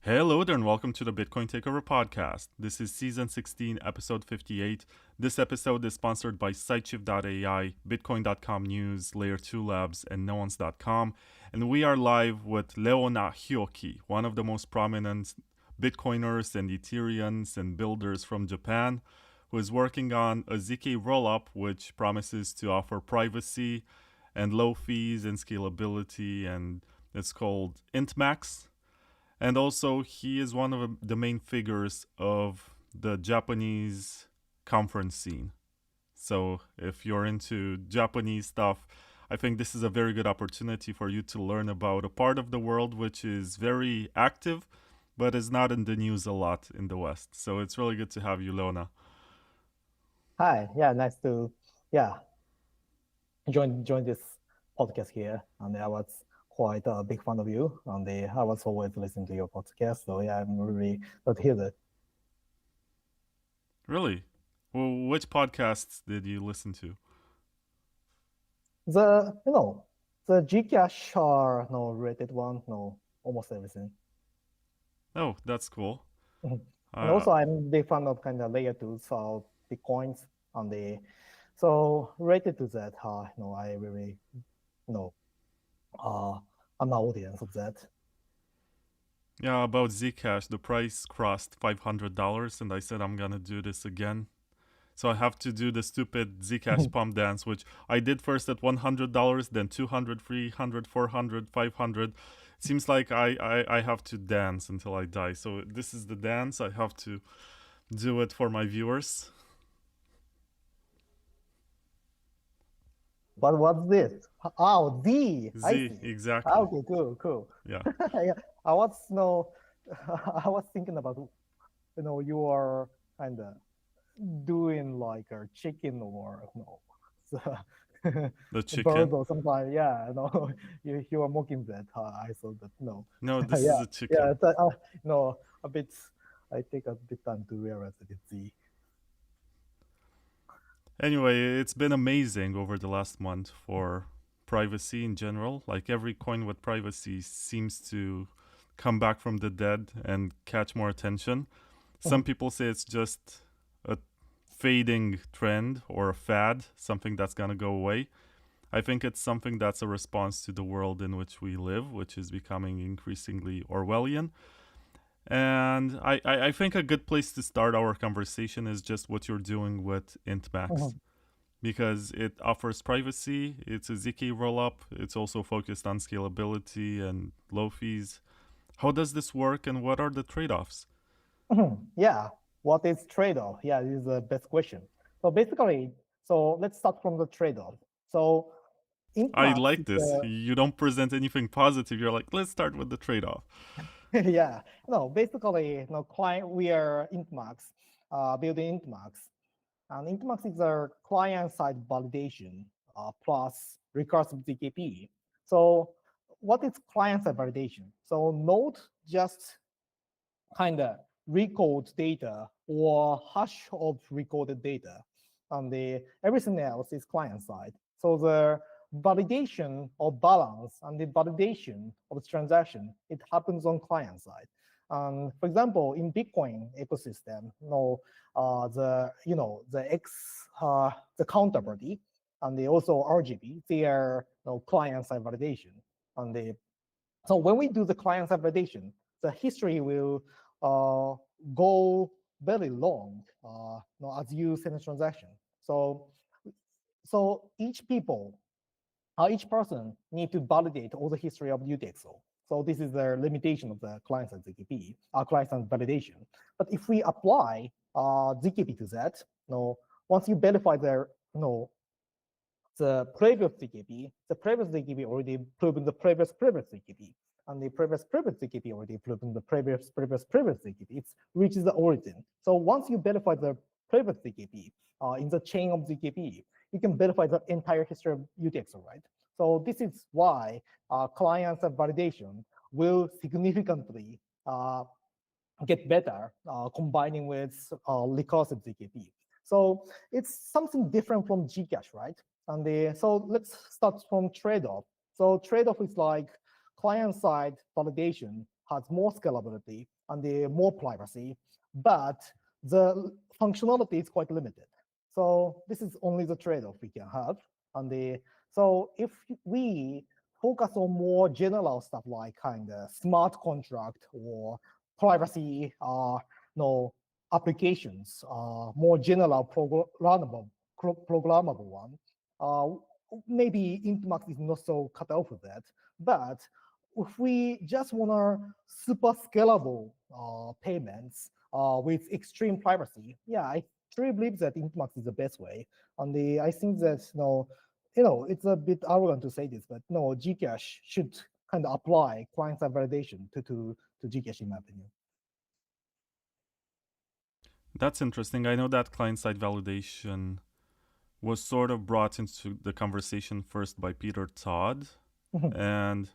Hello there and welcome to the Bitcoin Takeover podcast. This is season 16, episode 58. This episode is sponsored by Sideshift.ai, Bitcoin.com News, Layer 2 Labs, and Nuance.com. And we are live with Leona Hioki, one of the most prominent Bitcoiners and Ethereans and builders from Japan, who is working on a ZK rollup which promises to offer privacy and low fees and scalability, and it's called INTMAX. And also, he is one of the main figures of the Japanese conference scene. So if you're into Japanese stuff, I think this is a very good opportunity for you to learn about a part of the world which is very active, but is not in the news a lot in the West. So it's really good to have you, Leona. Hi, nice to join this podcast here. And I was quite a big fan of you, and I was always listening to your podcast. So I'm really glad to hear that. Really? Well, which podcasts did you listen to? The Zcash or related one, almost everything. Oh, that's cool. And also I'm a big fan of kind of layer 2, so Bitcoins and so related to that, I really I'm an audience of that. Yeah, about Zcash, the price crossed $500, and I said I'm gonna do this again. So I have to do the stupid Zcash pump dance, which I did first at $100, then 200, 300, 400, 500. It seems like I have to dance until I die. So this is the dance. I have to do it for my viewers. But what's this? Oh, Z. I see. Exactly. Okay, cool. Yeah. Yeah. I was I was thinking about you are kind of doing like a chicken or The chicken. bird or something. Yeah, you are mocking that. I saw that. No, this is a chicken. Yeah, a bit. I take a bit time to realize that it's Z. Anyway, it's been amazing over the last month for privacy in general. Like every coin with privacy seems to come back from the dead and catch more attention. Some people say it's just a fading trend or a fad, something that's going to go away. I think it's something that's a response to the world in which we live, which is becoming increasingly Orwellian. And I think a good place to start our conversation is just what you're doing with INTMAX. Because it offers privacy, it's a ZK rollup, it's also focused on scalability and low fees. How does this work and what are the trade-offs? Yeah, what is trade-off? Yeah, this is the best question. So basically, let's start from the trade-off. So I like this. You don't present anything positive. You're like, let's start with the trade-off. Yeah, basically, we are INTMAX, building INTMAX. And INTMAX is a client-side validation plus recursive ZKP. So what is client-side validation? So Node just kind of recode data or hash of recorded data, and everything else is client-side. So the validation of balance and the validation of the transaction, it happens on client side. For example, in Bitcoin ecosystem, the counterparty and also RGB, they are client side validation. So when we do the client side validation, the history will go very long as you send a transaction. So each person need to validate all the history of UTXO. So this is the limitation of the client-side ZKP, client-side validation. But if we apply ZKP to that, once you verify the previous ZKP already proven the previous ZKP, and the previous ZKP already proven the previous ZKP. It reaches the origin. So once you verify the previous ZKP in the chain of ZKP, you can verify the entire history of UTXO, right? So this is why client validation will significantly get better combining with recursive ZKP. So it's something different from Gcash, right? So let's start from trade-off. So trade-off is like client-side validation has more scalability and the more privacy, but the functionality is quite limited. So this is only the trade-off we can have. So if we focus on more general stuff like kind of smart contract or privacy applications, more general programmable one, maybe INTMAX is not so cut out for that. But if we just want to super scalable payments with extreme privacy, yeah, I truly believe that INTMAX is the best way. And I think that it's a bit arrogant to say this, but no, Gcash should kind of apply client-side validation to Gcash, in my opinion. That's interesting. I know that client-side validation was sort of brought into the conversation first by Peter Todd, and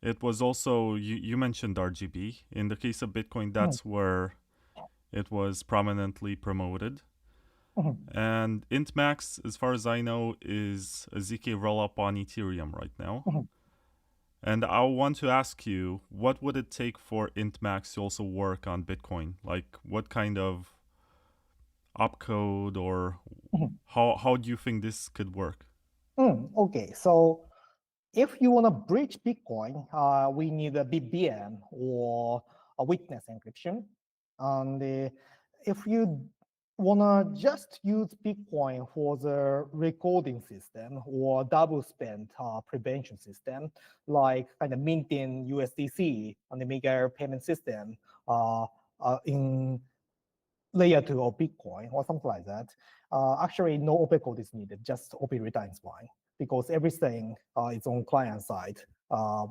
it was also, you mentioned RGB. In the case of Bitcoin, that's where it was prominently promoted. And INTMAX, as far as I know, is a ZK rollup on Ethereum right now. And I want to ask you, what would it take for INTMAX to also work on Bitcoin? Like, what kind of opcode or how do you think this could work? Okay, so if you want to breach Bitcoin, we need a BBM or a witness encryption. And if you want to just use Bitcoin for the recording system or double spend prevention system, like kind of minting USDC on the mega payment system in layer 2 of Bitcoin or something like that, actually no OP code is needed, just OP return is fine, because everything is on client side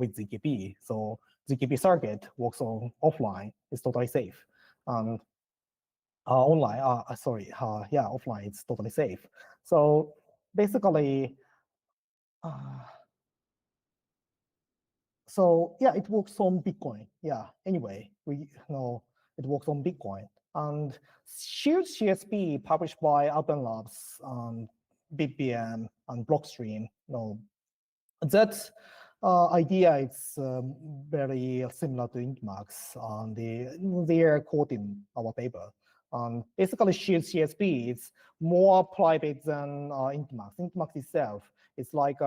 with ZKP. So ZKP circuit works on offline, it's totally safe. Online, offline, it's totally safe. So basically, so yeah, it works on Bitcoin. Yeah, anyway, we know it works on Bitcoin. And shared CSP published by Open Labs, BitBM, and Blockstream, that idea is very similar to INTMAX. They are quoting our paper. Basically, shared CSP is more private than INTMAX. INTMAX itself is like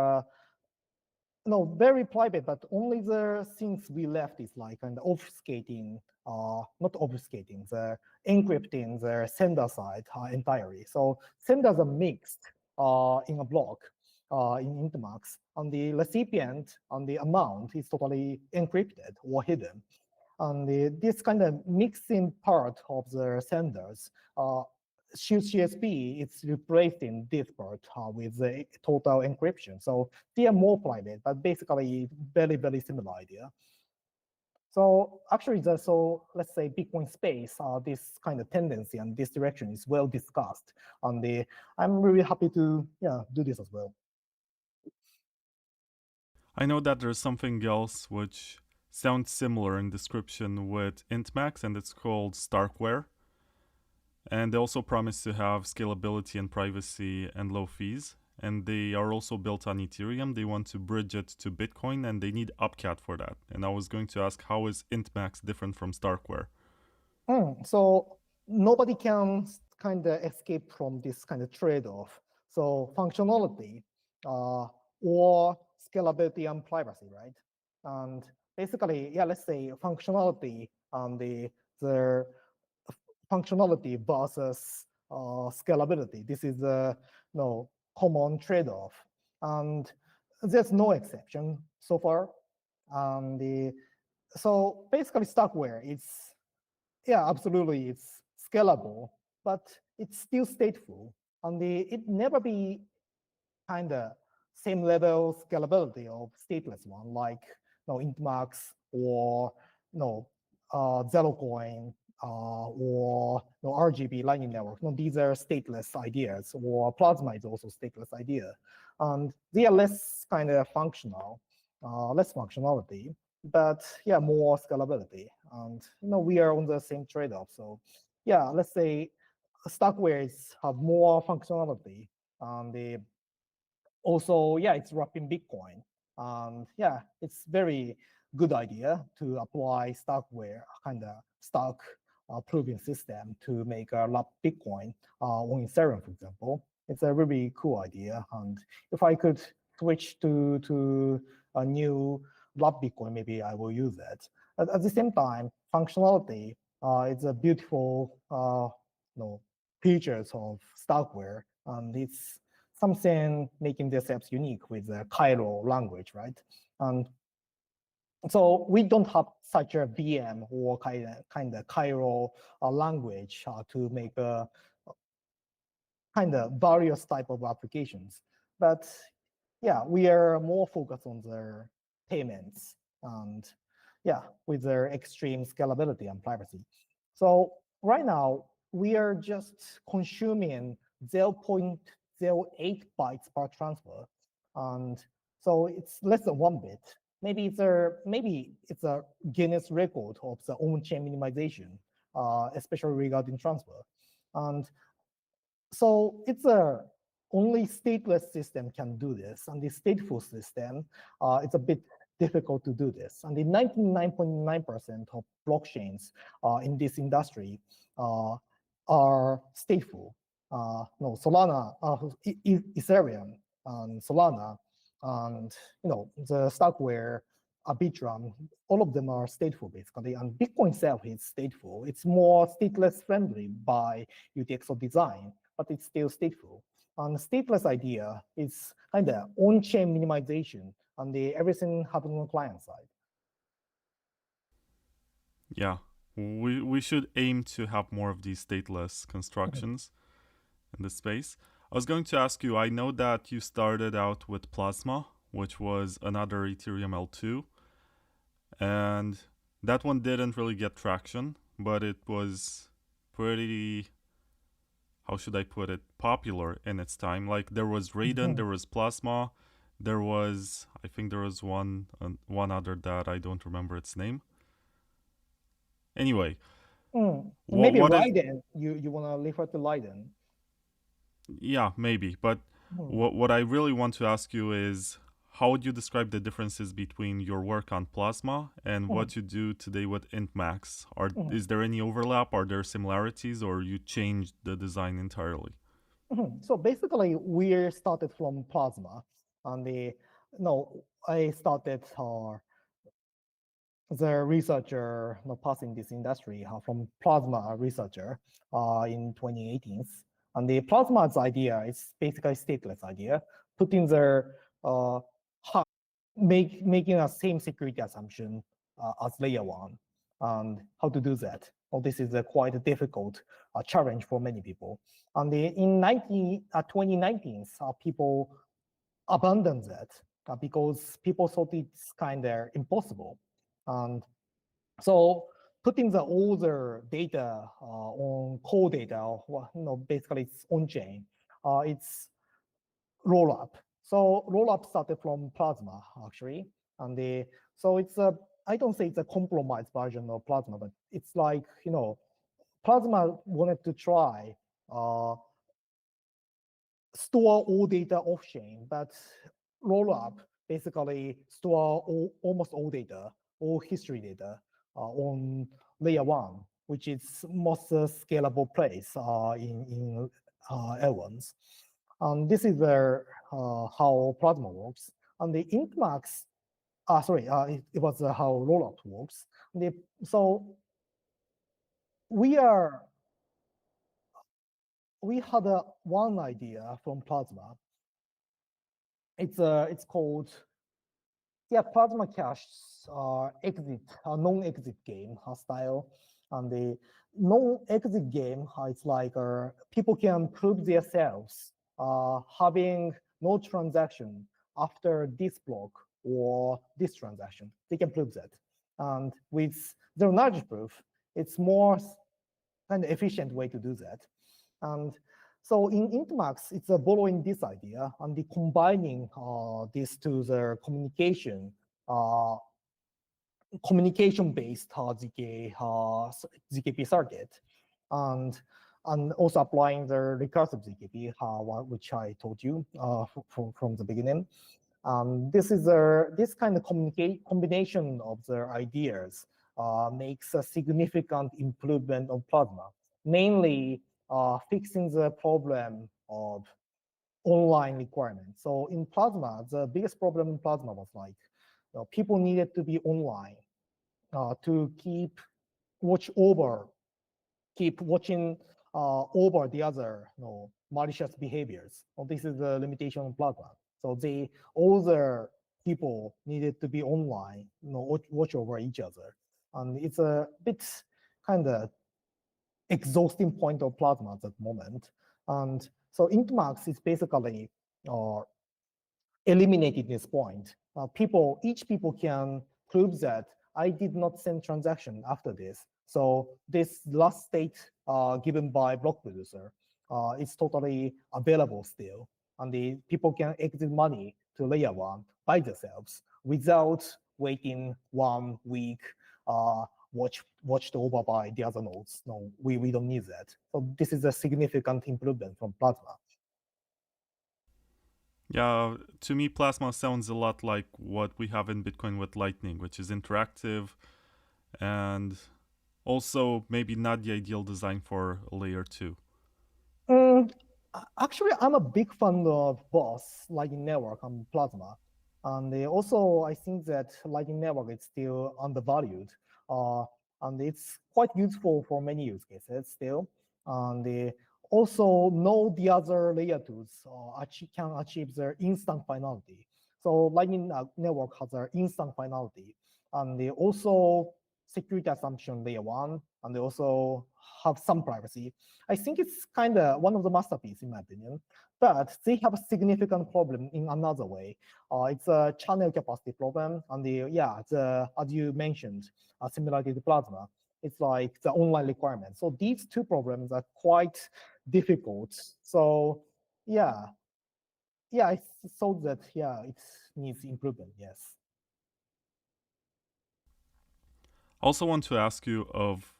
very private, but only the things we left is like kind of obfuscating, not obfuscating, the encrypting the sender side entirely. So senders are mixed in a block in INTMAX, and the recipient and the amount is totally encrypted or hidden. And this kind of mixing part of the senders, shared CSP, it's replacing this part with the total encryption. So they are more private, but basically very, very similar idea. So actually, let's say Bitcoin space, this kind of tendency and this direction is well discussed. And I'm really happy to do this as well. I know that there's something else which sounds similar in description with INTMAX, and it's called StarkWare. And they also promise to have scalability and privacy and low fees. And they are also built on Ethereum. They want to bridge it to Bitcoin, and they need Upcat for that. And I was going to ask, how is INTMAX different from StarkWare? So nobody can kind of escape from this kind of trade-off. So functionality or scalability and privacy, right? And basically, let's say functionality and the functionality versus scalability. This is a common trade-off, and there's no exception so far. So basically, StarkWare, absolutely, it's scalable, but it's still stateful, and it never be kind of same level scalability of stateless one, like INTMAX or Zerocoin or RGB Lightning Network. These are stateless ideas, or Plasma is also stateless idea, and they are less kind of functional, less functionality, but more scalability. And we are on the same trade-off. So let's say StarkWare have more functionality, and also it's wrapping Bitcoin, and it's very good idea to apply StarkWare, kind of Stark proving system to make a lab Bitcoin on Ethereum, for example. It's a really cool idea. And if I could switch to a new lab Bitcoin, maybe I will use it. At the same time, functionality is a beautiful features of StarkWare, and it's something making this apps unique with the Cairo language, right? And so we don't have such a VM or kind of Cairo language to make a kind of various type of applications. But yeah, we are more focused on the payments and yeah, with their extreme scalability and privacy. So right now, we are just consuming 0.08 bytes per transfer. And so it's less than 1 bit. Maybe it's a Guinness record of the on-chain minimization, especially regarding transfer. And so it's a only stateless system can do this, and the stateful system, it's a bit difficult to do this. And the 99.9% of blockchains in this industry are stateful. No, Solana, Ethereum, Solana, and the StarkWare, Arbitrum, all of them are stateful basically, and Bitcoin itself is stateful. It's more stateless friendly by UTXO design, but it's still stateful. And the stateless idea is kind of on-chain minimization, and everything happening on the client side. Yeah, we should aim to have more of these stateless constructions in the space. I was going to ask you, I know that you started out with Plasma, which was another Ethereum L2, and that one didn't really get traction, but it was pretty, how should I put it, popular in its time. Like there was Raiden, there was Plasma, there was, I think there was one other that I don't remember its name. Anyway. Maybe Raiden, you want to refer to Raiden? Yeah, maybe. But what I really want to ask you is, how would you describe the differences between your work on Plasma and what you do today with INTMAX? Is there any overlap? Are there similarities, or you changed the design entirely? So basically, we started from Plasma, and I started the researcher passing this industry from Plasma researcher in 2018. And the Plasma's idea is basically a stateless idea, putting their making a same security assumption as layer one. And how to do that? Well, this is a quite a difficult challenge for many people. And in 2019, people abandoned that because people thought it's kind of impossible. And so putting the older data on core data, basically it's on-chain, it's rollup. So rollup started from Plasma, actually. And so it's I don't say it's a compromised version of Plasma, but it's like, Plasma wanted to try store all data off-chain, but rollup basically store almost all data, all history data on layer one, which is most scalable place in L1s. And this is how Plasma works. And the INTMAX, it was how rollup works. So we had one idea from Plasma. It's called Plasma Cash non-exit game style. And the non-exit game, it's like people can prove themselves having no transaction after this block or this transaction. They can prove that. And with zero knowledge proof, it's more kind of efficient way to do that. And so in INTMAX, it's borrowing this idea and combining this to the communication-based ZKP circuit, and also applying the recursive ZKP, which I told you from the beginning. This kind of combination of the ideas makes a significant improvement on Plasma, mainly fixing the problem of online requirements. So in Plasma, the biggest problem in Plasma was like people needed to be online to keep watching over the other malicious behaviors. Well, this is the limitation of Plasma. So all the people needed to be online, watch over each other. And it's a bit kind of exhausting point of Plasma at that moment. And so INTMAX is basically eliminated this point. Each people can prove that I did not send transaction after this. So this last state given by block producer is totally available still. And the people can exit money to layer one by themselves without waiting 1 week, watched over by the other nodes. No, we don't need that. So this is a significant improvement from Plasma. Yeah, to me, Plasma sounds a lot like what we have in Bitcoin with Lightning, which is interactive and also maybe not the ideal design for layer 2. Actually, I'm a big fan of both Lightning Network and Plasma. And also, I think that Lightning Network is still undervalued. And it's quite useful for many use cases still. And also, no the other layer 2s can achieve their instant finality. So Lightning Network has an instant finality. And they also security assumption layer 1, and they also have some privacy. I think it's kind of one of the masterpieces in my opinion, but they have a significant problem in another way. It's a channel capacity problem, and as you mentioned, similarly to Plasma, it's like the online requirements. So these two problems are quite difficult. So I thought that it needs improvement. Yes. Also want to ask you of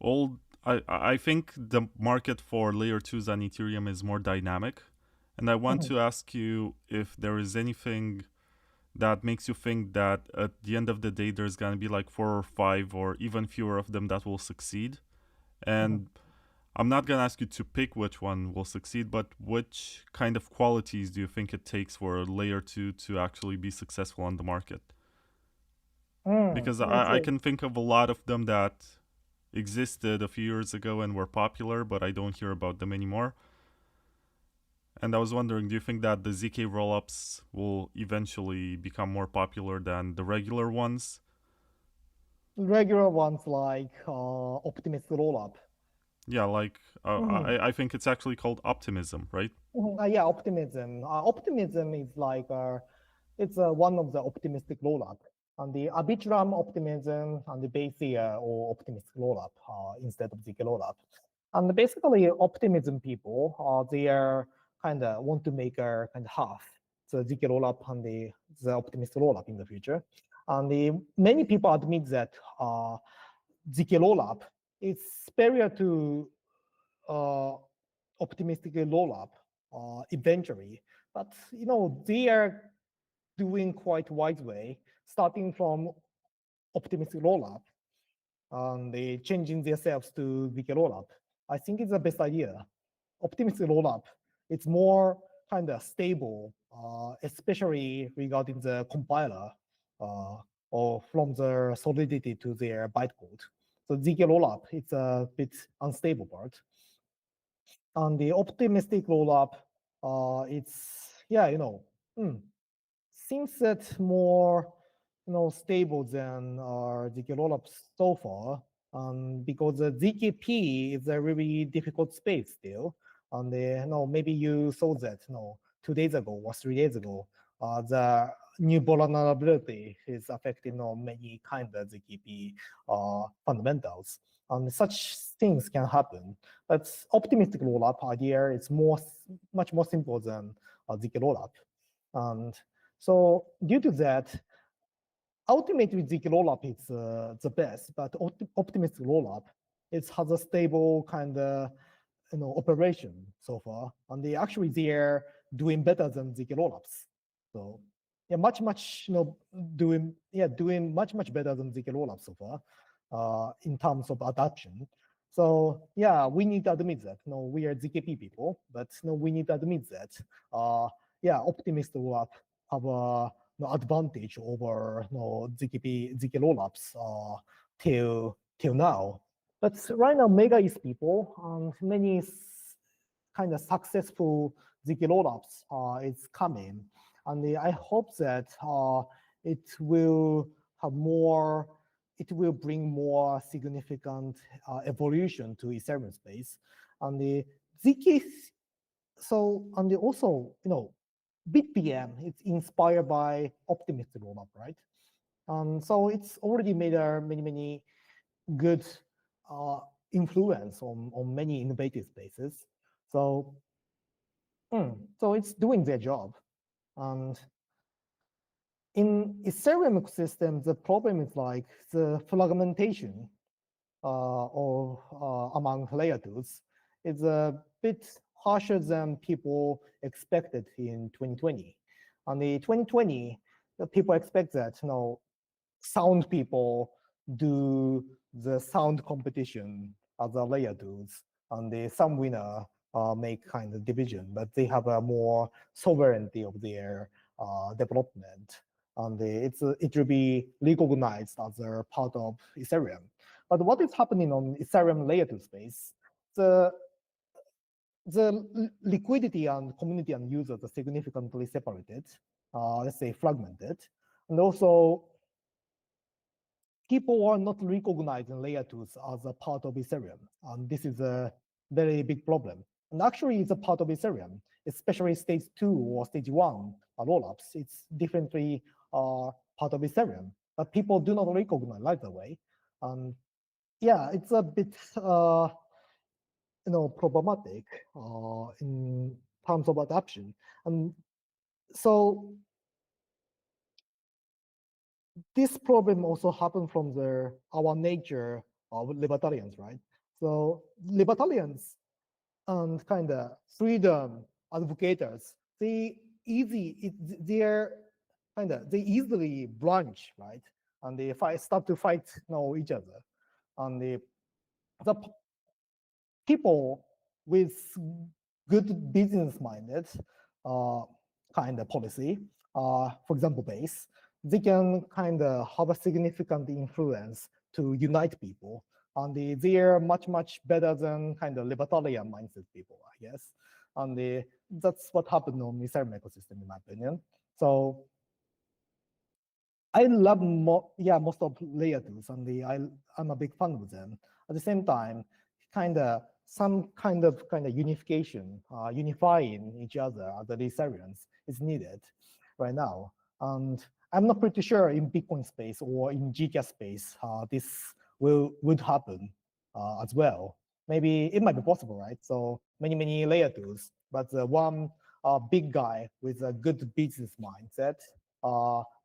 all, I think the market for layer 2s on Ethereum is more dynamic. And I want to ask you if there is anything that makes you think that at the end of the day, there's going to be like 4 or 5 or even fewer of them that will succeed. And I'm not going to ask you to pick which one will succeed, but which kind of qualities do you think it takes for layer 2 to actually be successful on the market? Because I can think of a lot of them that existed a few years ago and were popular, but I don't hear about them anymore. And I was wondering, do you think that the ZK rollups will eventually become more popular than the regular ones? Regular ones like Optimist rollup. Yeah, like I think it's actually called Optimism, right? Yeah, Optimism. Optimism is like it's one of the optimistic rollup. And the Arbitrum Optimism and the Bayesian or optimistic rollup instead of ZK rollup. And basically, optimism people, they are kind of want to make a kind of half the ZK rollup and the optimistic rollup in the future. And many people admit that ZK rollup is superior to optimistic rollup eventually, but they are doing quite wise way, starting from optimistic rollup and they changing themselves to ZK rollup. I think it's the best idea. Optimistic rollup, it's more kind of stable, especially regarding the compiler or from the solidity to their bytecode. So ZK rollup, it's a bit unstable part. And the optimistic rollup, seems that more stable than ZK rollup so far. Because the ZKP is a really difficult space still. And maybe you saw that 2 days ago or 3 days ago, the new vulnerability is affecting many kind of ZKP fundamentals. And such things can happen. But optimistic rollup idea is much more simple than ZK rollup. And so due to that, ultimately ZK rollup is the best, but optimistic rollup has a stable kind of operation so far, and they are doing better than ZK rollups. So much doing much better than Zk rollup so far in terms of adoption. So yeah, we need to admit that. We are ZKP people, but we need to admit that. Optimist rollup have a advantage over ZK rollups till now. But right now, Mega is people and many kind of successful Zk rollups is coming, and I hope that it will have more. It will bring more significant evolution to Ethereum space, and the Zk. So and also BitPM, it's inspired by optimistic rollup, right? So it's already made many good influence on many innovative spaces. So it's doing their job. And in Ethereum ecosystem, the problem is like the fragmentation among layer 2s is a bit harsher than people expected in 2020. On the 2020, the people expect that sound people do the sound competition as a layer 2s, and some winner make kind of division, but they have a more sovereignty of their development, and it will be recognized as a part of Ethereum. But what is happening on Ethereum layer 2 space? The liquidity and community and users are significantly separated, let's say fragmented, and also people are not recognizing layer 2s as a part of Ethereum, and this is a very big problem. And actually, it's a part of Ethereum, especially stage 2 or stage 1 rollups. It's differently part of Ethereum, but people do not recognize right away. Yeah, it's a bit problematic in terms of adoption. And so this problem also happened from our nature of libertarians, right? So libertarians and kind of freedom advocates, they easily branch, right? And they start to fight each other. And the people with good business minded kind of policy, for example, base, they can kind of have a significant influence to unite people. And they are much better than kind of libertarian mindset people, I guess. And that's what happened on the Ethereum ecosystem, in my opinion. So I love most of layer 2s, and I'm a big fan of them. At the same time, some kind of unification, unifying each other as the Ethereans is needed right now. And I'm not pretty sure in Bitcoin space or in Zcash space this would happen as well. Maybe it might be possible, right? So many layer 2s, but the one big guy with a good business mindset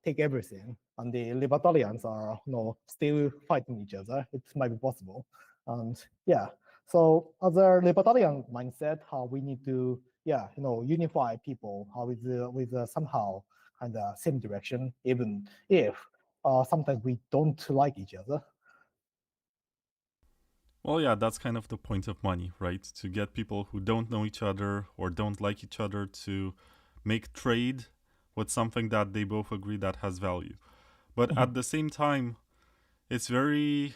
take everything, and the libertarians are still fighting each other. It might be possible. And yeah, so as a libertarian mindset, how we need to unify people with somehow kind of same direction, even if sometimes we don't like each other. Well, yeah, that's kind of the point of money, right? To get people who don't know each other or don't like each other to make trade with something that they both agree that has value. But at the same time, it's very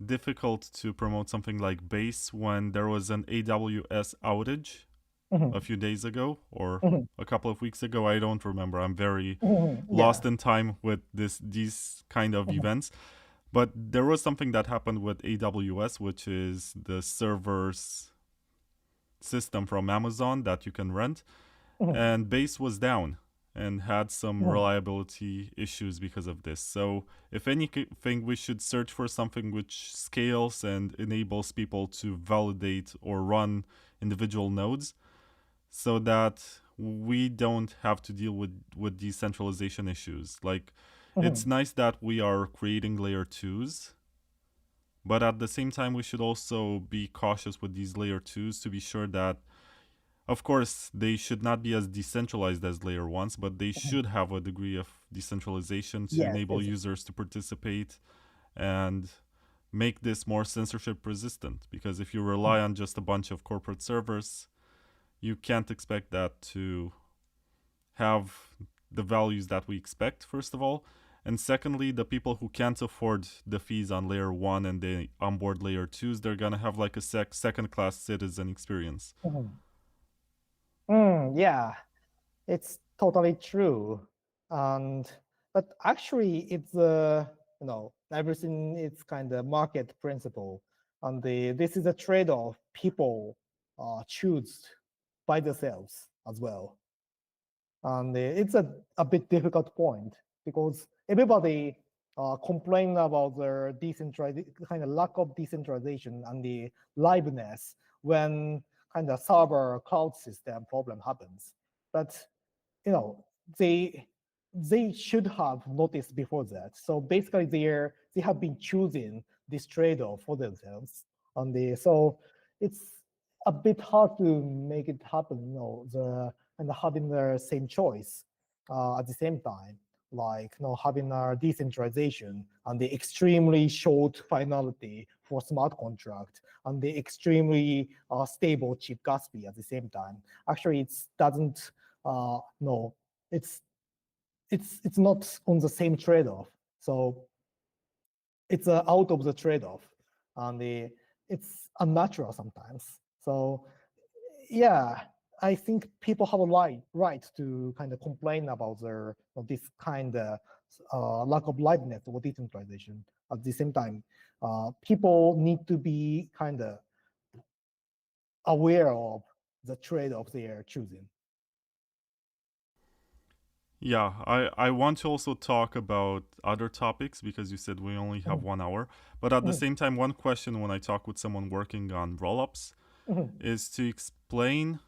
difficult to promote something like Base when there was an AWS outage a few days ago or a couple of weeks ago. I don't remember. I'm very lost in time with these kind of events. But there was something that happened with AWS, which is the servers system from Amazon that you can rent. And Base was down and had some reliability issues because of this. So if anything, we should search for something which scales and enables people to validate or run individual nodes so that we don't have to deal with decentralization issues. Like, it's nice that we are creating layer 2s, but at the same time, we should also be cautious with these layer 2s to be sure that of course, they should not be as decentralized as layer ones, but they should have a degree of decentralization to Yes, enable yes. users to participate and make this more censorship resistant. Because if you rely on just a bunch of corporate servers, you can't expect that to have the values that we expect, first of all. And secondly, the people who can't afford the fees on layer one and they onboard layer twos, they're gonna have like a second class citizen experience. Yeah, it's totally true. And but actually it's everything is kind of market principle. And this is a trade-off people choose by themselves as well. And it's a bit difficult point because everybody complain about their kind of lack of decentralization and the liveness when kind of server cloud system problem happens. But they should have noticed before that. So basically, they have been choosing this trade-off for themselves. So it's a bit hard to make it happen. And having the same choice at the same time, like having a decentralization and the extremely short finality for smart contract and the extremely stable cheap gas fee at the same time. Actually, it doesn't. No, it's not on the same trade-off. So it's out of the trade-off, and it's unnatural sometimes. So yeah, I think people have a right to kind of complain about this kind of lack of liveness or decentralization. At the same time, people need to be kind of aware of the trade-off they are choosing. Yeah, I want to also talk about other topics because you said we only have 1 hour. But at the same time, one question when I talk with someone working on rollups is to explain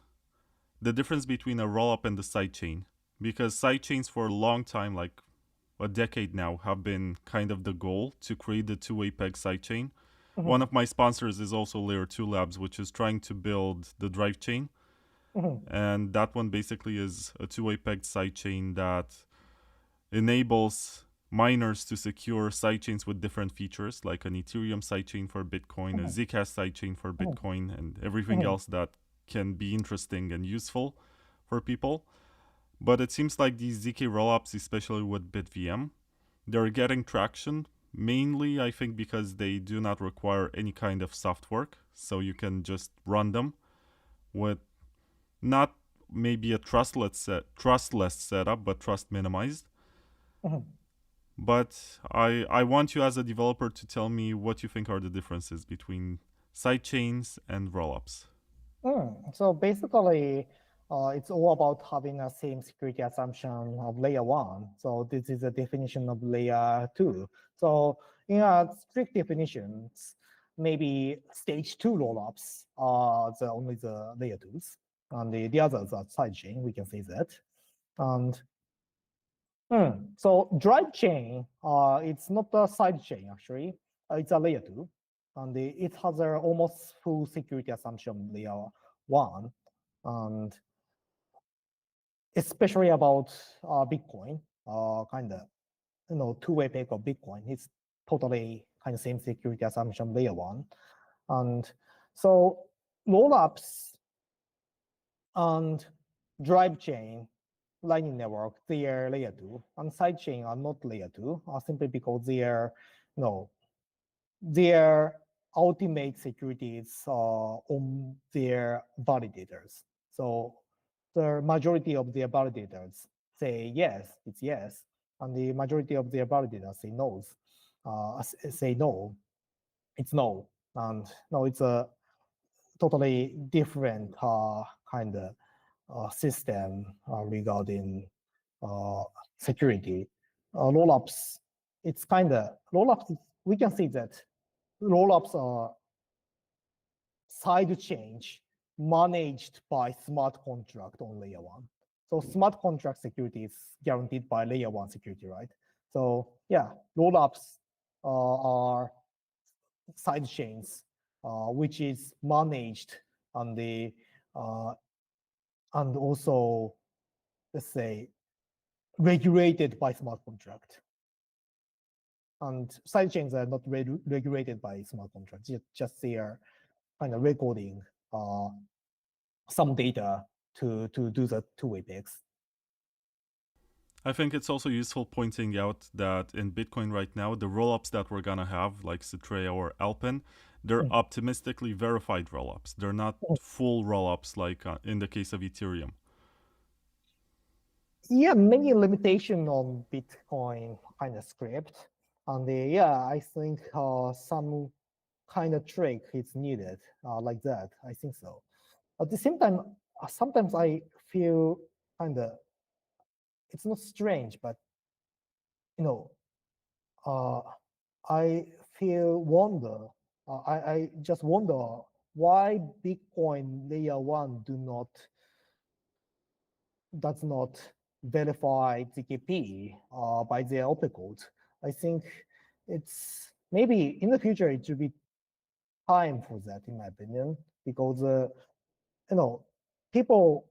the difference between a rollup and the sidechain. Because sidechains for a long time, like a decade now, have been kind of the goal to create the two-way peg sidechain. One of my sponsors is also Layer 2 Labs, which is trying to build the Drivechain. And that one basically is a two-way pegged sidechain that enables miners to secure sidechains with different features, like an Ethereum sidechain for Bitcoin, a Zcash sidechain for Bitcoin, and everything else that can be interesting and useful for people. But it seems like these ZK rollups, especially with BitVM, they're getting traction, mainly I think because they do not require any kind of soft work, so you can just run them with not maybe a trustless setup, but trust minimized. But I want you as a developer to tell me what you think are the differences between sidechains and rollups. So basically, it's all about having the same security assumption of layer one. So this is a definition of layer two. So in a strict definitions, maybe stage two rollups are only the layer twos, and the others are sidechain. We can say that. And so drive chain, it's not a side chain actually. It's a layer two, and it has a almost full security assumption layer one, and especially about Bitcoin, kind of two-way peg of Bitcoin. It's totally kind of same security assumption layer one, and so rollups and drive chain Lightning Network, they are layer two, and sidechain are not layer two, simply because they are, their ultimate securities on their validators. So the majority of their validators say yes, it's yes, and the majority of their validators say no, say no, it's no, and no, it's a totally different kind of system regarding security. Rollups, it's kind of rollups. We can see that rollups are side change managed by smart contract on layer one. So smart contract security is guaranteed by layer one security, right? So yeah, rollups are side chains, which is managed on the and also, let's say, regulated by smart contract. And sidechains are not regulated by smart contracts. Just they are kind of recording some data to do the two-way picks. I think it's also useful pointing out that in Bitcoin right now, the rollups that we're gonna have, like Citrea or Alpin, they're optimistically verified rollups. They're not full rollups like in the case of Ethereum. Yeah, many limitation on Bitcoin kind of script. And yeah, I think some kind of trick is needed like that. I think so. At the same time, sometimes I feel kind of, it's not strange, but I feel wonder. I just wonder why Bitcoin layer one does not verify ZKP by their OP code. I think it's maybe in the future it should be time for that, in my opinion, because people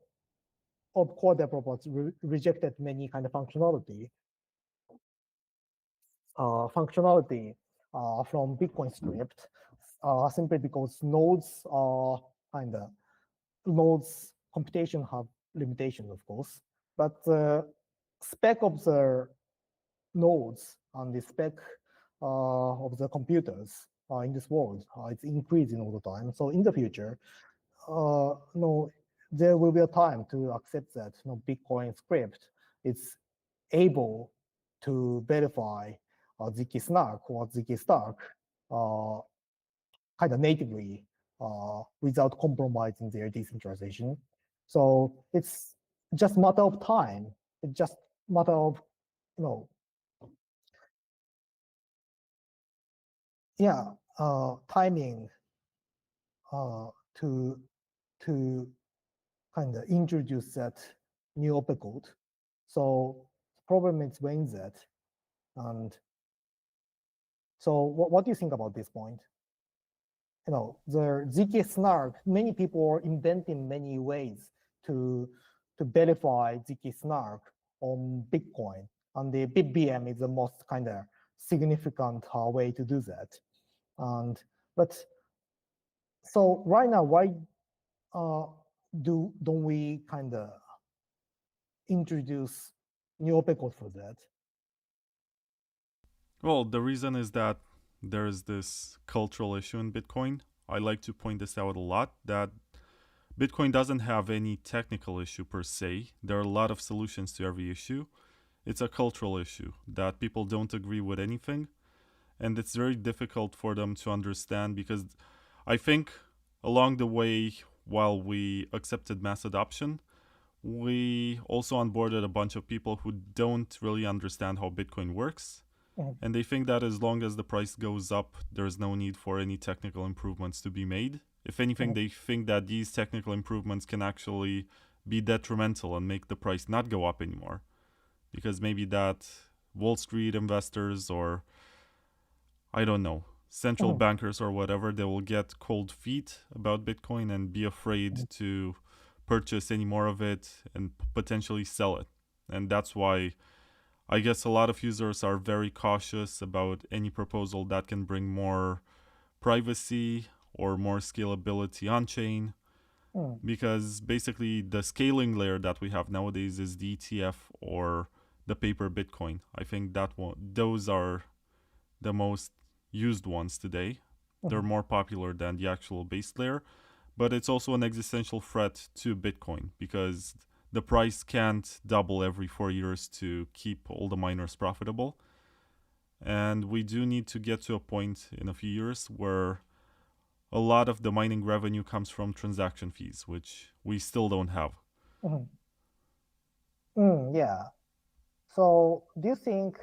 of core developers rejected many kind of functionality from Bitcoin script simply because nodes are kind of nodes computation have limitations, of course, but the spec of the nodes and the spec of the computers in this world it's increasing all the time. So in the future, no, there will be a time to accept that Bitcoin script is able to verify zk snark or zk stark kind of natively without compromising their decentralization. So it's just matter of time. It's just matter of timing to kind of introduce that new OP code. So the problem is when that. And so what do you think about this point? The ZK snark, many people are inventing many ways to verify ZK snark on Bitcoin. And the BitBM is the most kind of significant way to do that. But so right now, why don't we kind of introduce new OP code for that? Well, the reason is that there is this cultural issue in Bitcoin. I like to point this out a lot, that Bitcoin doesn't have any technical issue per se. There are a lot of solutions to every issue. It's a cultural issue that people don't agree with anything. And it's very difficult for them to understand because I think along the way, while we accepted mass adoption, we also onboarded a bunch of people who don't really understand how Bitcoin works. And they think that as long as the price goes up, there's no need for any technical improvements to be made. If anything, they think that these technical improvements can actually be detrimental and make the price not go up anymore. Because maybe that Wall Street investors or, I don't know, central bankers or whatever, they will get cold feet about Bitcoin and be afraid to purchase any more of it and potentially sell it. And that's why I guess a lot of users are very cautious about any proposal that can bring more privacy or more scalability on chain. Because basically the scaling layer that we have nowadays is the ETF or the paper Bitcoin. I think those are the most used ones today. They're more popular than the actual base layer, but it's also an existential threat to Bitcoin because the price can't double every 4 years to keep all the miners profitable. And we do need to get to a point in a few years where a lot of the mining revenue comes from transaction fees, which we still don't have. Yeah. So do you think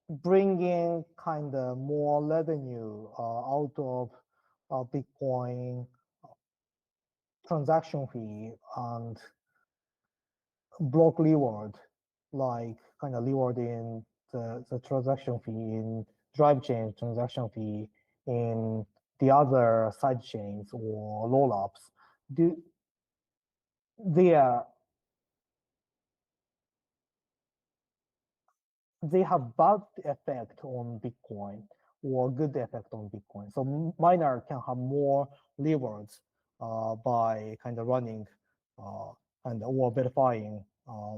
bringing kind of more revenue out of Bitcoin transaction fee and block reward, like kind of rewarding the transaction fee in Drivechains, transaction fee in the other side chains or rollups, they have bad effect on Bitcoin or good effect on Bitcoin. So miner can have more rewards by kind of running or verifying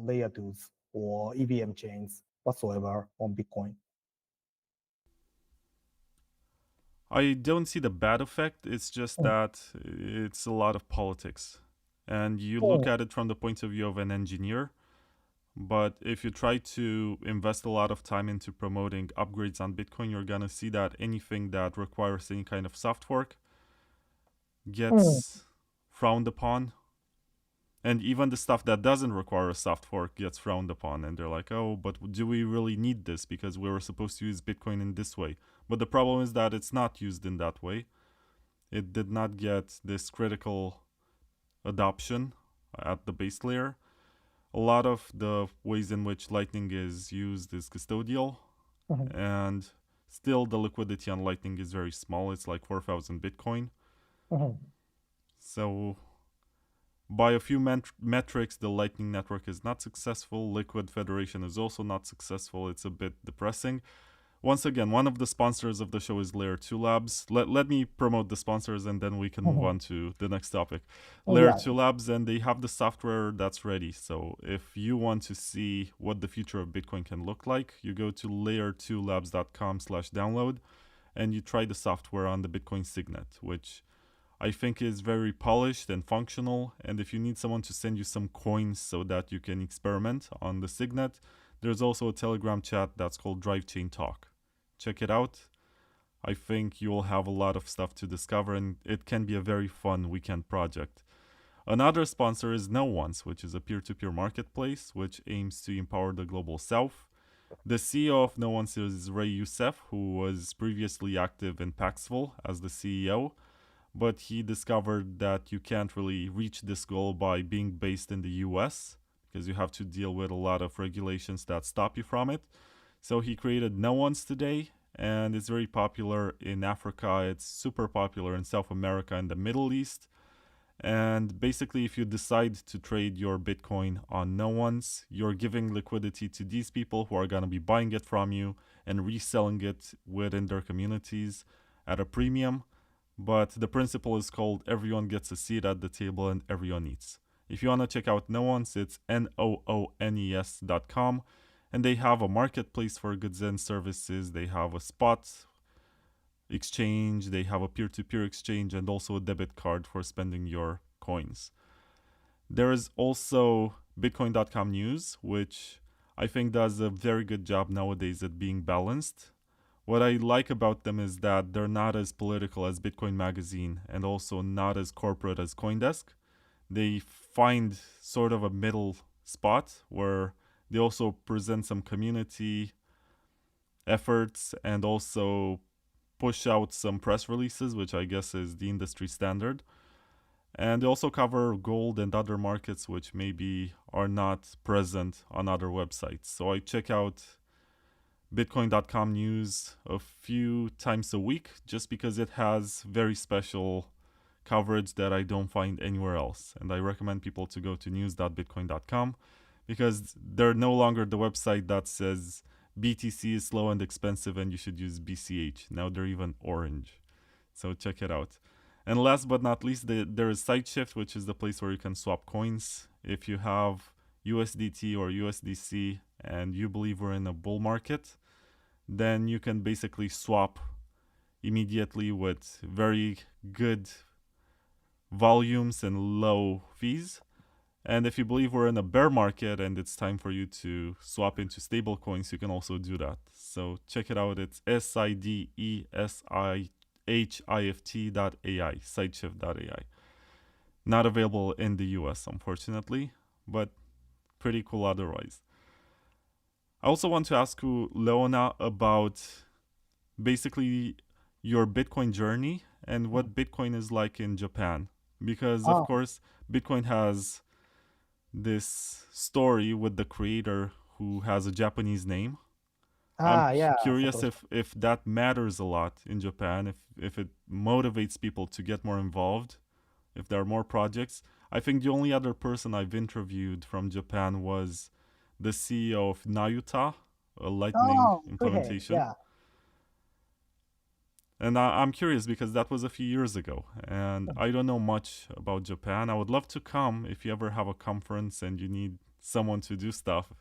layer 2s or EVM chains whatsoever on Bitcoin. I don't see the bad effect. It's just that it's a lot of politics. And you look at it from the point of view of an engineer. But if you try to invest a lot of time into promoting upgrades on Bitcoin, you're going to see that anything that requires any kind of soft fork gets frowned upon. And even the stuff that doesn't require a soft fork gets frowned upon. And they're like, oh, but do we really need this? Because we were supposed to use Bitcoin in this way. But the problem is that it's not used in that way. It did not get this critical adoption at the base layer. A lot of the ways in which Lightning is used is custodial. And still the liquidity on Lightning is very small. It's like 4,000 Bitcoin. So by a few metrics, the Lightning Network is not successful. Liquid Federation is also not successful. It's a bit depressing. Once again, one of the sponsors of the show is Layer 2 Labs. Let me promote the sponsors and then we can move on to the next topic. Layer 2 Labs, and they have the software that's ready. So if you want to see what the future of Bitcoin can look like, you go to layer2labs.com/download and you try the software on the Bitcoin Signet, which I think is very polished and functional. And if you need someone to send you some coins so that you can experiment on the Signet, there's also a Telegram chat that's called Drivechain Talk. Check it out. I think you will have a lot of stuff to discover, and it can be a very fun weekend project. Another sponsor is No One's, which is a peer-to-peer marketplace which aims to empower the global south. The CEO of No One's is Ray Youssef, who was previously active in Paxful as the CEO, but he discovered that you can't really reach this goal by being based in the US, because you have to deal with a lot of regulations that stop you from it. So he created No One's today, and it's very popular in Africa. It's super popular in South America and the Middle East. And basically, if you decide to trade your Bitcoin on No One's, you're giving liquidity to these people who are going to be buying it from you and reselling it within their communities at a premium. But the principle is called everyone gets a seat at the table and everyone eats. If you want to check out No One's, it's noones.com. And they have a marketplace for goods and services. They have a spot exchange. They have a peer-to-peer exchange and also a debit card for spending your coins. There is also Bitcoin.com News, which I think does a very good job nowadays at being balanced. What I like about them is that they're not as political as Bitcoin Magazine and also not as corporate as CoinDesk. They find sort of a middle spot where they also present some community efforts and also push out some press releases, which I guess is the industry standard. And they also cover gold and other markets which maybe are not present on other websites. So I check out Bitcoin.com News a few times a week just because it has very special coverage that I don't find anywhere else. And I recommend people to go to news.bitcoin.com because they're no longer the website that says BTC is slow and expensive and you should use BCH. Now they're even orange. So check it out. And last but not least, there is Sideshift, which is the place where you can swap coins. If you have USDT or USDC and you believe we're in a bull market, then you can basically swap immediately with very good volumes and low fees. And if you believe we're in a bear market and it's time for you to swap into stable coins, you can also do that. So check it out. It's sideshift.ai, sideshift.ai. Not available in the US, unfortunately, but pretty cool otherwise. I also want to ask you, Leona, about basically your Bitcoin journey and what Bitcoin is like in Japan. Because, of course, Bitcoin has this story with the creator who has a Japanese name. I'm curious if that matters a lot in Japan, if it motivates people to get more involved, if there are more projects. I think the only other person I've interviewed from Japan was the CEO of Nayuta, a Lightning Oh, okay, implementation. yeah. And I'm curious because that was a few years ago, and I don't know much about Japan. I would love to come if you ever have a conference and you need someone to do stuff.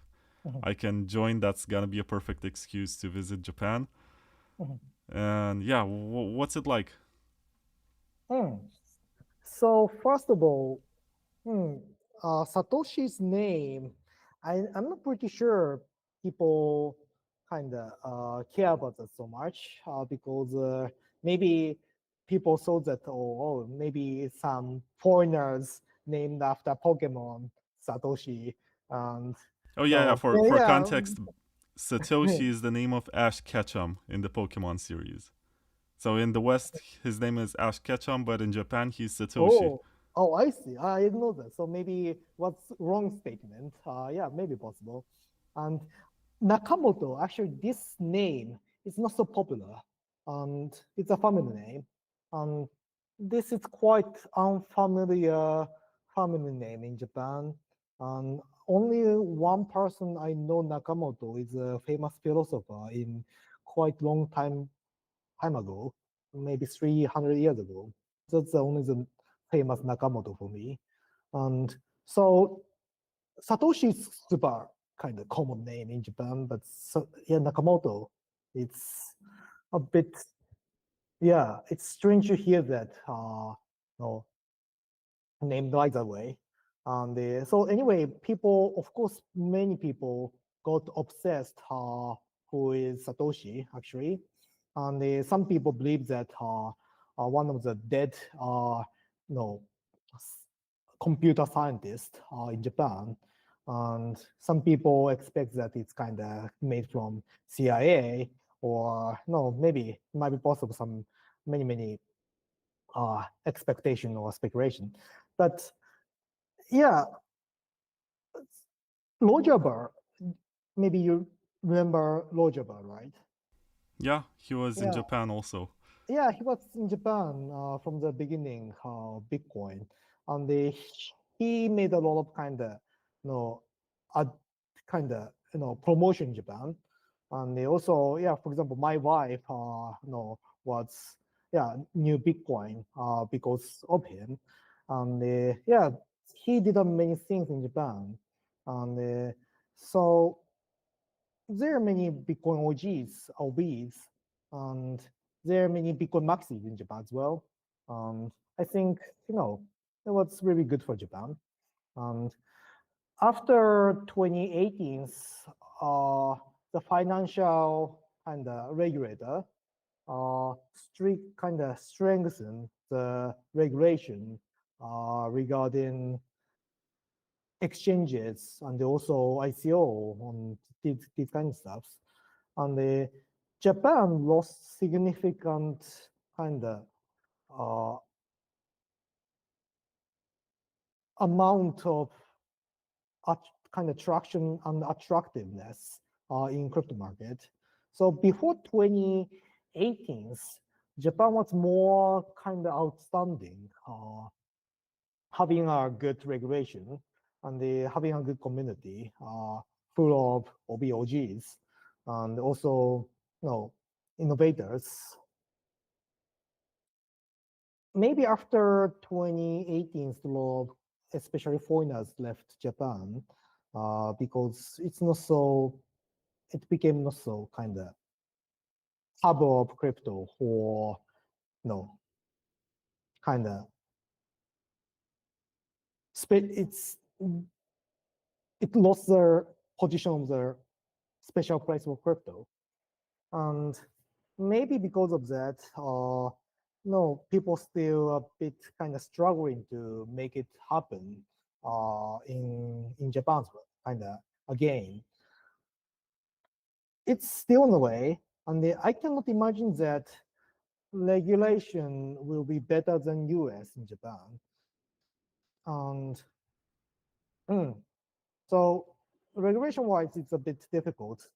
Mhm, I can join. That's gonna be a perfect excuse to visit Japan. mhm. And yeah, what's it like? Mm. So first of all, Satoshi's name, I'm not pretty sure people kind of care about that so much because maybe people thought that, maybe some foreigners named after Pokemon Satoshi. And Oh yeah, yeah. no, For yeah. context, Satoshi is the name of Ash Ketchum in the Pokemon series. So in the West, his name is Ash Ketchum, but in Japan, he's Satoshi. I see. I didn't know that. So maybe what's wrong statement? Yeah, maybe possible. And Nakamoto, actually, this name is not so popular, and it's a family name. And this is quite unfamiliar family name in Japan. And only one person I know, Nakamoto, is a famous philosopher in quite long time ago, maybe 300 years ago. That's the only the famous Nakamoto for me. And so Satoshi is super kind of common name in Japan, but yeah, Nakamoto, it's a bit, yeah, it's strange to hear that no, named like that way. And so anyway, people, of course, many people got obsessed who is Satoshi actually. And some people believe that one of the dead no, computer scientists in Japan. And some people expect that it's kind of made from CIA, or no, maybe it might be possible some many expectation or speculation. But yeah, Roger Ver, maybe you remember Roger Ver, right? Yeah, he was in Yeah, Japan also. yeah, he was in Japan from the beginning, Bitcoin, and he made a lot of kind of, a kind of, promotion in Japan, and they also, yeah, for example, my wife, was, yeah, new Bitcoin because of him, and yeah, he did many things in Japan, and so there are many Bitcoin OGs, OBs, and there are many Bitcoin maxis in Japan as well. And I think, it was really good for Japan. And after 2018, the financial kind of regulator strict kind of strengthened the regulation regarding exchanges and also ICO on these kind of stuff. And Japan lost significant kind of uh, amount of kind of traction and attractiveness in crypto market. So before 2018, Japan was more kind of outstanding, having a good regulation and having a good community full of OBOGs and also, innovators. Maybe after 2018, especially foreigners left Japan because it became not so kind of hub of crypto for, kind of, it lost their position of their special place of crypto. And maybe because of that, no, people still a bit kind of struggling to make it happen in Japan, kind of again. It's still in a way, and I cannot imagine that regulation will be better than US in Japan. And so regulation-wise, it's a bit difficult.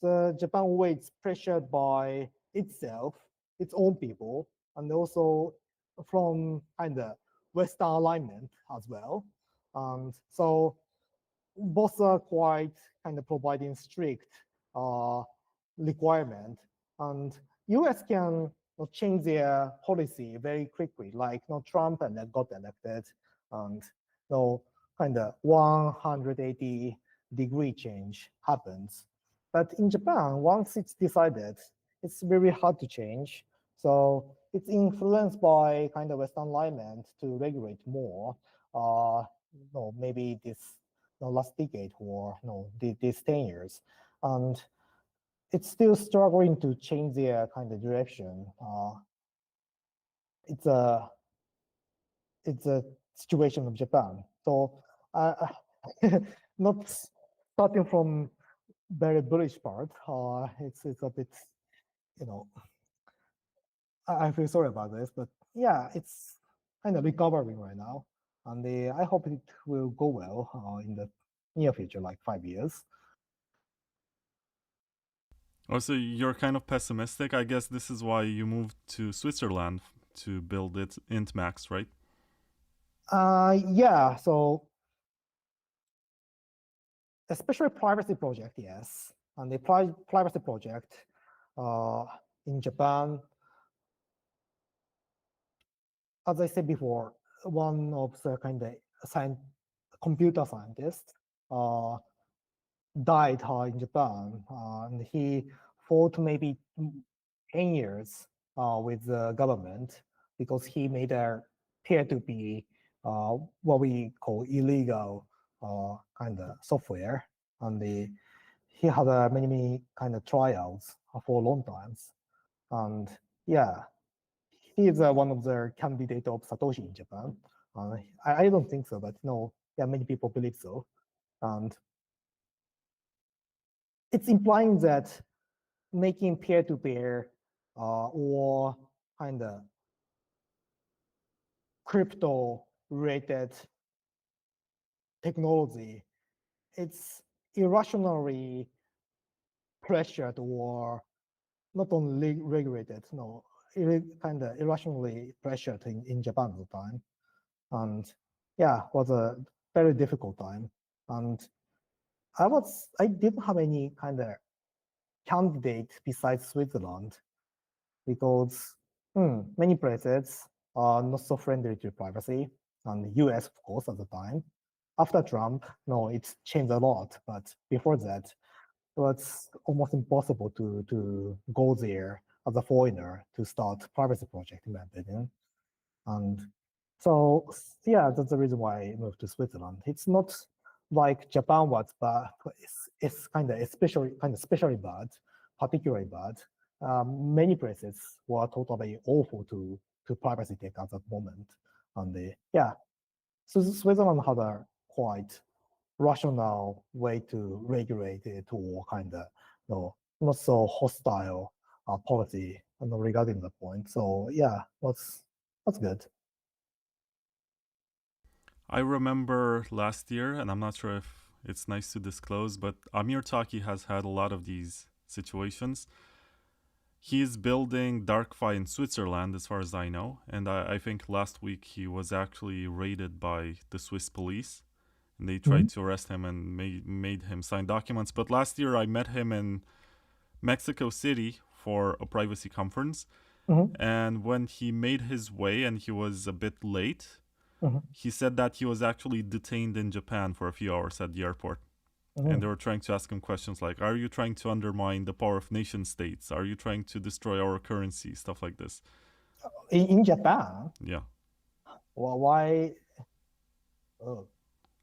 The Japan always pressured by itself, its own people, and also from kind of Western alignment as well. And so both are quite kind of providing strict requirement, and US can change their policy very quickly, like Trump and then got elected, and kind of 180-degree change happens. But in Japan, once it's decided, it's very hard to change. So it's influenced by kind of Western alignment to regulate more. Maybe this last decade or these 10 years, and it's still struggling to change their kind of direction. It's a situation of Japan. So not starting from very bullish part. It's a bit, I feel sorry about this, but yeah, it's kind of recovering right now, and I hope it will go well in the near future, like 5 years. Oh, so you're kind of pessimistic. I guess this is why you moved to Switzerland to build it INTMAX, right? Yeah, so especially privacy project, yes. And the privacy project in Japan, as I said before, one of the kind of computer scientists died in Japan, and he fought maybe 10 years with the government because he made a peer-to-peer, what we call illegal kind of software, and he had many kind of trials for a long times, and yeah, he is one of the candidate of Satoshi in Japan. I don't think so, but yeah, many people believe so, and it's implying that making peer-to-peer or kind of crypto-related technology, it's irrationally pressured or not only regulated, kind of irrationally pressured in Japan at the time. And yeah, it was a very difficult time. And I didn't have any kind of candidate besides Switzerland because many places are not so friendly to privacy, and the US, of course, at the time. After Trump, it's changed a lot, but before that, it was almost impossible to go there as a foreigner to start privacy project, in my opinion. And so, yeah, that's the reason why I moved to Switzerland. It's not like Japan was, but it's kind of especially bad, particularly bad. Many places were totally awful to privacy tech at that moment. And yeah, so Switzerland had a quite rational way to regulate it or kind of not so hostile policy regarding the point. So yeah, that's good. I remember last year, and I'm not sure if it's nice to disclose, but Amir Taaki has had a lot of these situations. He is building DarkFi in Switzerland, as far as I know, and I think last week he was actually raided by the Swiss police, and they tried to arrest him and made him sign documents. But last year I met him in Mexico City for a privacy conference, and when he made his way and he was a bit late, he said that he was actually detained in Japan for a few hours at the airport. And they were trying to ask him questions like, are you trying to undermine the power of nation states? Are you trying to destroy our currency? Stuff like this. In Japan? Yeah. Well, why? Oh.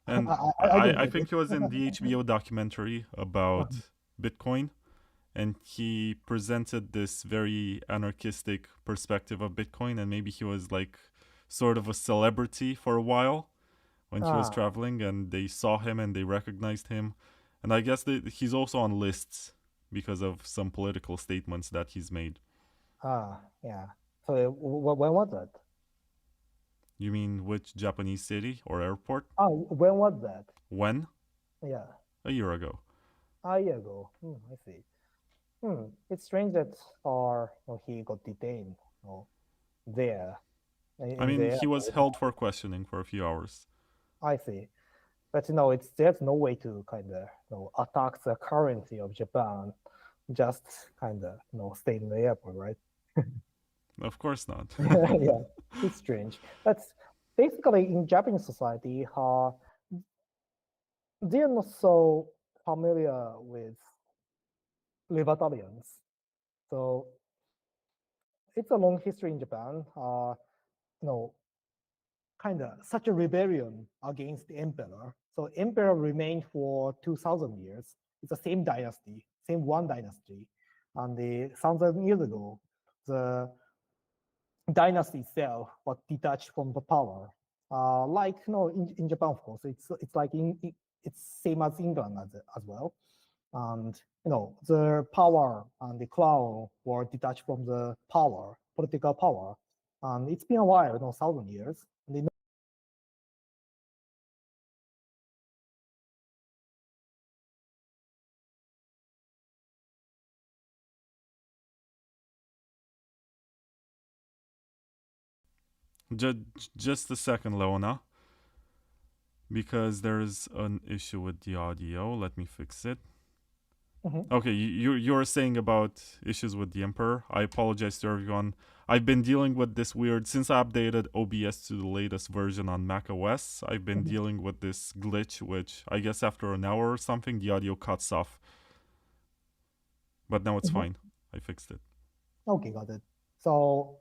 And I think he was in the HBO documentary about Bitcoin, and he presented this very anarchistic perspective of Bitcoin, and maybe he was like sort of a celebrity for a while when he was traveling, and they saw him and they recognized him. And I guess he's also on lists because of some political statements that he's made. Yeah. So when was that? You mean which Japanese city or airport? Oh, when was that? When? Yeah. A year ago. A year ago. I see. It's strange that he got detained there. I in mean, the he was airport. held for questioning for a few hours. I see. But there's no way to kind of attack the currency of Japan, just kind of stay in the airport, right? Of course not. Yeah, it's strange. But basically, in Japanese society, they're not so familiar with libertarians. So it's a long history in Japan. Kind of such a rebellion against the emperor. So emperor remained for 2,000 years. It's the same dynasty, same one dynasty. And the 1,000 years ago, the dynasty itself was detached from the power. Like in Japan, of course, it's like it's same as England as well. And the power and the crown were detached from the power, political power. And it's been a while, 1,000 years. And Just a second, Leona, because there's an issue with the audio. Let me fix it. Okay, you're saying about issues with the Emperor. I apologize to everyone. I've been dealing with this weird since I updated OBS to the latest version on macOS. I've been dealing with this glitch, which I guess after an hour or something, the audio cuts off. But now it's fine. I fixed it. Okay, got it. So,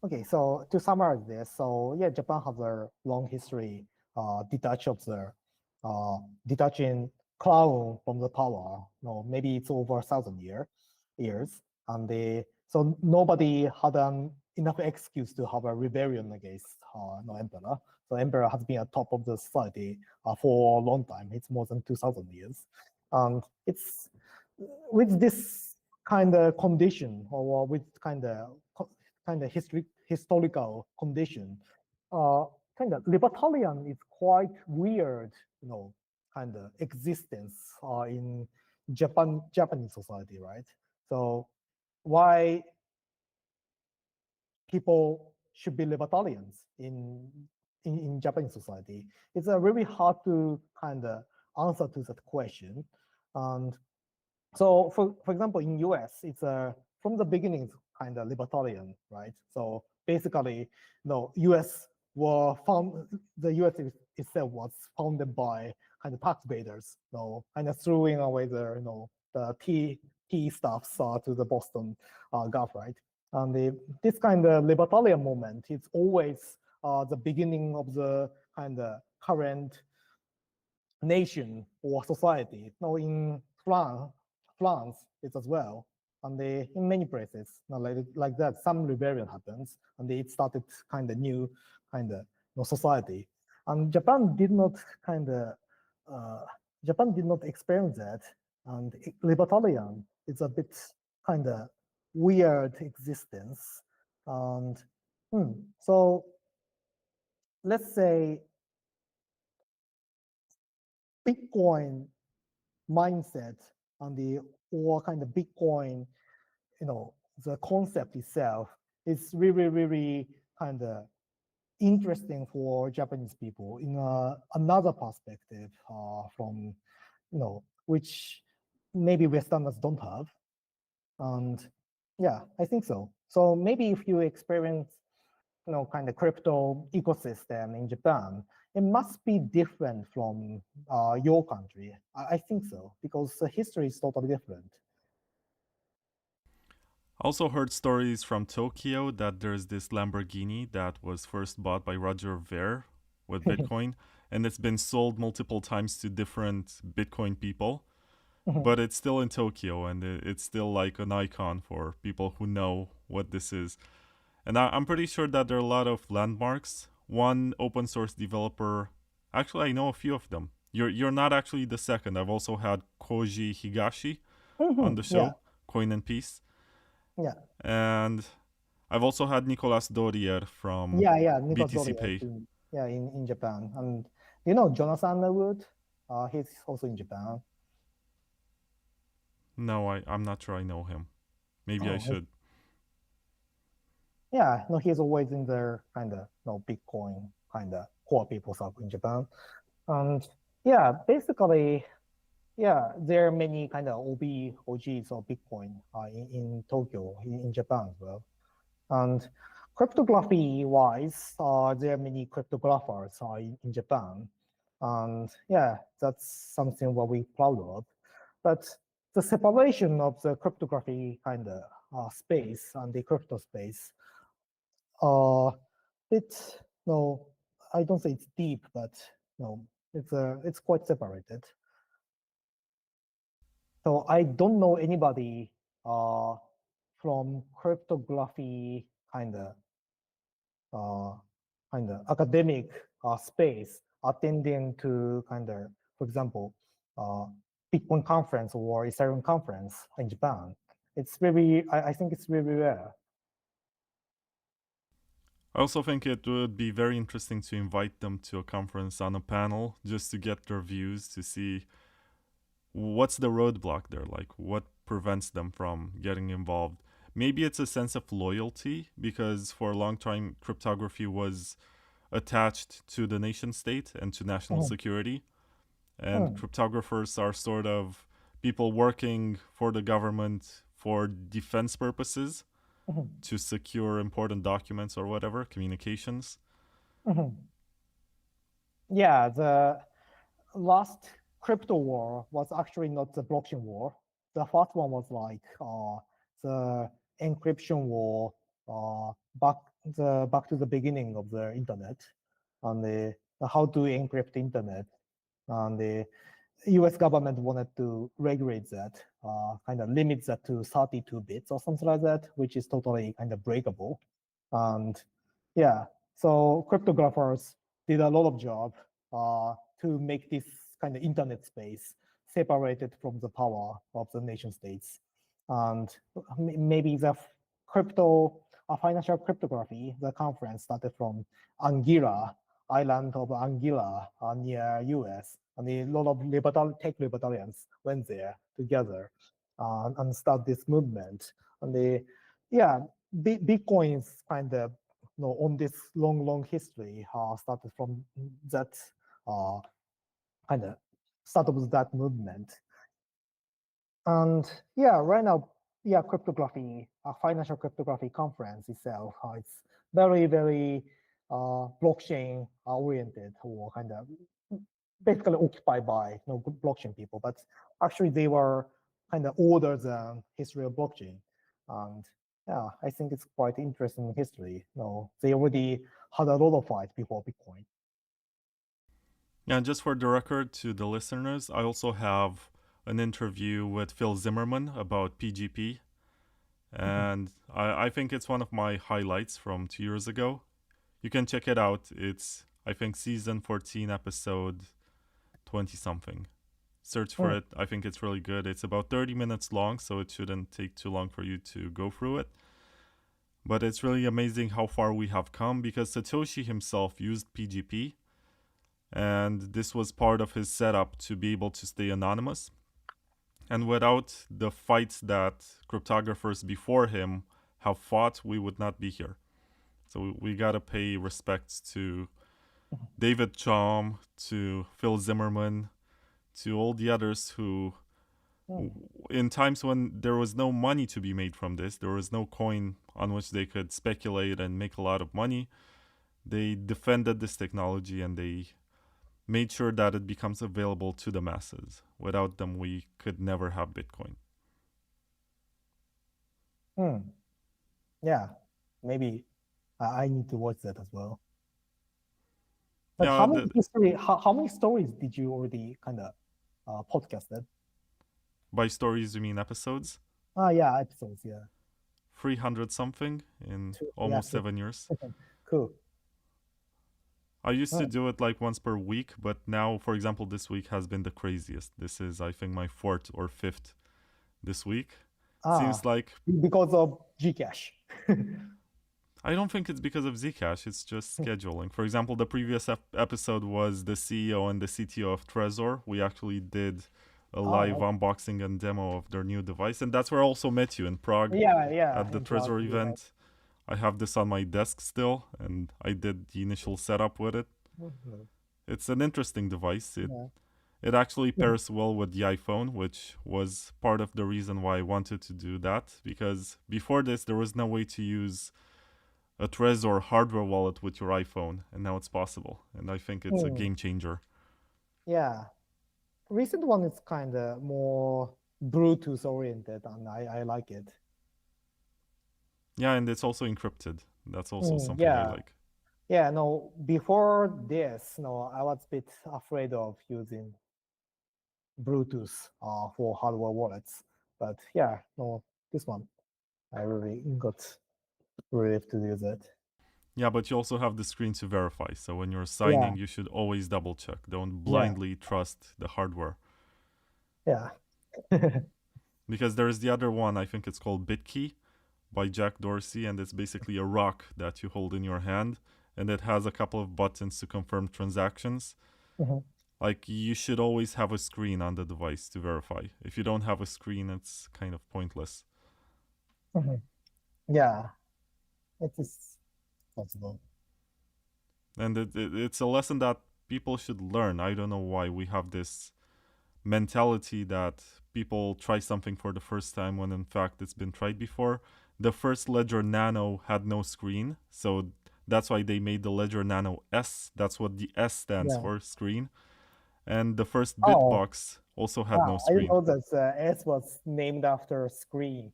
okay, so to summarize this, so yeah, Japan has a long history detaching crown from the power. Maybe it's over 1,000 years, and so nobody had enough excuse to have a rebellion against emperor. So emperor has been at top of the society for a long time. It's more than 2,000 years, and it's with this kind of condition or with kind of historical condition, kind of libertarian is quite weird, kind of existence in Japanese society, right? So why people should be libertarians in Japanese society? It's a really hard to kind of answer to that question. And so for example, in US, it's from the beginning, it's kind of libertarian, right? So basically, US the US itself was founded by kind of tax baiters, kind of throwing away the tea stuffs to the Boston Gulf, right? And this kind of libertarian movement, it's always the beginning of the kind of current nation or society. Now in France, it's as well. And in many places, like that, some rebellion happens, and it started kind of new kind of society. And Japan did not experience that. And libertarian is a bit kind of weird existence. And so let's say Bitcoin mindset and or kind of Bitcoin, the concept itself is really, really kind of interesting for Japanese people in another perspective from, which maybe Westerners don't have. And yeah, I think so. So maybe if you experience, kind of crypto ecosystem in Japan, it must be different from your country. I think so, because the history is totally different. Also heard stories from Tokyo that there's this Lamborghini that was first bought by Roger Ver with Bitcoin, and it's been sold multiple times to different Bitcoin people. But it's still in Tokyo, and it's still like an icon for people who know what this is. And I'm pretty sure that there are a lot of landmarks. One open source developer, actually I know a few of them. You're not actually the second. I've also had Koji Higashi on the show, Coin and Peace. Yeah. And I've also had Nicolas Dorier from Nicolas BTC Dorier Pay. in Japan. And Jonathan Wood? He's also in Japan. No, I'm not sure I know him. Maybe I should. yeah, no, he's always in the kind of Bitcoin kind of core people circle in Japan. And yeah, basically, yeah, there are many kind of OGs of Bitcoin in Tokyo, in Japan as well. And cryptography wise, there are many cryptographers in Japan. And yeah, that's something what we're proud of. But the separation of the cryptography kind of space and the crypto space, it's no, I don't say it's deep, but no, it's quite separated. So I don't know anybody from cryptography kind of academic space attending to for example, Bitcoin conference or Ethereum conference in Japan. It's I think it's really rare. I also think it would be very interesting to invite them to a conference on a panel just to get their views, to see what's the roadblock there, like what prevents them from getting involved. Maybe it's a sense of loyalty, because for a long time cryptography was attached to the nation state and to national security, and cryptographers are sort of people working for the government for defense purposes, to secure important documents or whatever, communications. Yeah, the last crypto war was actually not the blockchain war. The first one was like the encryption war back to the beginning of the internet, and the how to encrypt the internet, and the U.S. government wanted to regulate that, kind of limit that to 32 bits or something like that, which is totally kind of breakable. And yeah, so cryptographers did a lot of job to make this kind of internet space separated from the power of the nation states. And maybe the financial cryptography, the conference started from Anguilla, island of Anguilla near US. And a lot of tech libertarians went there together and start this movement. And yeah, Bitcoin's kind of on this long history started from that kind of start of that movement. And yeah, right now, yeah, cryptography, financial cryptography conference itself, it's very blockchain oriented, or kind of basically occupied by blockchain people, but actually they were kind of older than history of blockchain. And yeah, I think it's quite interesting history. They already had a lot of fight before Bitcoin. Yeah, and just for the record to the listeners, I also have an interview with Phil Zimmerman about PGP. And I think it's one of my highlights from 2 years ago. You can check it out. It's, I think, season 14, episode 20 something. Search for it. I think it's really good. It's about 30 minutes long, so it shouldn't take too long for you to go through it. But it's really amazing how far we have come, because Satoshi himself used PGP, and this was part of his setup to be able to stay anonymous. And without the fights that cryptographers before him have fought, we would not be here. So we gotta pay respects to David Chaum, to Phil Zimmerman, to all the others who, in times when there was no money to be made from this, there was no coin on which they could speculate and make a lot of money, they defended this technology and they made sure that it becomes available to the masses. Without them, we could never have Bitcoin. Yeah, maybe I need to watch that as well. But Yeah, how many stories did you already kind of podcasted? By stories, you mean episodes? Yeah, episodes, yeah. 300 something in almost 7 years. Cool. I used to do it like once per week, but now, for example, this week has been the craziest. This is, I think, my 4th or 5th this week. Seems like... Because of Zcash. I don't think it's because of Zcash, it's just scheduling. For example, the previous episode was the CEO and the CTO of Trezor. We actually did a live unboxing and demo of their new device, and that's where I also met you in Prague. Yeah. At the Trezor event. I have this on my desk still, and I did the initial setup with it. It's an interesting device. It actually pairs well with the iPhone, which was part of the reason why I wanted to do that, because before this, there was no way to use a Trezor hardware wallet with your iPhone, and now it's possible. And I think it's a game changer. Yeah. Recent one is kind of more Bluetooth oriented, and I like it. Yeah, and it's also encrypted. That's also something I like. Yeah, no, before this, no, I was a bit afraid of using Bluetooth for hardware wallets. But yeah, no, this one, I really got relieved to use it. Yeah, but you also have the screen to verify. So when you're signing, you should always double check. Don't blindly trust the hardware. Yeah. Because there's the other one, I think it's called BitKey by Jack Dorsey, and it's basically a rock that you hold in your hand, and it has a couple of buttons to confirm transactions. Like, you should always have a screen on the device to verify. If you don't have a screen, it's kind of pointless. Yeah, it is possible. And it's a lesson that people should learn. I don't know why we have this mentality that people try something for the first time when in fact it's been tried before. The first Ledger Nano had no screen, so that's why they made the Ledger Nano S. That's what the S stands for, screen. And the first Bitbox also had no screen. I know that S was named after screen.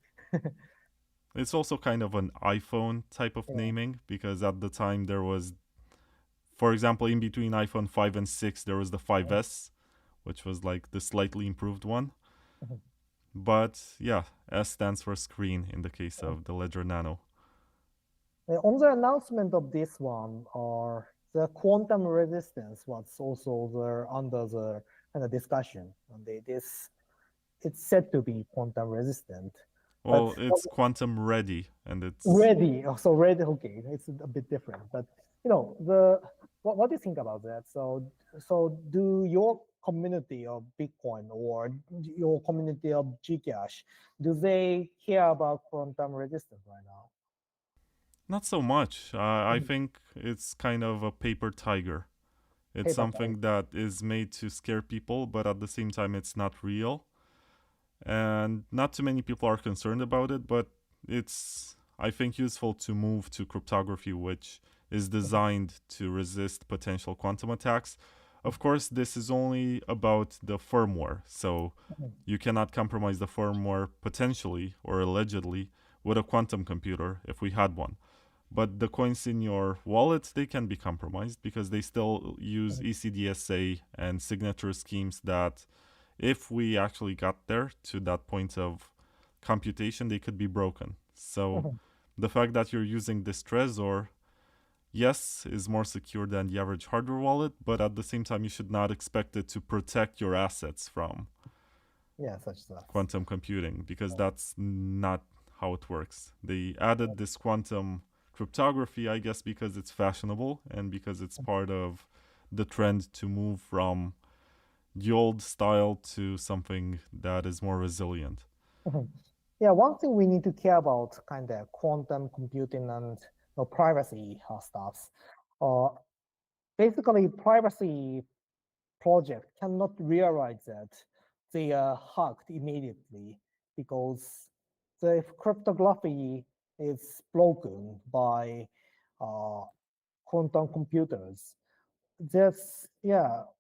It's also kind of an iPhone type of naming, because at the time there was, for example, in between iPhone 5 and 6, there was the 5S, which was like the slightly improved one. But yeah, S stands for screen in the case of the Ledger Nano. On the announcement of this one, the quantum resistance was also under the kind of discussion. And it's said to be quantum resistant. Well, it's quantum ready, and it's ready. So ready, okay, it's a bit different. But you know, what do you think about that? So do your community of Bitcoin or your community of Gcash, do they care about quantum resistance right now? not so much. I think it's kind of a paper tiger. It's something that is made to scare people, but at the same time, it's not real. And not too many people are concerned about it, but it's, I think, useful to move to cryptography, which is designed to resist potential quantum attacks. Of course, this is only about the firmware, so you cannot compromise the firmware potentially or allegedly with a quantum computer if we had one. But the coins in your wallet, they can be compromised because they still use ECDSA and signature schemes that, if we actually got there to that point of computation, they could be broken. So the fact that you're using this Trezor, yes, is more secure than the average hardware wallet, but at the same time, you should not expect it to protect your assets from such stuff. Quantum computing, because that's not how it works. They added this quantum cryptography, I guess, because it's fashionable and because it's part of the trend to move from the old style to something that is more resilient. Yeah, one thing we need to care about kind of quantum computing and privacy stuff. Basically, privacy project cannot realize that they are hacked immediately because the cryptography is broken by quantum computers.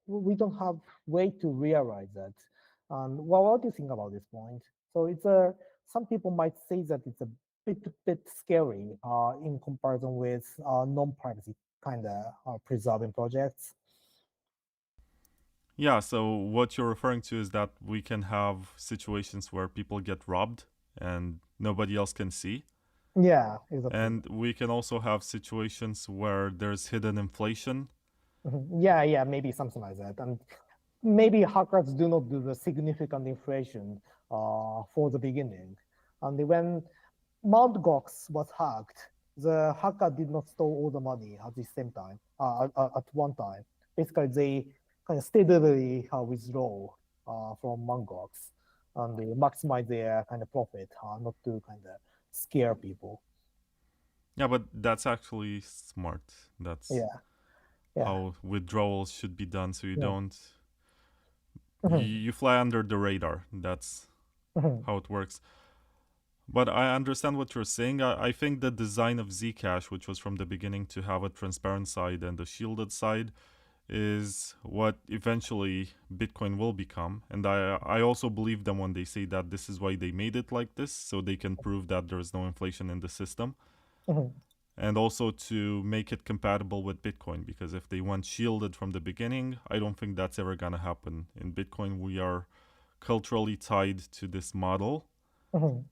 We don't have way to realize that. What do you think about this point? So it's some people might say that it's a bit scary in comparison with non-privacy kind of preserving projects. Yeah, so what you're referring to is that we can have situations where people get robbed and nobody else can see. Yeah, exactly. And we can also have situations where there's hidden inflation. Yeah, maybe something like that. And maybe hackers do not do the significant inflation for the beginning. And when Mt. Gox was hacked, the hacker did not steal all the money at the same time, at one time. Basically, they kind of steadily withdraw from Mt. Gox and they maximize their kind of profit, not to kind of scare people. Yeah, but that's actually smart. That's Yeah, yeah, how withdrawals should be done, so you yeah. don't Mhm, you fly under the radar. That's mhm, how it works. But I understand what you're saying. I think the design of Zcash, which was from the beginning to have a transparent side and a shielded side, is what eventually Bitcoin will become. And I also believe them when they say that this is why they made it like this, so they can prove that there is no inflation in the system. mhm. And also to make it compatible with Bitcoin, because if they went shielded from the beginning, I don't think that's ever gonna happen. In Bitcoin, we are culturally tied to this model, Mhm.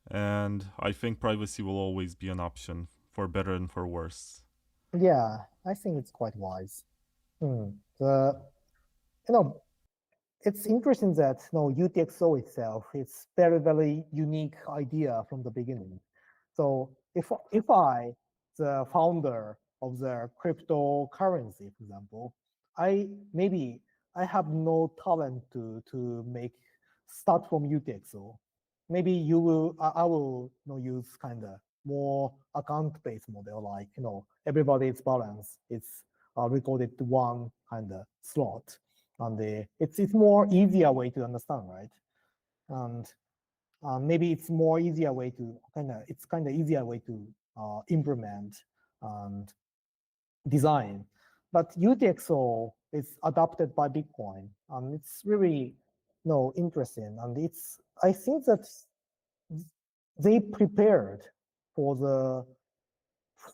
and I think privacy will always be an option for better and for worse. Yeah, I think it's quite wise. The you know it's interesting that UTXO itself is very unique idea from the beginning. So if I, the founder of the cryptocurrency, for example, I maybe I have no talent to make start from UTXO. Maybe I will use kind of more account-based model, like everybody's balance is recorded to one kind of slot, and it's more easier way to understand, right? And maybe it's more easier way to kind of easier way to implement and design. But UTXO is adopted by Bitcoin, and it's really interesting. And I think that they prepared for the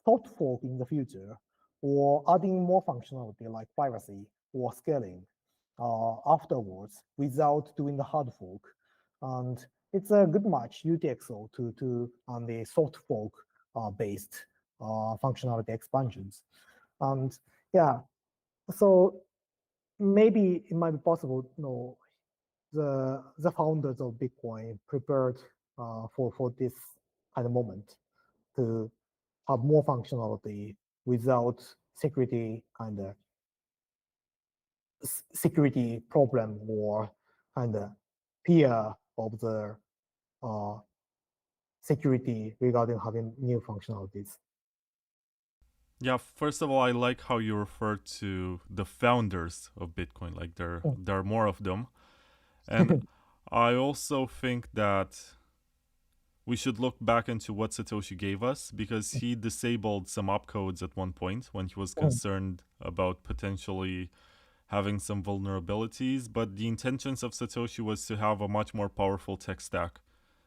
thought fork in the future, or adding more functionality like privacy or scaling afterwards without doing the hard fork. And it's a good match, UTXO, to on the thought fork based functionality expansions. And yeah, so maybe it might be possible, the founders of Bitcoin prepared for this kind of moment to have more functionality without security kind of security problem or kind of fear of the uh, security regarding having new functionalities. Yeah, first of all, I like how you refer to the founders of Bitcoin, like there are more of them. And I also think that we should look back into what Satoshi gave us, because he disabled some opcodes at one point when he was concerned about potentially having some vulnerabilities. But the intentions of Satoshi was to have a much more powerful tech stack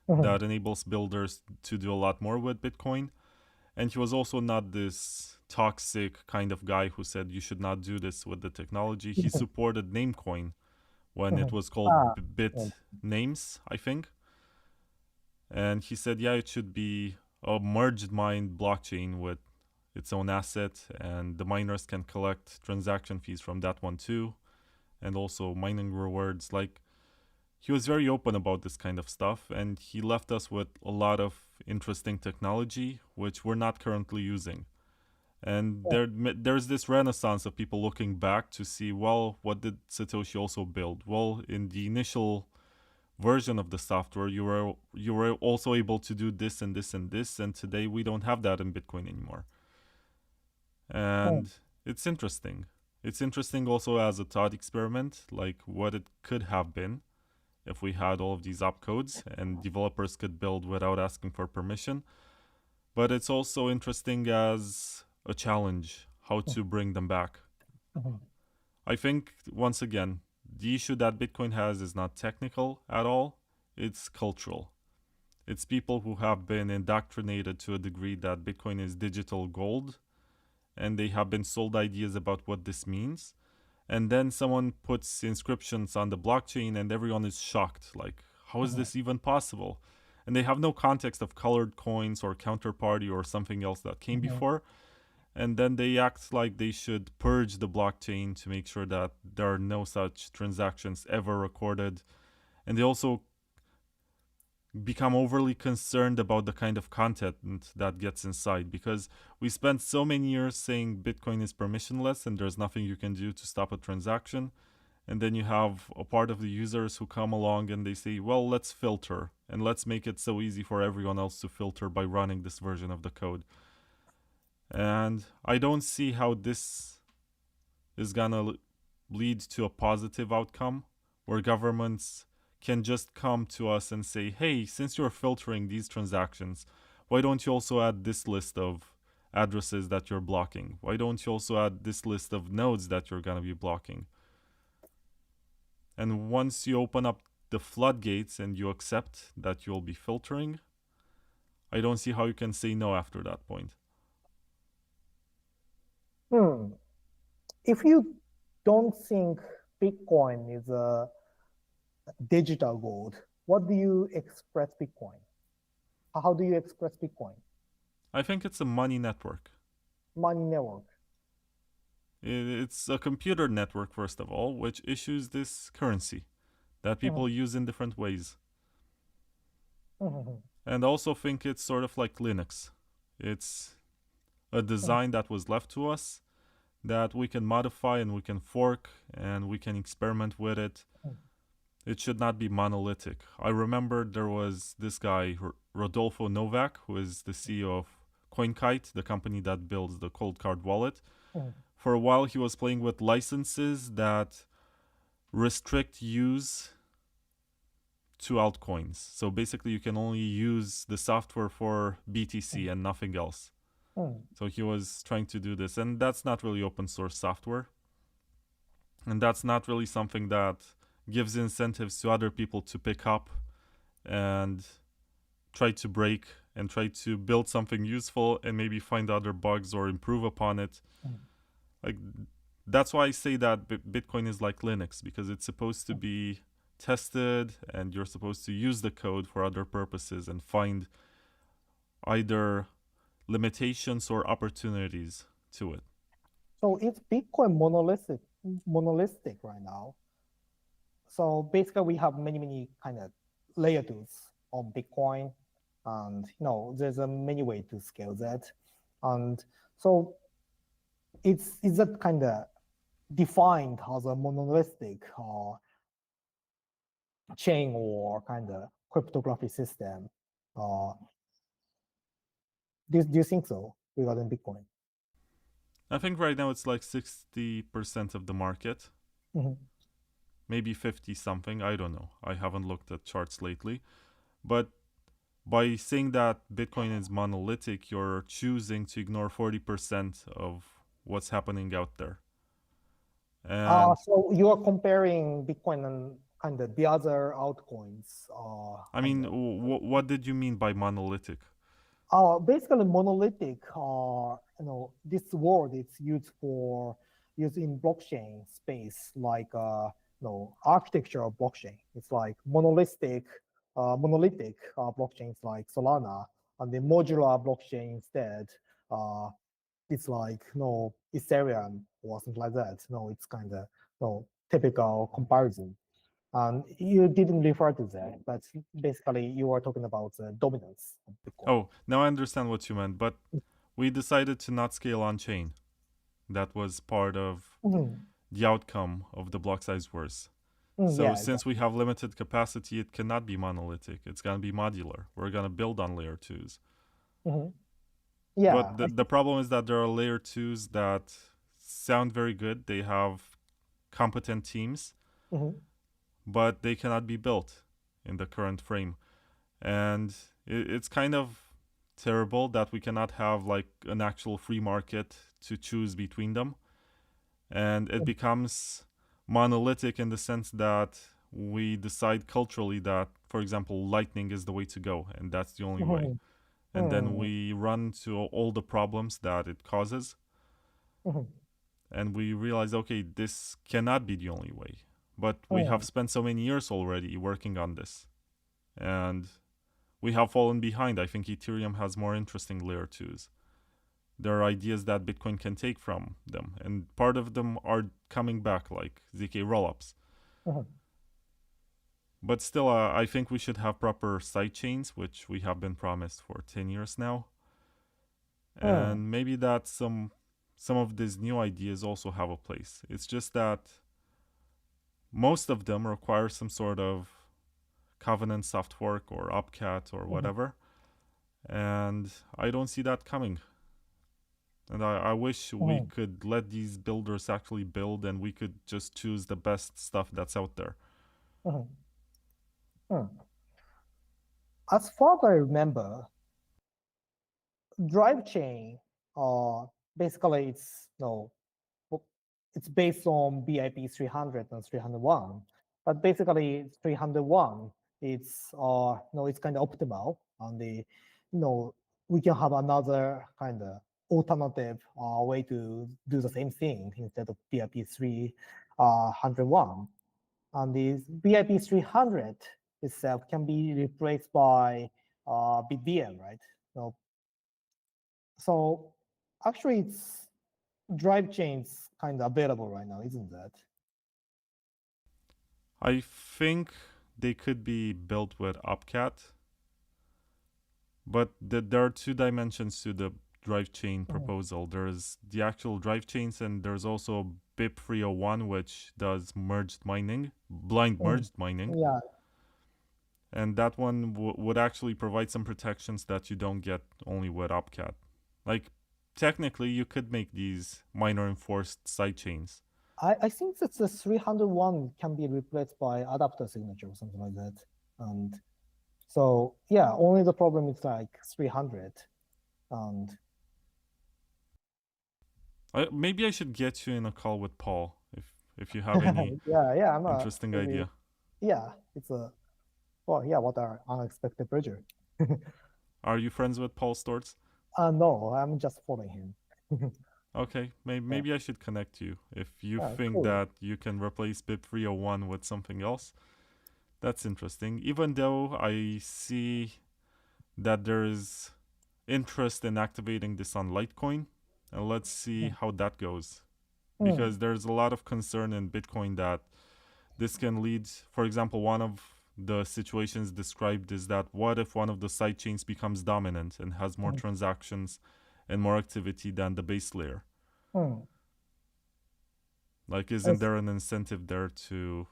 that enables builders to do a lot more with Bitcoin. And he was also not this toxic kind of guy who said you should not do this with the technology. He supported Namecoin when it was called Ah, Bit Names, I think. And he said, yeah, it should be a merged mined blockchain with its own asset, and the miners can collect transaction fees from that one too, and also mining rewards. Like, he was very open about this kind of stuff, and he left us with a lot of interesting technology which we're not currently using. And there's this renaissance of people looking back to see, well, what did Satoshi also build? Well, in the initial version of the software, you were also able to do this and this and this, and today we don't have that in Bitcoin anymore. And it's interesting. It's interesting also as a thought experiment, like what it could have been if we had all of these opcodes and developers could build without asking for permission. But it's also interesting as a challenge how to bring them back. I think, once again, the issue that Bitcoin has is not technical at all, it's cultural. It's people who have been indoctrinated to a degree that Bitcoin is digital gold, and they have been sold ideas about what this means. And then someone puts inscriptions on the blockchain, and everyone is shocked. Like, how is this even possible? And they have no context of colored coins or counterparty or something else that came before. And then they act like they should purge the blockchain to make sure that there are no such transactions ever recorded. And they also become overly concerned about the kind of content that gets inside, because we spent so many years saying Bitcoin is permissionless and there's nothing you can do to stop a transaction. And then you have a part of the users who come along and they say, well, let's filter and let's make it so easy for everyone else to filter by running this version of the code. And I don't see how this is gonna lead to a positive outcome where governments can just come to us and say, hey, since you're filtering these transactions, why don't you also add this list of addresses that you're blocking? Why don't you also add this list of nodes that you're gonna be blocking? And once you open up the floodgates and you accept that you'll be filtering, I don't see how you can say no after that point. If you don't think Bitcoin is a digital gold, what do you express Bitcoin? How do you express Bitcoin? I think it's a money network. Money network. It's a computer network, first of all, which issues this currency that people use in different ways. And I also think it's sort of like Linux. It's a design that was left to us that we can modify and we can fork and we can experiment with it. It should not be monolithic. I remember there was this guy, Rodolfo Novak, who is the CEO of CoinKite, the company that builds the cold card wallet. For a while, he was playing with licenses that restrict use to altcoins. So basically, you can only use the software for BTC and nothing else. So he was trying to do this, and that's not really open source software. And that's not really something that gives incentives to other people to pick up and try to break and try to build something useful and maybe find other bugs or improve upon it. Like, that's why I say that Bitcoin is like Linux, because it's supposed to be tested and you're supposed to use the code for other purposes and find either limitations or opportunities to it. So is Bitcoin monolithic right now? So basically, we have many kind of layer 2s on Bitcoin, and there's a many ways to scale that. And so is that kind of defined as a monolithic chain or kind of cryptography system? Do you think so regarding Bitcoin? I think right now it's like 60% of the market. Maybe 50 something, I don't know. I haven't looked at charts lately. But by saying that Bitcoin is monolithic, you're choosing to ignore 40% of what's happening out there. And so you are comparing Bitcoin and kind of the other altcoins. I mean, what did you mean by monolithic? Basically, monolithic. This word is used in blockchain space, like architecture of blockchain. It's like monolithic blockchains like Solana, and the modular blockchain instead. It's like Ethereum or something like that. It's kind of typical comparison. And you didn't refer to that, but basically you are talking about the dominance of Bitcoin. Oh, now I understand what you meant, but we decided to not scale on chain. That was part of the outcome of the block size wars. So since we have limited capacity, it cannot be monolithic. It's going to be modular. We're going to build on layer 2s. Yeah. But the problem is that there are layer 2s that sound very good. They have competent teams, but they cannot be built in the current frame. And it's kind of terrible that we cannot have like an actual free market to choose between them. And it becomes monolithic in the sense that we decide culturally that, for example, Lightning is the way to go, and that's the only way. And then we run to all the problems that it causes. And we realize, okay, this cannot be the only way. But we have spent so many years already working on this. And we have fallen behind. I think Ethereum has more interesting layer 2s. There are ideas that Bitcoin can take from them. And part of them are coming back, like ZK rollups. But still, I think we should have proper sidechains, which we have been promised for 10 years now. And maybe that some of these new ideas also have a place. It's just that most of them require some sort of covenant soft fork or opcat or whatever. And I don't see that coming. And I wish we could let these builders actually build and we could just choose the best stuff that's out there. As far as I remember, Drivechain, basically it's based on BIP 300 and 301, but basically 301 it's it's kind of optimal, and we can have another kind of alternative way to do the same thing instead of BIP 301. And the BIP 300 itself can be replaced by BitVM, right? So actually, it's drive chains kind of available right now, isn't that? I think they could be built with Upcat, but there are two dimensions to the drive chain proposal. There's the actual drive chains, and there's also BIP 301, which does merged mining, blind merged mining. Yeah. And that one would actually provide some protections that you don't get only with Upcat. Like, technically, you could make these miner enforced sidechains. I think that the 301 can be replaced by adapter signature or something like that. And so, yeah, only the problem is like 300. And maybe I should get you in a call with Paul if you have any I'm interesting idea. Yeah, it's what are unexpected pressure. Are you friends with Paul Stortz? No, I'm just following him. Okay, maybe I should connect you if you think that you can replace BIP 301 with something else. That's interesting. Even though I see that there is interest in activating this on Litecoin, and let's see how that goes. Because there's a lot of concern in Bitcoin that this can lead, for example, one of the situations described is that what if one of the sidechains becomes dominant and has more transactions and more activity than the base layer? Like, isn't there an incentive there to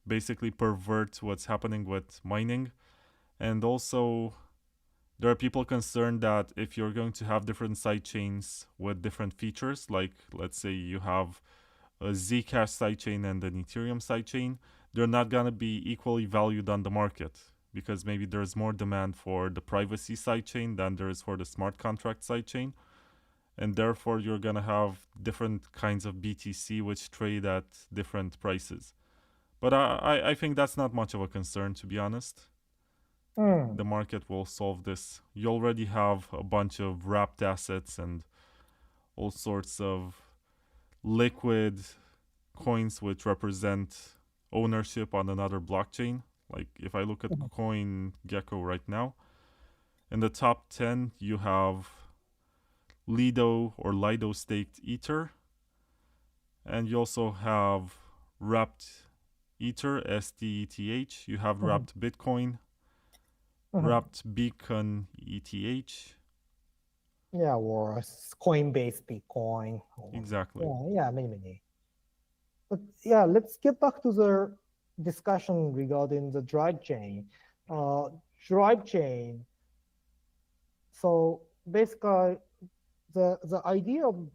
basically pervert what's happening with mining? And also, there are people concerned that if you're going to have different sidechains with different features, like let's say you have a Zcash sidechain and an Ethereum sidechain, they're not going to be equally valued on the market because maybe there's more demand for the privacy sidechain than there is for the smart contract sidechain. And therefore, you're going to have different kinds of BTC which trade at different prices. But I think that's not much of a concern, to be honest. The market will solve this. You already have a bunch of wrapped assets and all sorts of liquid coins which represent ownership on another blockchain. Like if I look at CoinGecko right now, in the top 10 you have Lido or Lido staked Ether, and you also have wrapped Ether, STETH. You have wrapped Bitcoin, wrapped Beacon ETH. Yeah, or Coinbase Bitcoin. Exactly. Many. But yeah, let's get back to the discussion regarding the drive chain. Drive chain. So basically, the idea of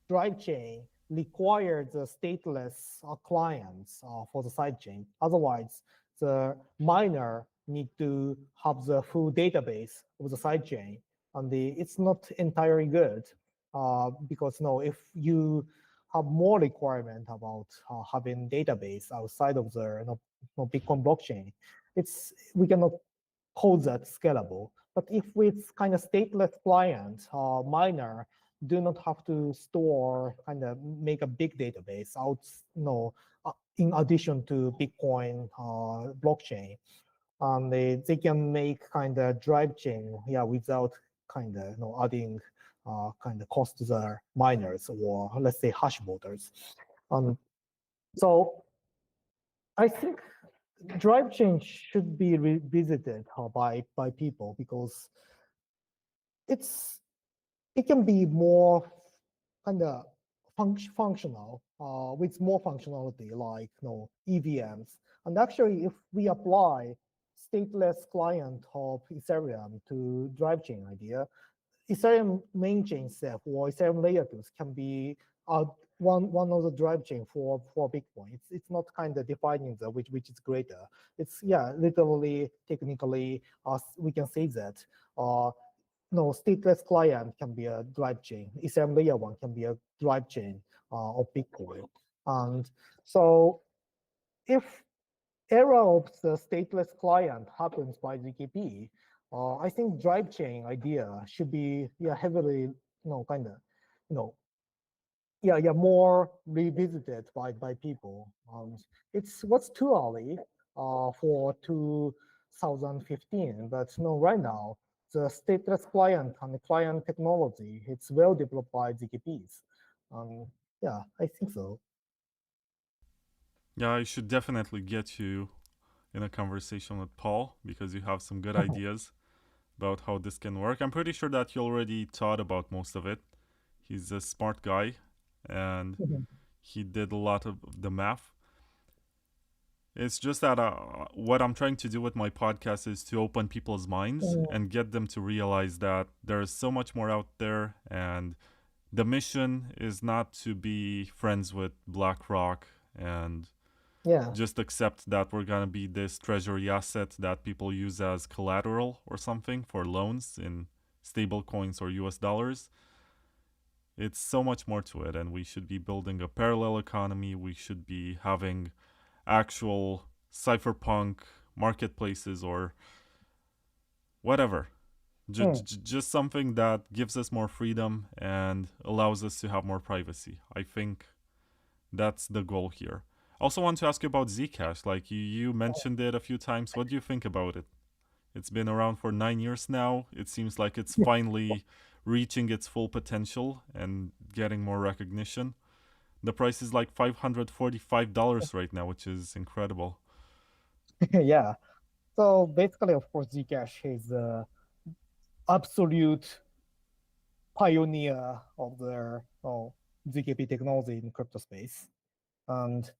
drive chain requires the stateless clients for the sidechain. Otherwise, the miner need to have the full database of the sidechain, and it's not entirely good because if you have more requirement about having database outside of the Bitcoin blockchain, we cannot code that scalable. But if it's kind of stateless client, miner do not have to store kind of make a big database out, in addition to Bitcoin blockchain, and they can make kind of drive chain, without kind of adding kind of cost to the miners or let's say hash voters. So I think drive chain should be revisited by people because it can be more kind of functional with more functionality like EVMs. And actually, if we apply stateless client of Ethereum to drive chain idea, Ethereum main chain itself or Ethereum layer 2s can be one of the drive chain for Bitcoin. It's not kind of defining the which is greater. It's literally technically we can say that no, stateless client can be a drive chain. Ethereum layer 1 can be a drive chain of Bitcoin. And so if era of the stateless client happens by ZKP, I think drive chain idea should be heavily kind of more revisited by people. It's what's too early for 2015, but right now the stateless client and the client technology, it's well developed by ZKPs. I think so. Yeah, I should definitely get you in a conversation with Paul because you have some good ideas about how this can work. I'm pretty sure that you already thought about most of it. He's a smart guy and he did a lot of the math. It's just that what I'm trying to do with my podcast is to open people's minds and get them to realize that there is so much more out there, and the mission is not to be friends with BlackRock and just accept that we're gonna be this treasury asset that people use as collateral or something for loans in stable coins or US dollars. It's so much more to it, and we should be building a parallel economy. We should be having actual cypherpunk marketplaces or whatever. Just something that gives us more freedom and allows us to have more privacy. I think that's the goal here. I also want to ask you about Zcash. Like you mentioned it a few times. What do you think about it? It's been around for 9 years now. It seems like it's finally reaching its full potential and getting more recognition. The price is like $545 right now, which is incredible. Yeah. So basically, of course, Zcash is the absolute pioneer of their ZKP technology in crypto space. And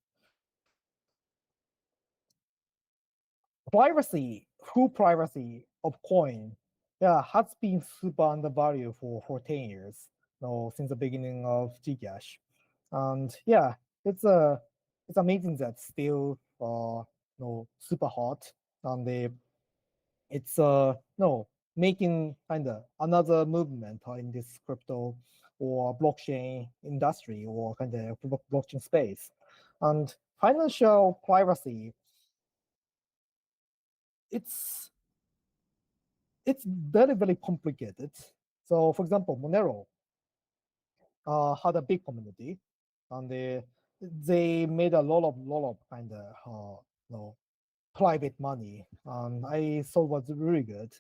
full privacy of coin, has been super undervalued for 10 years, since the beginning of Zcash. And it's amazing that still super hot, and it's making kind of another movement in this crypto or blockchain industry or kind of blockchain space. And financial privacy, it's very, very complicated. So for example, Monero had a big community, and they made a lot of kind of private money, and I thought was really good.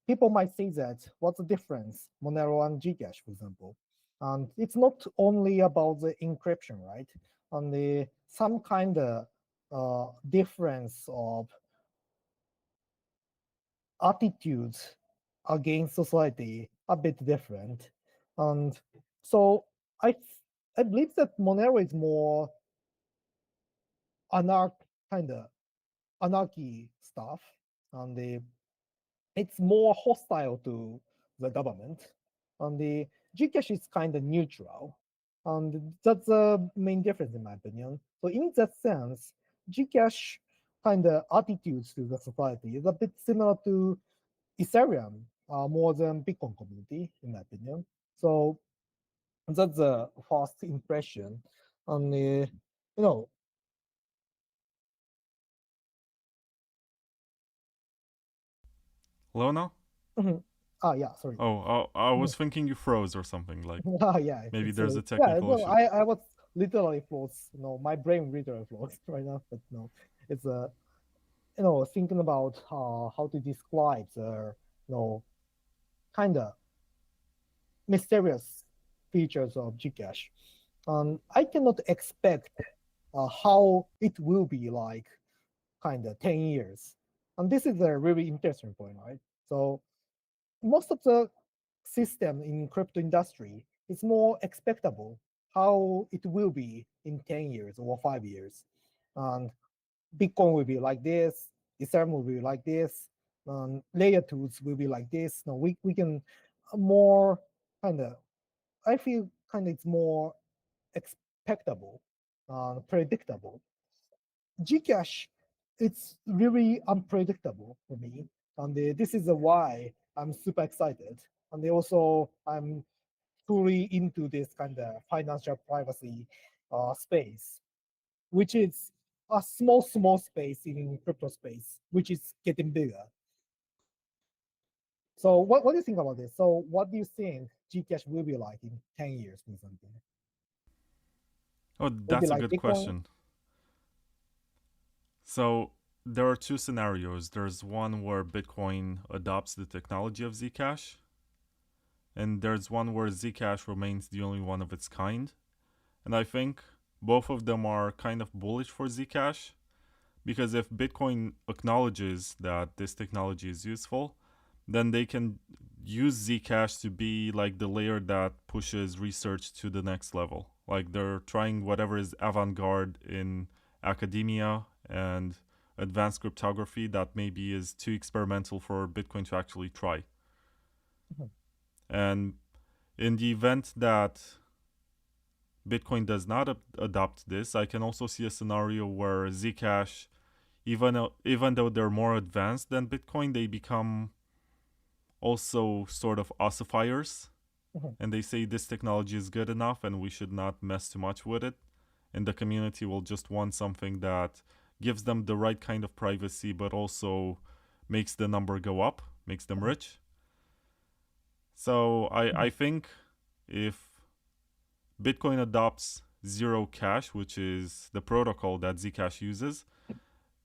People might say that what's the difference, Monero and Gcash, for example? And it's not only about the encryption, right? And some kind of difference of attitudes against society a bit different. And so I believe that Monero is more kind of anarchy stuff, and it's more hostile to the government. And the Gcash is kind of neutral, and that's the main difference in my opinion. So in that sense, Gcash kind of attitudes to the society is a bit similar to Ethereum, more than Bitcoin community, in my opinion. So that's the first impression. And Leona? yeah, sorry. Oh, I was thinking you froze or something. Like maybe there's a technical issue. I was literally froze. My brain literally froze right now. But no, it's thinking about how to describe the kind of mysterious features of Gcash. I cannot expect how it will be like kind of 10 years. And this is a really interesting point, right? So most of the system in crypto industry is more expectable how it will be in 10 years or 5 years. And Bitcoin will be like this, Ethereum will be like this, layer twos will be like this. We can more I feel it's more expectable, predictable. Gcash, it's really unpredictable for me, and this is why I'm super excited. And also, I'm fully into this financial privacy space, which is a small space in crypto space, which is getting bigger. So what do you think about this? So what do you think Gcash will be like in 10 years or something? Oh, that's a good question. So there are two scenarios. There's one where Bitcoin adopts the technology of Zcash, and there's one where Zcash remains the only one of its kind. And I think both of them are kind of bullish for Zcash, because if Bitcoin acknowledges that this technology is useful, then they can use Zcash to be like the layer that pushes research to the next level. Like they're trying whatever is avant-garde in academia and advanced cryptography that maybe is too experimental for Bitcoin to actually try. And in the event that Bitcoin does not adopt this, I can also see a scenario where Zcash, even though they're more advanced than Bitcoin, they become also sort of ossifiers. And they say this technology is good enough and we should not mess too much with it. And the community will just want something that gives them the right kind of privacy, but also makes the number go up, makes them rich. So I think if Bitcoin adopts zero cash, which is the protocol that Zcash uses,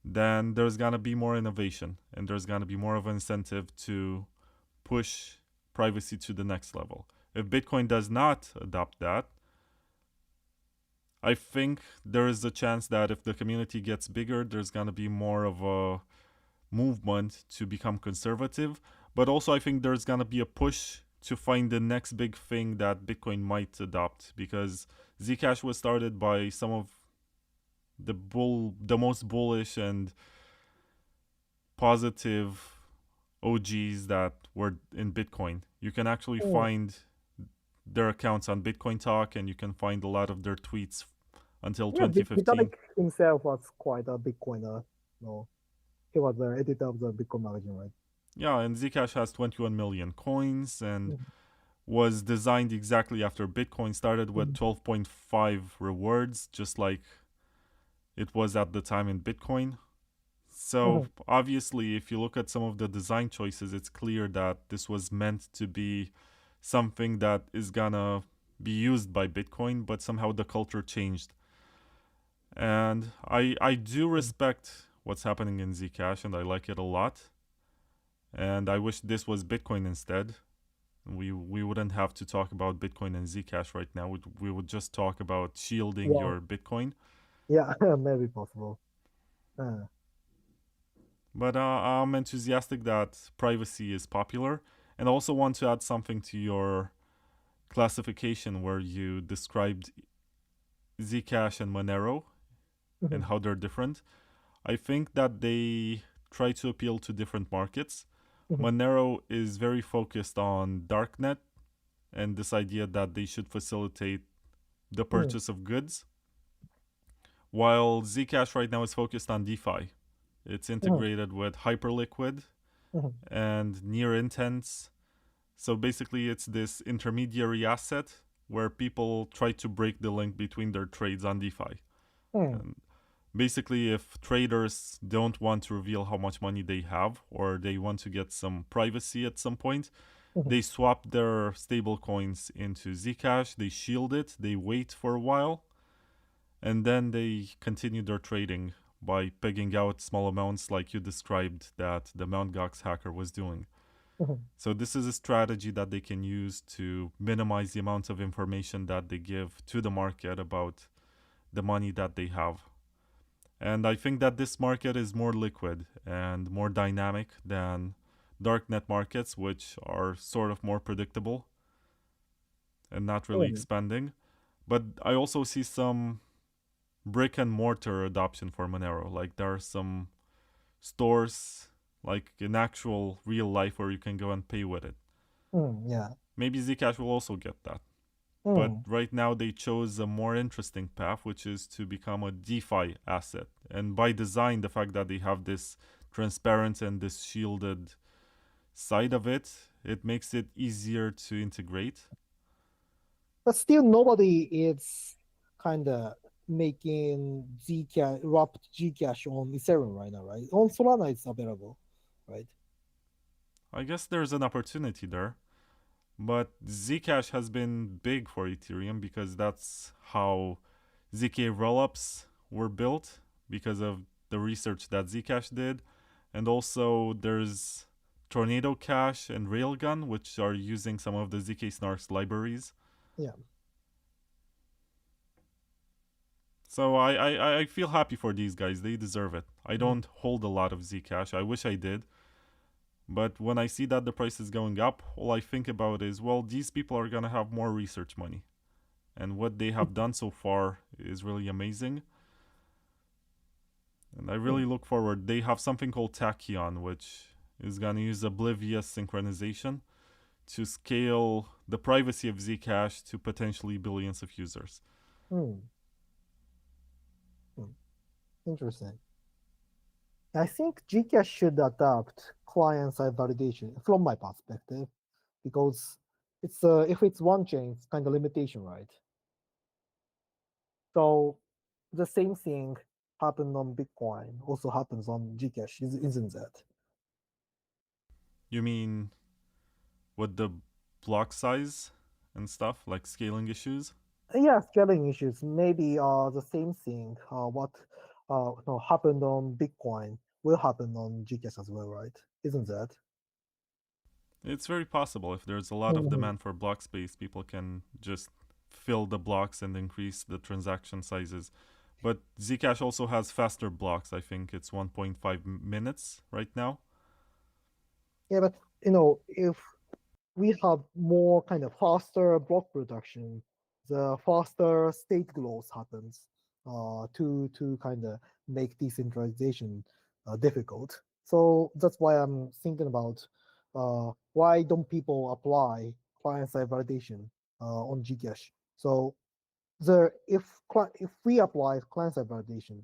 then there's going to be more innovation and there's going to be more of an incentive to push privacy to the next level. If Bitcoin does not adopt that, I think there is a chance that if the community gets bigger, there's going to be more of a movement to become conservative. But also I think there's going to be a push to find the next big thing that Bitcoin might adopt, because Zcash was started by some of the most bullish and positive OGs that were in Bitcoin. You can actually find their accounts on Bitcoin Talk, and you can find a lot of their tweets until 2015. Vitalik himself was quite a Bitcoiner. No, he was the editor of the Bitcoin magazine, right? Yeah, and Zcash has 21 million coins and was designed exactly after Bitcoin. Started with 12.5 rewards, just like it was at the time in Bitcoin. So obviously, if you look at some of the design choices, it's clear that this was meant to be something that is gonna be used by Bitcoin, but somehow the culture changed. And I do respect what's happening in Zcash, and I like it a lot. And I wish this was Bitcoin instead. We wouldn't have to talk about Bitcoin and Zcash right now. We would just talk about shielding your Bitcoin. Yeah, maybe possible. But I'm enthusiastic that privacy is popular, and also want to add something to your classification where you described Zcash and Monero and how they're different. I think that they try to appeal to different markets. Monero is very focused on darknet and this idea that they should facilitate the purchase of goods, while Zcash right now is focused on DeFi. It's integrated with Hyperliquid and near intents. So basically, it's this intermediary asset where people try to break the link between their trades on DeFi. And basically, if traders don't want to reveal how much money they have, or they want to get some privacy at some point, they swap their stable coins into Zcash, they shield it, they wait for a while, and then they continue their trading by pegging out small amounts like you described that the Mt. Gox hacker was doing. So this is a strategy that they can use to minimize the amount of information that they give to the market about the money that they have. And I think that this market is more liquid and more dynamic than darknet markets, which are sort of more predictable and not really expanding. But I also see some brick and mortar adoption for Monero. Like there are some stores, like in actual real life, where you can go and pay with it. Yeah. Maybe Zcash will also get that. But right now they chose a more interesting path, which is to become a DeFi asset. And by design, the fact that they have this transparent and this shielded side of it, it makes it easier to integrate. But still, nobody is kind of making Zcash, wrapped Gcash on Ethereum right now, right? On Solana, it's available, right? I guess there's an opportunity there. But Zcash has been big for Ethereum because that's how ZK rollups were built because of the research that Zcash did. And also there's Tornado Cash and Railgun, which are using some of the ZK Snarks libraries. Yeah. So I feel happy for these guys. They deserve it. I don't hold a lot of Zcash. I wish I did. But when I see that the price is going up, all I think about is, well, these people are going to have more research money. And what they have done so far is really amazing. And I really look forward. They have something called Taaki, which is going to use oblivious synchronization to scale the privacy of Zcash to potentially billions of users. Interesting. I think Gcash should adopt client-side validation from my perspective, because it's if it's one chain, it's kind of limitation, right? So the same thing happened on Bitcoin also happens on Gcash, isn't that? You mean with the block size and stuff, like scaling issues? Yeah, scaling issues. Maybe the same thing. What no, happened on Bitcoin will happen on Gcash as well, right? Isn't that? It's very possible. If there's a lot of demand for block space, people can just fill the blocks and increase the transaction sizes. But Zcash also has faster blocks. I think it's 1.5 minutes right now. Yeah, but if we have more kind of faster block production, the faster state growth happens to kind of make decentralization difficult. So that's why I'm thinking about why don't people apply client-side validation on Gcash? So if we apply client-side validation,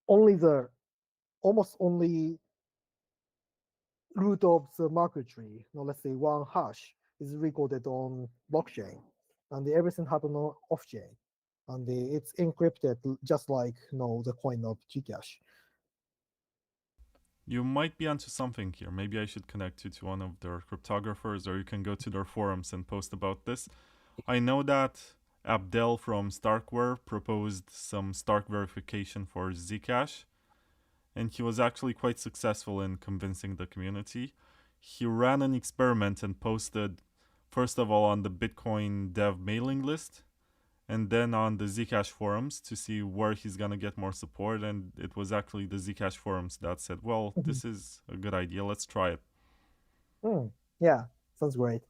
only the almost only root of the market tree, let's say one hash, is recorded on blockchain, and everything happens on off-chain, and it's encrypted just like the coin of Gcash. You might be onto something here. Maybe I should connect you to one of their cryptographers, or you can go to their forums and post about this. I know that Abdel from StarkWare proposed some Stark verification for Zcash, and he was actually quite successful in convincing the community. He ran an experiment and posted, first of all, on the Bitcoin dev mailing list, and then on the Zcash forums to see where he's going to get more support. And it was actually the Zcash forums that said, well, this is a good idea, let's try it. Yeah, sounds great.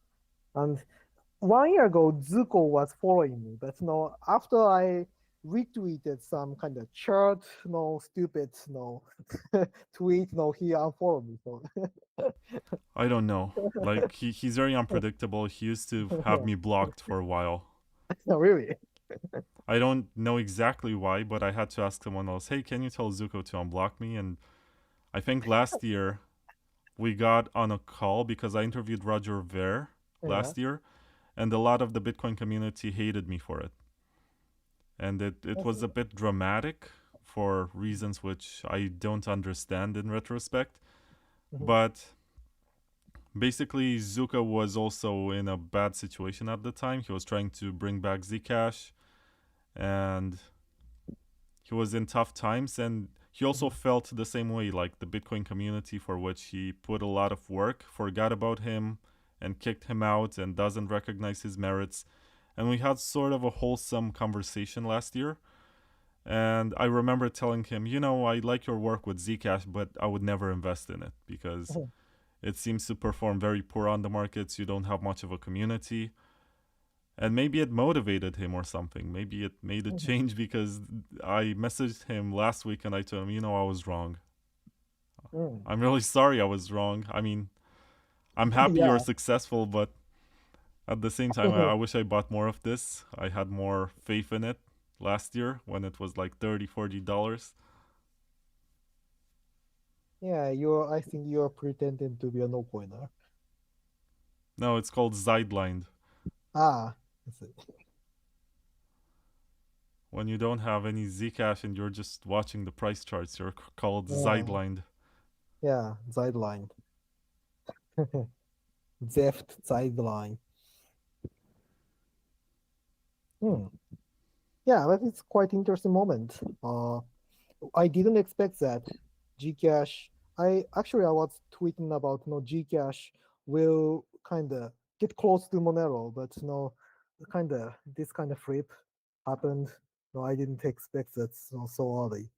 And 1 year ago, Zooko was following me, but after I retweeted some kind of chart, stupid, tweet, he unfollowed me. So I don't know. Like, he's very unpredictable. He used to have me blocked for a while. no, really. I don't know exactly why, but I had to ask someone else, hey, can you tell Zooko to unblock me? And I think last year we got on a call because I interviewed Roger Ver last year, and a lot of the Bitcoin community hated me for it. And it was a bit dramatic for reasons which I don't understand in retrospect. But basically, Zooko was also in a bad situation at the time. He was trying to bring back Zcash, and he was in tough times. And he also felt the same way, like the Bitcoin community, for which he put a lot of work, forgot about him and kicked him out and doesn't recognize his merits. And we had sort of a wholesome conversation last year. And I remember telling him, I like your work with Zcash, but I would never invest in it because it seems to perform very poor on the markets. You don't have much of a community. And maybe it motivated him or something. Maybe it made a change because I messaged him last week and I told him, I was wrong. I'm really sorry I was wrong. I mean, I'm happy Yeah. you're successful, but at the same time, I wish I bought more of this. I had more faith in it last year when it was like $30-$40. Yeah, I think you're pretending to be a no coiner. No, it's called sidelined. Ah, I see. When you don't have any Zcash and you're just watching the price charts, you're called Yeah. sidelined. Yeah, sideline. Zeft sideline. Yeah, but it's quite interesting moment. I didn't expect that Gcash. I was tweeting about Gcash will kind of get close to Monero, but this kind of flip happened. No, I didn't expect that so early.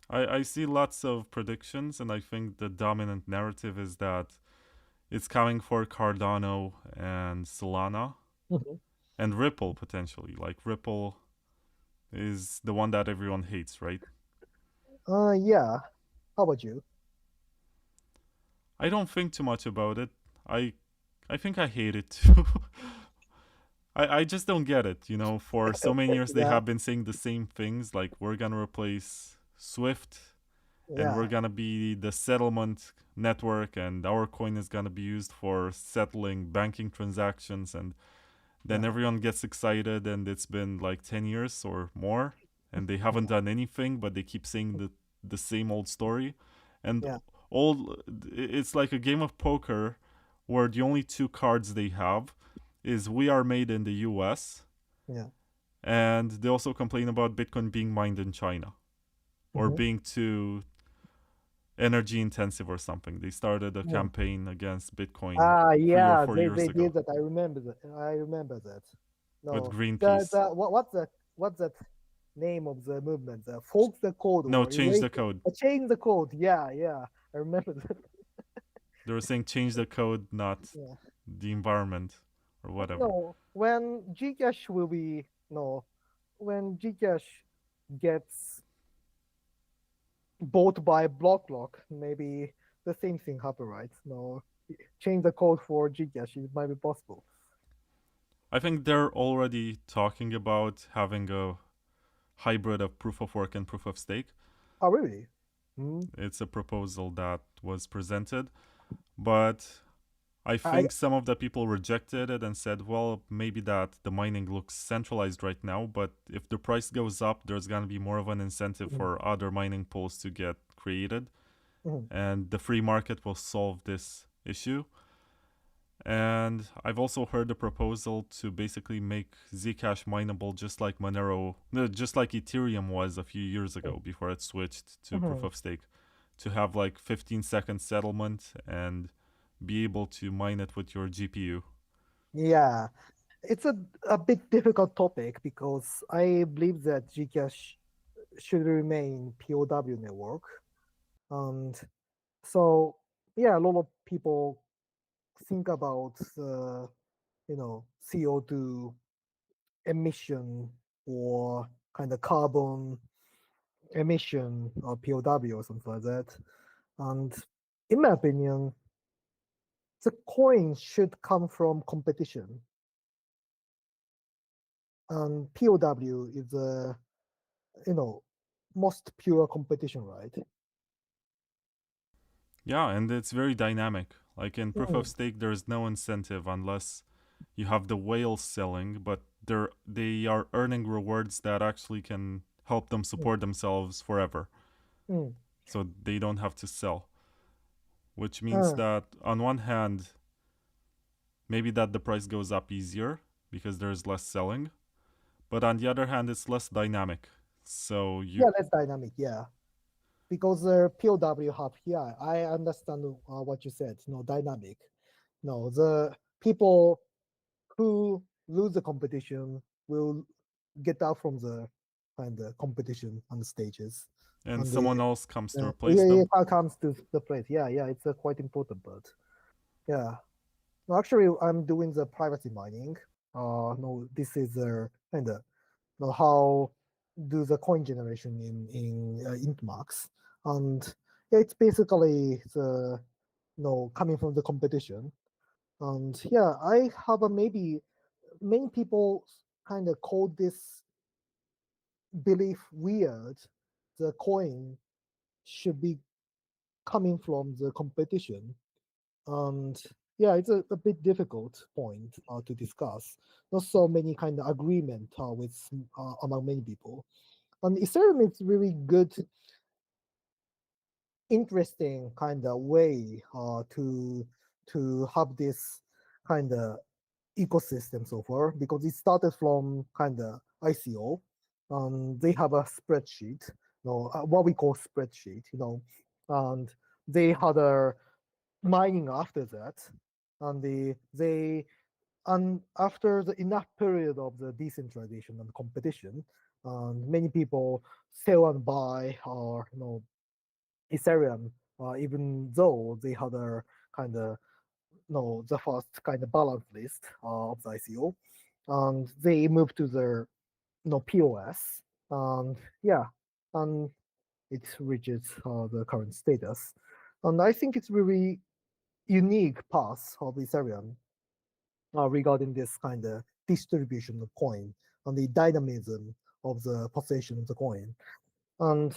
I see lots of predictions, and I think the dominant narrative is that it's coming for Cardano and Solana and Ripple potentially. Like Ripple is the one that everyone hates, right? Yeah. How about you? I don't think too much about it. I think I hate it too. I just don't get it. For so many years they Yeah. have been saying the same things, like we're gonna replace Swift and we're gonna be the settlement network and our coin is gonna be used for settling banking transactions, and then everyone gets excited and it's been like 10 years or more and they haven't done anything, but they keep saying the same old story. And it's like a game of poker where the only two cards they have is we are made in the US. Yeah. And they also complain about Bitcoin being mined in China or being too energy intensive or something. They started a campaign against Bitcoin 3 or 4 years they ago. did that. I remember that. No, with Greenpeace. What's that name of the movement? Fork the code. No, or change the code. Change the code. Yeah, I remember that. They were saying change the code, not the environment or whatever. No, when Gcash when Gcash gets bought by BlockBlock, maybe the same thing happen, right? No, change the code for Gcash. It might be possible. I think they're already talking about having a hybrid of proof of work and proof of stake. Oh, really? It's a proposal that was presented, but I think some of the people rejected it and said, well, maybe that the mining looks centralized right now, but if the price goes up, there's going to be more of an incentive for other mining pools to get created, and the free market will solve this issue. And I've also heard the proposal to basically make Zcash mineable just like just like Ethereum was a few years ago before it switched to proof of stake, to have like 15-second settlement and be able to mine it with your GPU. Yeah, it's a bit difficult topic because I believe that Gcash should remain POW network, and so a lot of people think about CO2 emission or kind of carbon emission or POW or something like that. And in my opinion, the coin should come from competition. And POW is most pure competition, right? Yeah, and it's very dynamic. Like in proof of stake, there's no incentive unless you have the whales selling, but they are earning rewards that actually can help them support themselves forever. So they don't have to sell. Which means that on one hand, maybe that the price goes up easier because there's less selling. But on the other hand, it's less dynamic. So less dynamic, because POW have I understand what you said. No dynamic. No, the people who lose the competition will get out from the kind of competition on the stages. And someone else comes to replace them. Comes to the place. It's quite important, but no, actually, I'm doing the privacy mining. No, this is kind of how do the coin generation in INTMAX, and it's basically the coming from the competition. And yeah, I have a maybe many people kind of call this belief weird. The coin should be coming from the competition. And yeah, it's a bit difficult point to discuss. Not so many kind of agreement with among many people. And Ethereum is really good, interesting kind of way to have this kind of ecosystem so far, because it started from kind of ICO. They have a spreadsheet, what we call spreadsheet, and they had a mining after that, and and after the enough period of the decentralization and competition, and many people sell and buy or Ethereum, even though they had a kind of the first kind of balance list of the ICO, and they moved to their POS, and yeah, and it reaches the current status, and I think it's really unique path of Ethereum regarding this kind of distribution of coin and the dynamism of the possession of the coin. And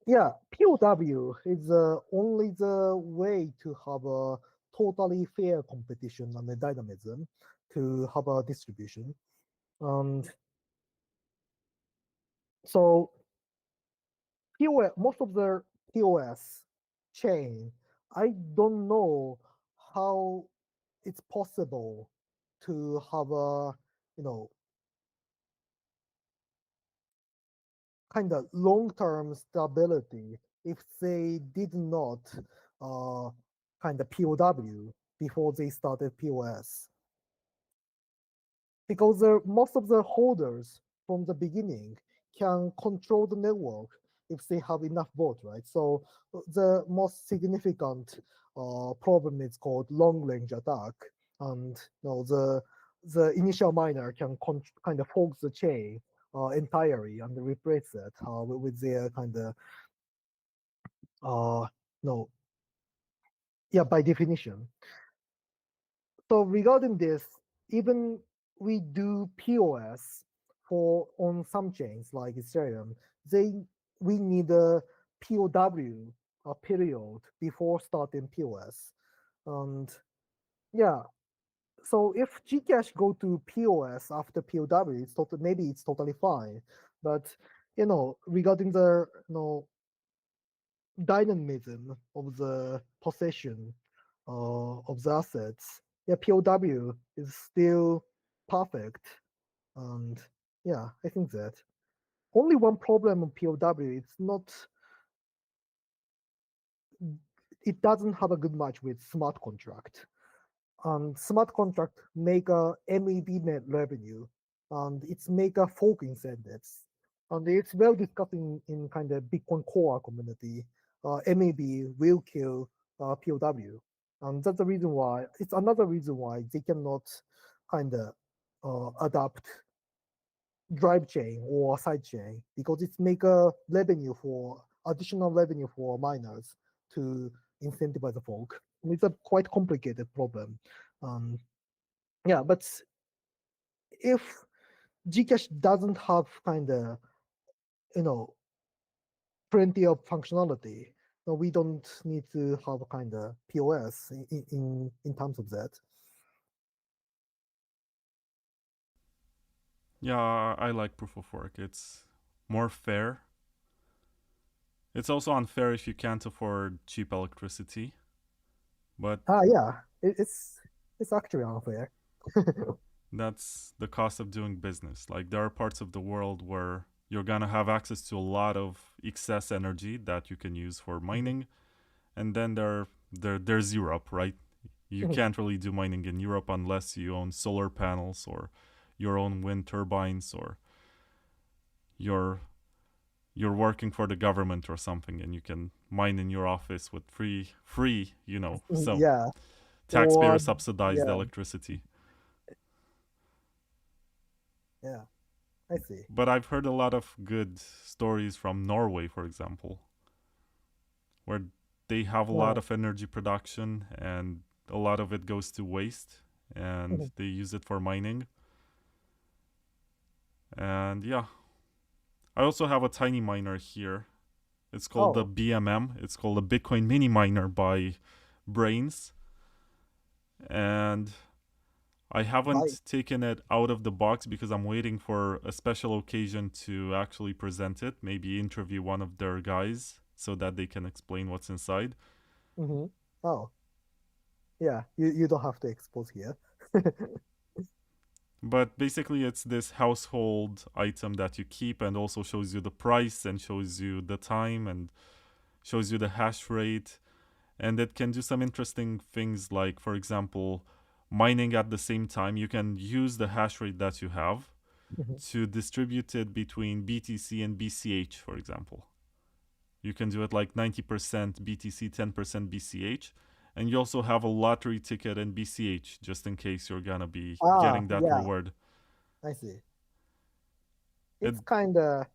yeah, POW is only the way to have a totally fair competition and the dynamism to have a distribution. And so POS, most of the POS chain, I don't know how it's possible to have a kind of long-term stability if they did not kind of POW before they started POS. Because most of the holders from the beginning can control the network if they have enough vote, right? So the most significant problem is called long-range attack, and the initial miner can kind of fork the chain entirely and replace it with their kind of no, yeah, by definition. So regarding this, even we do POS on some chains like Ethereum, we need a POW period before starting POS. And yeah, so if Gcash go to POS after POW, maybe it's totally fine. But regarding the dynamism of the possession of the assets, yeah, POW is still perfect. And yeah, I think that only one problem of POW, it doesn't have a good match with smart contract. And smart contract make a MEV net revenue, and it's make a fork incentives. And it's well discussed in kind of Bitcoin core community. MEV will kill POW. And that's the reason why, it's another reason why they cannot kind of adopt drive chain or side chain, because it's make a additional revenue for miners to incentivize the fork. It's a quite complicated problem. Yeah, but if Gcash doesn't have kind of plenty of functionality, we don't need to have kind of POS in terms of that. Yeah, I like proof of work. It's more fair. It's also unfair if you can't afford cheap electricity. But yeah, it's actually unfair. that's the cost of doing business. Like, there are parts of the world where you're gonna have access to a lot of excess energy that you can use for mining, and then there's Europe, right? You can't really do mining in Europe unless you own solar panels or your own wind turbines, or you're working for the government or something, and you can mine in your office with free so Yeah, taxpayer or subsidized yeah, electricity. yeah, I see. But I've heard a lot of good stories from Norway, for example, where they have a lot of energy production, and a lot of it goes to waste, and they use it for mining. And yeah, I also have a tiny miner here. It's called the BMM. It's called a Bitcoin mini miner by Brains. And I haven't taken it out of the box because I'm waiting for a special occasion to actually present it. Maybe interview one of their guys so that they can explain what's inside. Oh. Yeah, you don't have to expose here. But basically, it's this household item that you keep, and also shows you the price and shows you the time and shows you the hash rate. And it can do some interesting things like, for example, mining at the same time. You can use the hash rate that you have to distribute it between BTC and BCH, for example. You can do it like 90% BTC, 10% BCH. And you also have a lottery ticket in BCH, just in case you're going to be getting that reward. I see. It's kind of,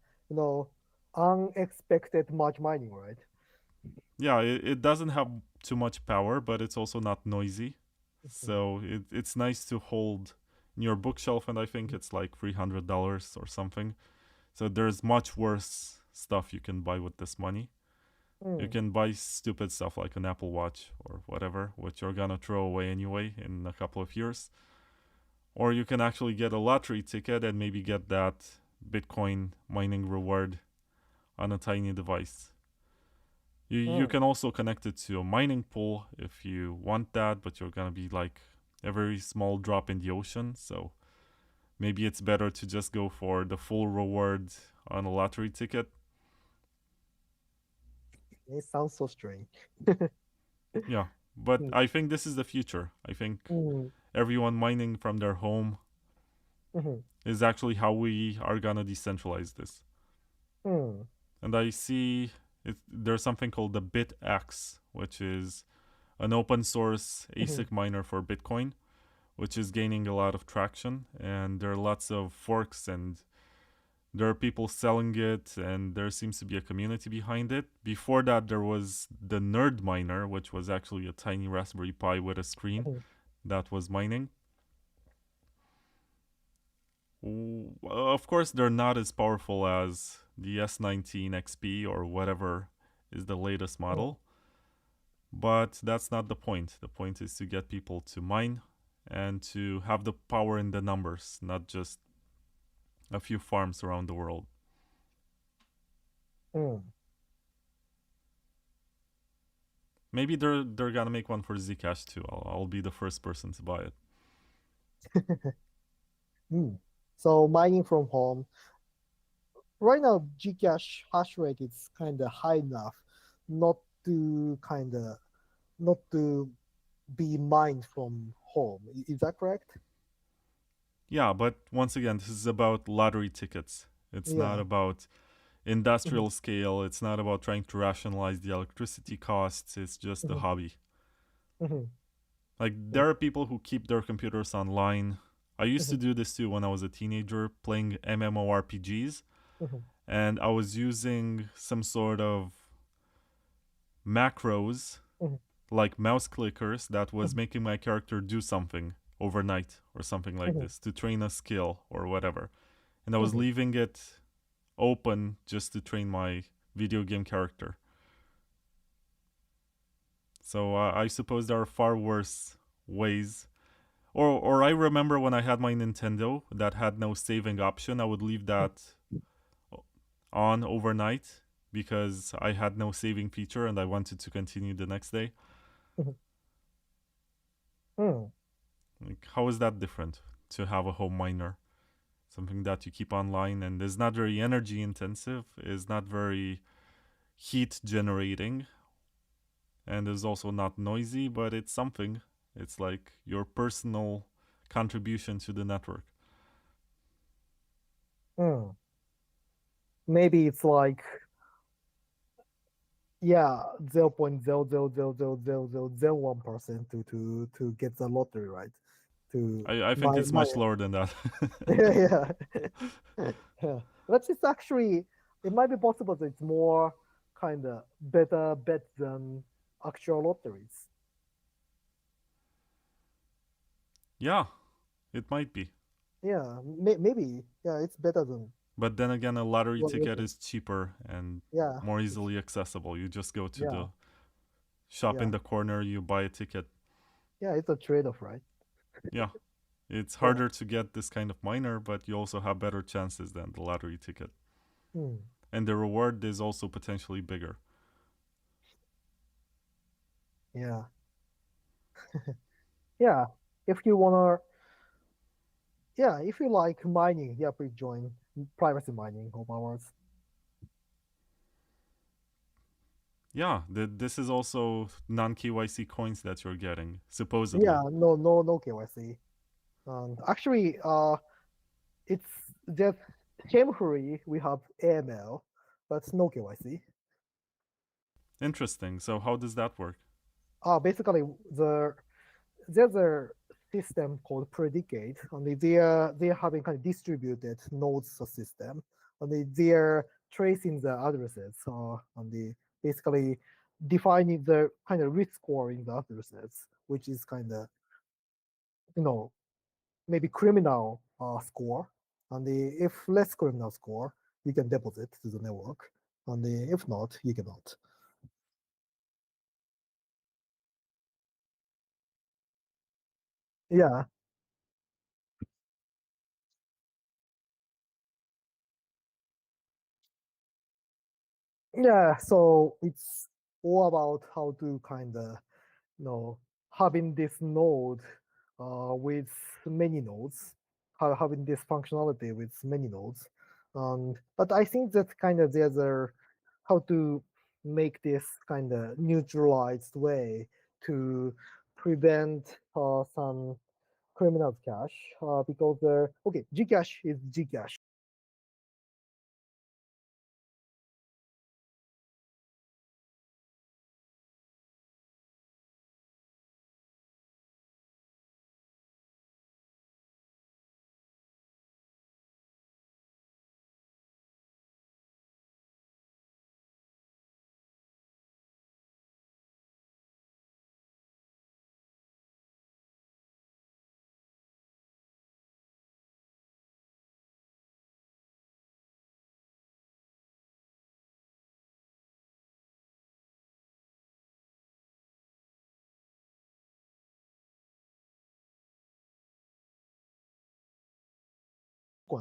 unexpected much mining, right? Yeah, it doesn't have too much power, but it's also not noisy. So it's nice to hold in your bookshelf, and I think it's like $300 or something. So there's much worse stuff you can buy with this money. You can buy stupid stuff like an Apple Watch or whatever, which you're gonna throw away anyway in a couple of years. Or you can actually get a lottery ticket and maybe get that Bitcoin mining reward on a tiny device. You can also connect it to a mining pool if you want that, but you're gonna be like a very small drop in the ocean. So maybe it's better to just go for the full reward on a lottery ticket. It sounds so strange. Yeah, but I think this is the future. I think everyone mining from their home is actually how we are gonna decentralize this. And I see there's something called the BitX, which is an open source ASIC miner for Bitcoin, which is gaining a lot of traction. And there are lots of forks, and there are people selling it, and there seems to be a community behind it. Before that, there was the Nerd Miner, which was actually a tiny Raspberry Pi with a screen that was mining. Of course, they're not as powerful as the S19 XP or whatever is the latest model. But that's not the point. The point is to get people to mine and to have the power in the numbers, not just a few farms around the world. Maybe they're gonna make one for Zcash too. I'll be the first person to buy it. So mining from home. Right now, Zcash hash rate is kind of high enough not to be mined from home. Is that correct? Yeah, but once again, this is about lottery tickets. It's not about industrial scale. It's not about trying to rationalize the electricity costs. It's just a hobby. Like, there are people who keep their computers online. I used to do this too when I was a teenager, playing MMORPGs. And I was using some sort of macros, like mouse clickers, that was making my character do something overnight or something like this to train a skill or whatever. And I was leaving it open just to train my video game character. So I suppose there are far worse ways. Or I remember when I had my Nintendo that had no saving option, I would leave that on overnight because I had no saving feature and I wanted to continue the next day. Like, how is that different to have a home miner? Something that you keep online and is not very energy intensive, is not very heat generating, and is also not noisy, but it's something. It's like your personal contribution to the network. Maybe it's like 0.0000001% to get the lottery, right? I think it's much lower than that. Yeah. But it's actually, it might be possible that it's more kind of better bet than actual lotteries. Yeah, it might be. Yeah, maybe. Yeah, it's better than But then again, a lottery what ticket lottery. is cheaper and Yeah, more easily accessible. You just go to yeah, the shop in yeah, the corner, you buy a ticket. yeah. It's a trade-off, right? Yeah, it's Yeah. harder to get this kind of miner, but you also have better chances than the lottery ticket. Hmm. And the reward is also potentially bigger. Yeah. Yeah. If you wanna, yeah, if you like mining, yeah, please join privacy mining of ours. Yeah, this is also non KYC coins that you're getting, supposedly. Yeah, no KYC. And actually, it's just shamefully we have AML, but no KYC. Interesting. So, how does that work? Basically, there's a system called predicate, and they're having kind of distributed nodes system, and they're tracing the addresses, and they basically defining the kind of risk score in the addresses, which is kind of maybe criminal score, and if less criminal score, you can deposit to the network, and if not, you cannot. Yeah, yeah. So it's all about how to kind of having this node with many nodes, having this functionality with many nodes. But I think that kind of there's a how to make this kind of neutralized way to prevent some criminal cash because okay, Gcash is Gcash.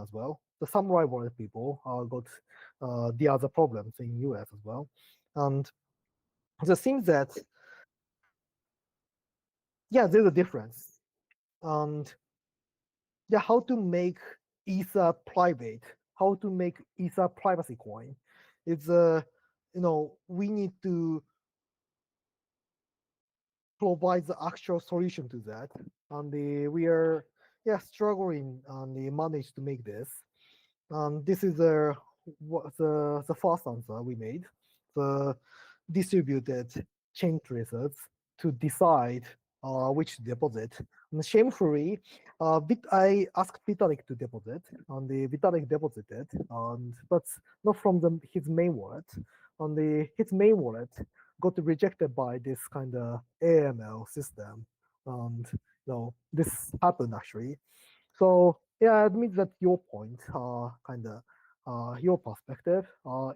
As well. The samurai warrior people got the other problems in US as well, and the thing that yeah, there's a difference, and yeah, how to make Ether private, how to make Ether privacy coin. It's we need to provide the actual solution to that, and we are struggling and manage to make this. This is the first answer we made. The distributed chain tracers to decide which to deposit. And shamefully, I asked Vitalik to deposit, and the Vitalik deposited, but not from his main wallet. And his main wallet got rejected by this kind of AML system, and this happened actually. So yeah, I admit that your point, kind of, your perspective,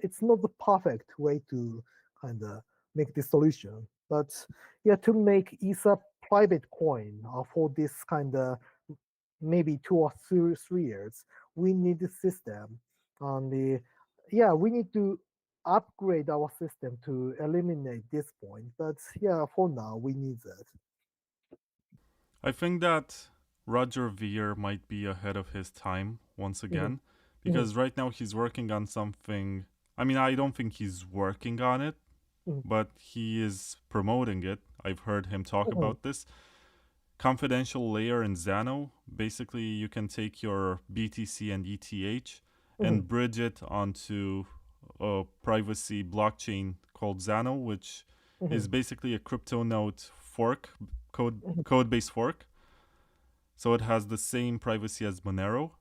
it's not the perfect way to kind of make this solution, but yeah, to make Ether private coin for this kind of maybe 2 or 3 years, we need the system, and we need to upgrade our system to eliminate this point. But yeah, for now, we need that. I think that Roger Ver might be ahead of his time once Mhm, again, mhm, because right now he's working on something. I mean, I don't think he's working on it, mhm, but he is promoting it. I've heard him talk mhm, about this. Confidential layer in Xano. Basically, you can take your BTC and ETH mhm, and bridge it onto a privacy blockchain called Xano, which is mhm, basically a crypto node fork, mhm, code based fork. So it has the same privacy as Monero,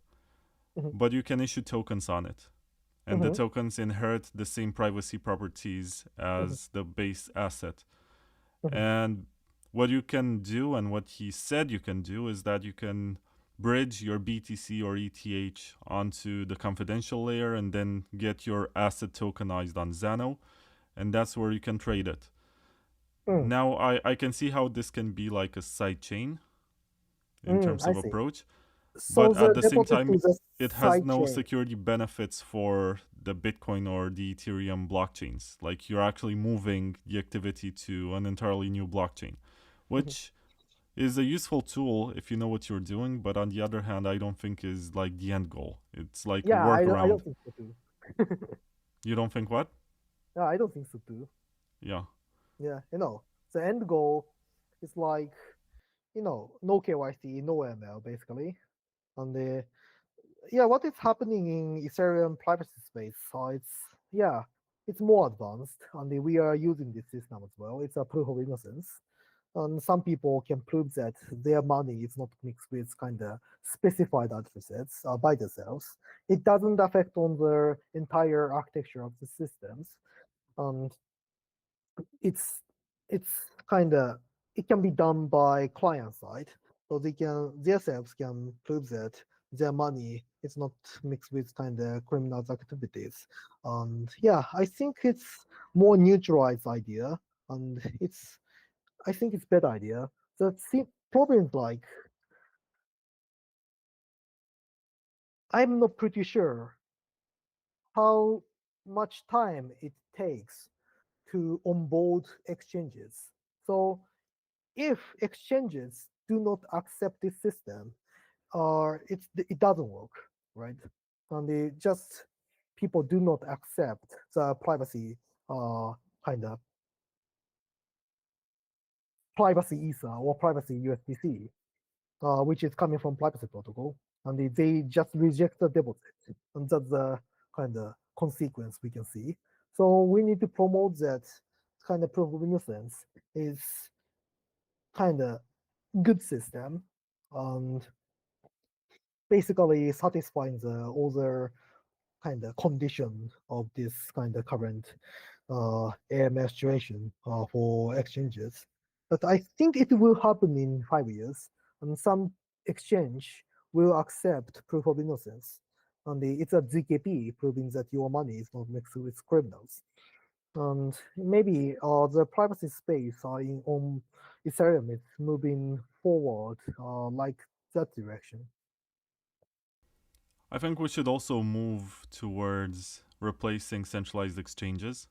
mhm, but you can issue tokens on it. And the mhm, tokens inherit the same privacy properties mhm. as the base asset. And what you can do, and what he said you can do, is that you can bridge your BTC or ETH onto the confidential layer and then get your asset tokenized on Zano, and that's where you can trade it. Now, I can see how this can be like a side chain in terms of approach, So but at the same deposit time, to the it has no sidechain. security benefits for the Bitcoin or the Ethereum blockchains. Like, you're actually moving the activity to an entirely new blockchain, which is a useful tool if you know what you're doing, but on the other hand, I don't think is like the end goal. It's like a Yeah, I workaround. don't think so too. You don't think what? Yeah, I don't think so too. Yeah. Yeah, the end goal is like, no KYC, no ML basically. And what is happening in Ethereum privacy space? So it's more advanced, and we are using this system as well. It's a proof of innocence. And some people can prove that their money is not mixed with kind of specified addresses by themselves. It doesn't affect on the entire architecture of the systems, and it's kind of, it can be done by client side, so they can themselves can prove that their money is not mixed with kind of criminal activities. And I think it's more neutralized idea, and I think it's better idea. The problem is like, I'm not pretty sure how much time it takes to onboard exchanges. So if exchanges do not accept this system, it doesn't work, right? And people do not accept the privacy kind of privacy Ether or privacy USDC, which is coming from privacy protocol, and they just reject the deposit, and that's the kind of consequence we can see. So we need to promote that kind of proof of innocence is kind of good system, and basically satisfying the other kind of condition of this kind of current AML situation for exchanges. But I think it will happen in 5 years, and some exchange will accept proof of innocence. And it's a ZKP proving that your money is not mixed with criminals. And maybe the privacy space on Ethereum is moving forward like that direction. I think we should also move towards replacing centralized exchanges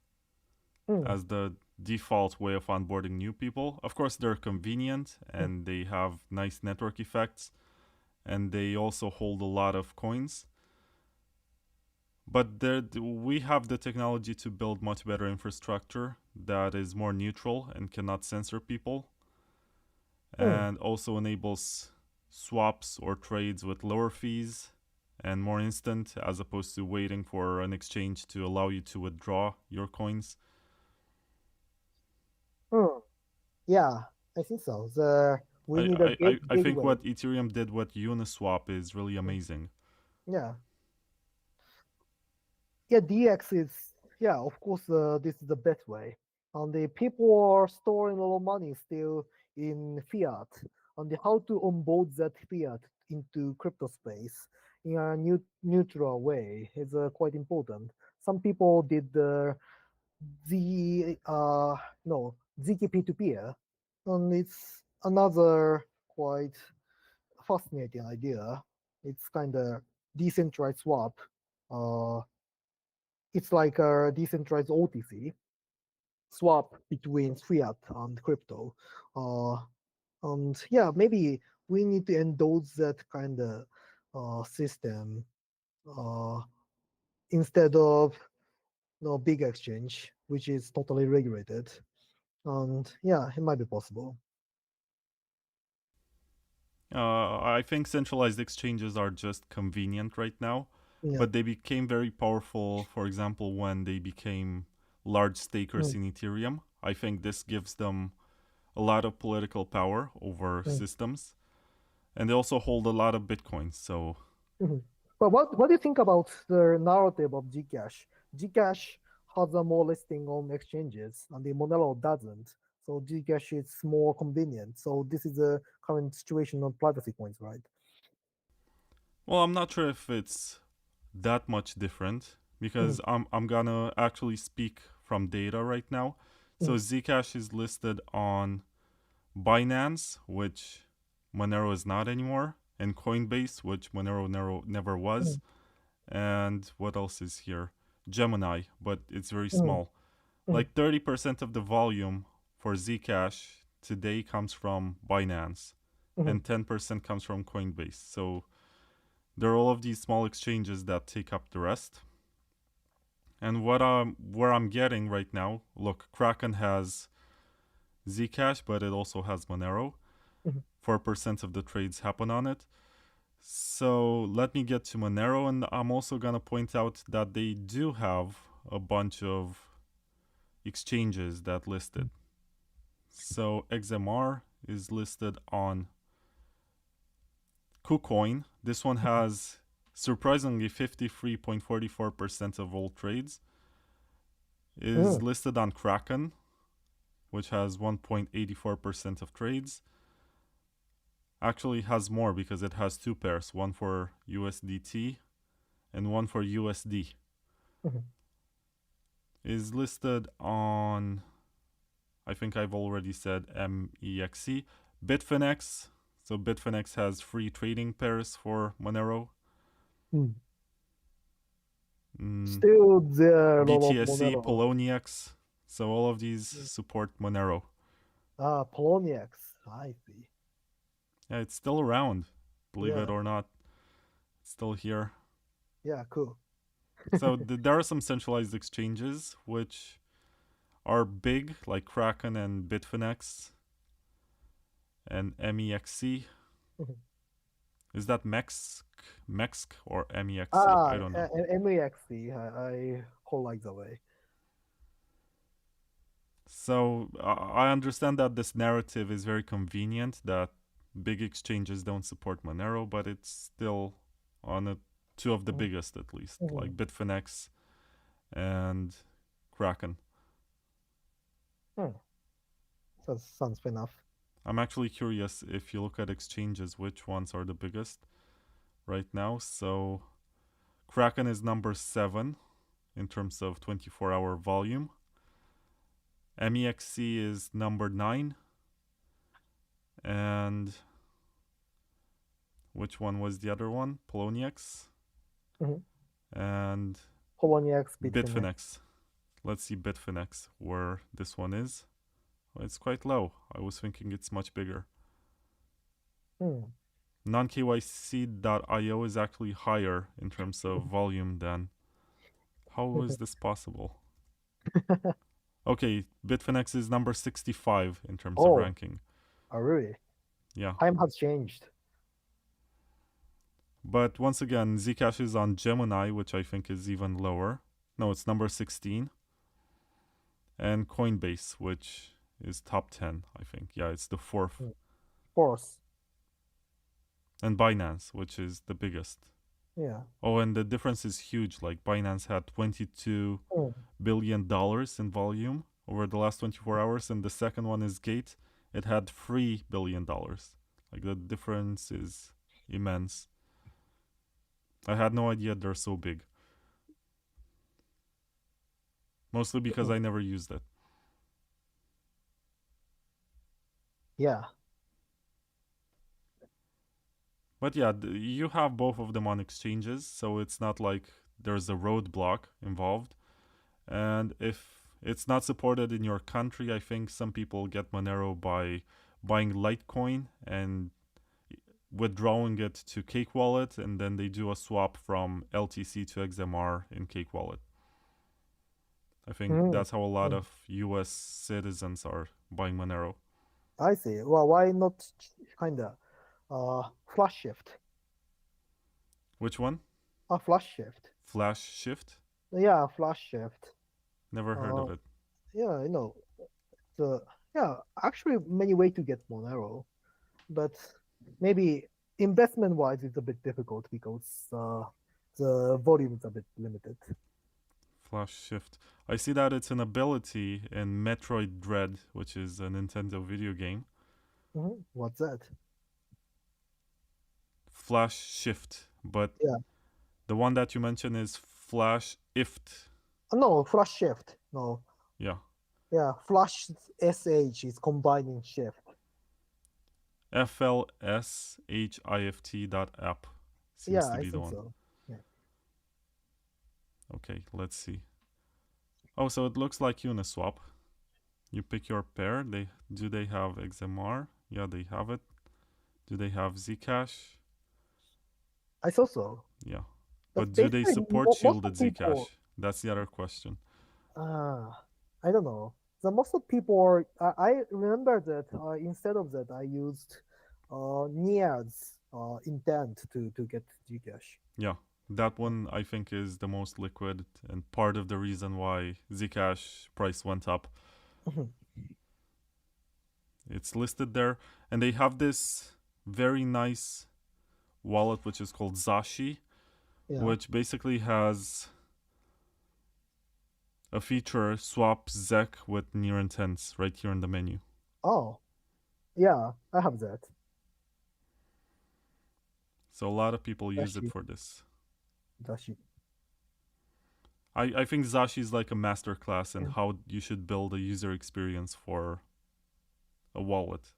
as the default way of onboarding new people. Of course, they're convenient and they have nice network effects, and they also hold a lot of coins. But we have the technology to build much better infrastructure that is more neutral and cannot censor people, and also enables swaps or trades with lower fees and more instant, as opposed to waiting for an exchange to allow you to withdraw your coins. Yeah, I think so. We need a I think gateway. what Ethereum did with Uniswap is really amazing. Yeah. Yeah, DX is, of course, this is the best way. And the people are storing a lot of money still in fiat. And how to onboard that fiat into crypto space in a neutral way is quite important. Some people did ZK peer-to-peer, and it's another quite fascinating idea. It's kind of decentralized swap. It's like a decentralized OTC swap between fiat and crypto. And maybe we need to endorse that kind of system instead of big exchange, which is totally regulated. And it might be possible. I think centralized exchanges are just convenient right now, but they became very powerful, for example, when they became large stakers in Ethereum. I think this gives them a lot of political power over systems, and they also hold a lot of Bitcoin. So, but what do you think about the narrative of Zcash? Zcash has a more listing on exchanges, and the Monero doesn't. So Zcash is more convenient. So this is the current situation on privacy points, right? Well, I'm not sure if it's that much different because I'm gonna actually speak from data right now. So Zcash is listed on Binance, which Monero is not anymore, and Coinbase, which Monero never was. And what else is here? Gemini, but it's very small. Like 30% of the volume for Zcash today comes from Binance, and 10% comes from Coinbase. So there are all of these small exchanges that take up the rest. And where I'm getting right now, look, Kraken has Zcash, but it also has Monero. 4% of the trades happen on it. So let me get to Monero, and I'm also gonna point out that they do have a bunch of exchanges that listed. So XMR is listed on KuCoin. This one has surprisingly 53.44% of all trades. Is listed on Kraken, which has 1.84% of trades. Actually has more because it has two pairs, one for USDT and one for USD. Is listed on, I think I've already said MEXC. Bitfinex. So Bitfinex has free trading pairs for Monero. Still there. BTSC, Poloniex. So all of these support Monero. Poloniex. I see. Yeah, it's still around, believe it or not. It's still here. Yeah, cool. So there are some centralized exchanges which are big, like Kraken and Bitfinex and MEXC. Is that MEXC or MEXC? I don't know. MEXC. I whole like the way. So I understand that this narrative is very convenient, that big exchanges don't support Monero, but it's still on two of the biggest at least, like Bitfinex and Kraken. So sounds fair enough. I'm actually curious if you look at exchanges, which ones are the biggest right now. So Kraken is number 7 in terms of 24-hour volume. MEXC is number 9. And which one was the other one? Poloniex. And Poloniex, Bitfinex. Let's see Bitfinex, where this one is. Well, it's quite low. I was thinking it's much bigger. Non-KYC.io is actually higher in terms of volume than... How is this possible? Okay, Bitfinex is number 65 in terms of ranking. Oh, really? Yeah. Time has changed. But once again, Zcash is on Gemini, which I think is even lower. No, it's number 16. And Coinbase, which is top 10, I think. Yeah, it's the 4th. And Binance, which is the biggest. Yeah. Oh, and the difference is huge. Like Binance had $22 billion in volume over the last 24 hours. And the second one is Gate. It had $3 billion. Like the difference is immense. I had no idea they're so big. Mostly because I never used it. Yeah. But yeah, you have both of them on exchanges, so it's not like there's a roadblock involved. And if it's not supported in your country, I think some people get Monero by buying Litecoin and withdrawing it to Cake Wallet, and then they do a swap from LTC to XMR in Cake Wallet. I think that's how a lot of US citizens are buying Monero. I see. Well, why not kinda Flashshift? Which one? Flashshift. Flashshift? Yeah, Flashshift. Never heard of it. Yeah, you know, actually many ways to get Monero, but maybe investment-wise it's a bit difficult because the volume is a bit limited. Flashshift. I see that it's an ability in Metroid Dread, which is a Nintendo video game. What's that? Flashshift, but Yeah. the one that you mentioned is Flashshift. No, Flashshift. No. Yeah. Yeah, Flash SH is combining shift. FLSHIFT.app seems to be the one. So. Yeah. Okay, let's see. Oh, so it looks like Uniswap. You pick your pair. Do they have XMR? Yeah, they have it. Do they have Zcash? I saw so. Yeah. But do they support shielded Zcash? That's the other question. I don't know. So most of people I remember that instead of that I used Nia's intent to get Zcash. Yeah, that one I think is the most liquid and part of the reason why Zcash price went up. It's listed there, and they have this very nice wallet which is called Zashi, which basically has a feature swap ZEC with near intents right here in the menu. Oh, yeah, I have that. So a lot of people use it for this. Zashi. I think Zashi is like a masterclass in how you should build a user experience for a wallet.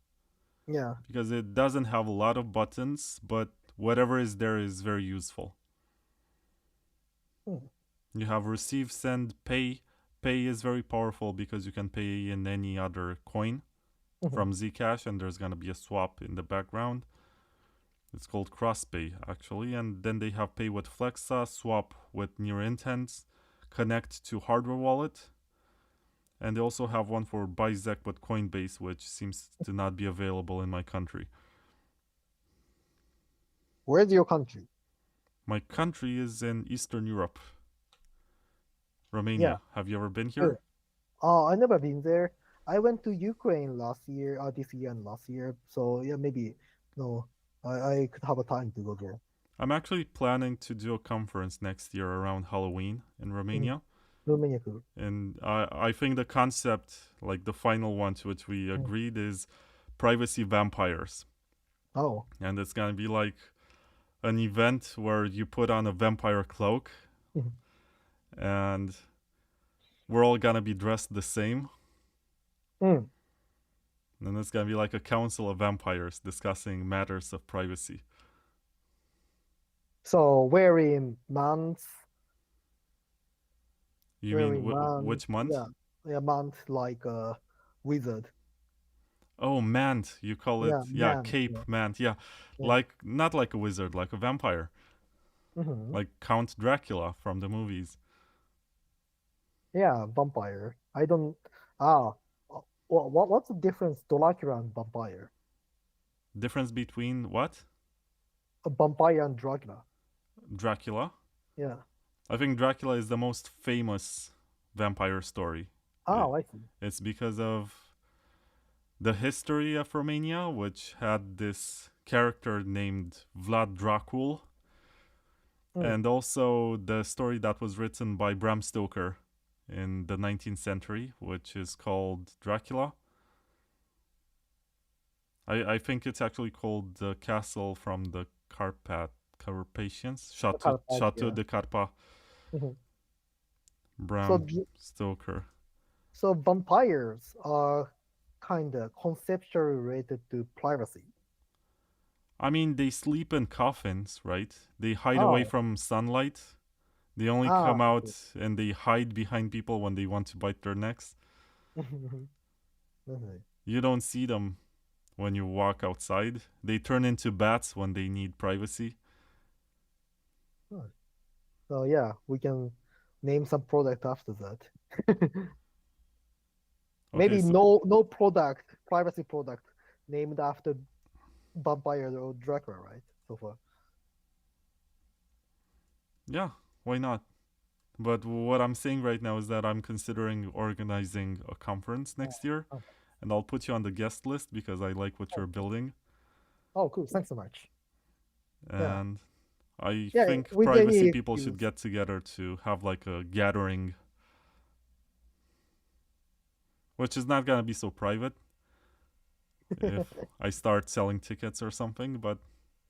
Yeah. Because it doesn't have a lot of buttons, but whatever is there is very useful. You have receive, send, pay. Pay is very powerful because you can pay in any other coin from Zcash, and there's going to be a swap in the background. It's called CrossPay, actually. And then they have pay with Flexa, swap with near intents, connect to hardware wallet. And they also have one for buy ZEC with Coinbase, which seems to not be available in my country. Where's your country? My country is in Eastern Europe. Romania. Yeah. Have you ever been here? Oh, I never been there. I went to Ukraine last year, this year and last year. So yeah, maybe I could have a time to go there. I'm actually planning to do a conference next year around Halloween in Romania. Romania, cool. And I think the concept, like the final one to which we agreed, is privacy vampires. Oh. And it's gonna be like an event where you put on a vampire cloak. And we're all gonna be dressed the same. And it's gonna be like a council of vampires discussing matters of privacy. So wearing months. You mean which month? Yeah, month like a wizard. Oh, mant, you call it? Yeah, cape, mant. Yeah, like not like a wizard, like a vampire, like Count Dracula from the movies. Yeah, vampire. I don't. What's the difference, Dracula and vampire? Difference between what? A vampire and Dracula. Dracula? Yeah. I think Dracula is the most famous vampire story. Oh, I see. It's because of the history of Romania, which had this character named Vlad Dracul, and also the story that was written by Bram Stoker in the 19th century, which is called Dracula. I think it's actually called the Castle from the Carpathians, Chateau de Carpa. Bram Stoker. So vampires are kind of conceptually related to privacy. I mean, they sleep in coffins, right? They hide away from sunlight. They only come out and they hide behind people when they want to bite their necks. You don't see them when you walk outside. They turn into bats when they need privacy. So yeah, we can name some product after that. Maybe no privacy product named after vampire or Dracula, right? So far. Yeah, why not? But what I'm saying right now is that I'm considering organizing a conference next year, and I'll put you on the guest list because I like what you're building. Oh, cool! Thanks so much. And I Yeah, think with privacy any people should excuse. get together to have like a gathering, which is not gonna be so private if I start selling tickets or something. But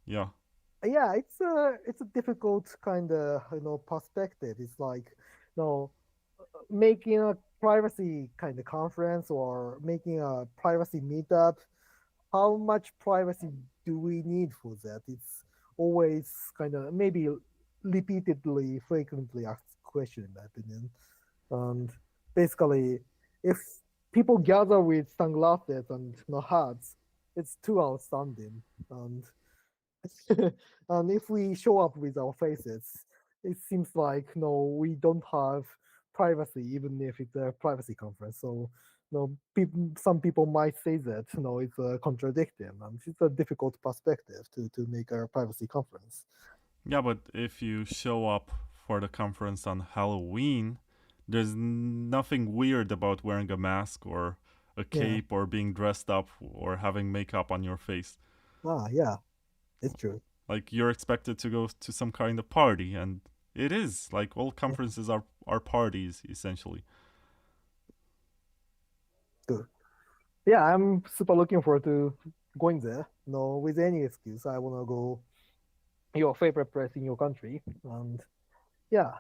yeah, Yeah, it's a difficult kind of perspective. It's like making a privacy kind of conference or making a privacy meetup. How much privacy do we need for that? It's always kind of maybe repeatedly, frequently asked question in my opinion. And basically, if people gather with sunglasses and hats, it's too outstanding. And and if we show up with our faces, it seems like we don't have privacy, even if it's a privacy conference. So some people might say that it's contradicting, and it's a difficult perspective to make a privacy conference. yeah. But if you show up for the conference on Halloween, there's nothing weird about wearing a mask or a Yeah. cape or being dressed up or having makeup on your face. Yeah, it's true. Like you're expected to go to some kind of party, and it is like all Yeah, conferences are parties essentially. good. Yeah, I'm super looking forward to going there. With any excuse, I want to go your favorite place in your country, and yeah,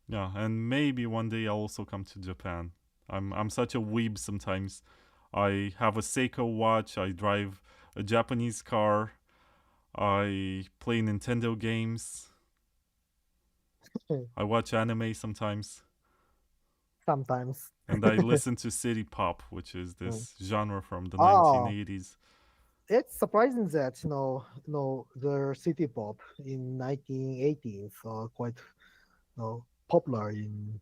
Yeah, and maybe one day I'll also come to Japan. I'm such a weeb sometimes. I have a Seiko watch. I drive a Japanese car. I play Nintendo games. I watch anime sometimes, sometimes. and I listen to city pop, which is Mm. this genre from the Oh, 1980s. it's surprising that the city pop in 1980s are quite popular in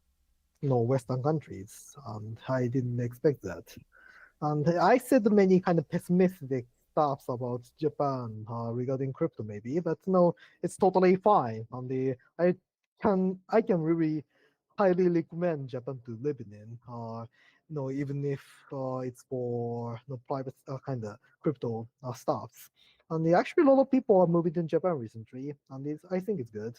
Western countries, and I didn't expect that. And I said many kind of pessimistic stuffs about Japan regarding crypto, maybe, but no, it's totally fine. And I can really highly recommend Japan to live in. Even if it's for private kind of crypto stuffs. And actually, a lot of people are moving to Japan recently, and I think it's good.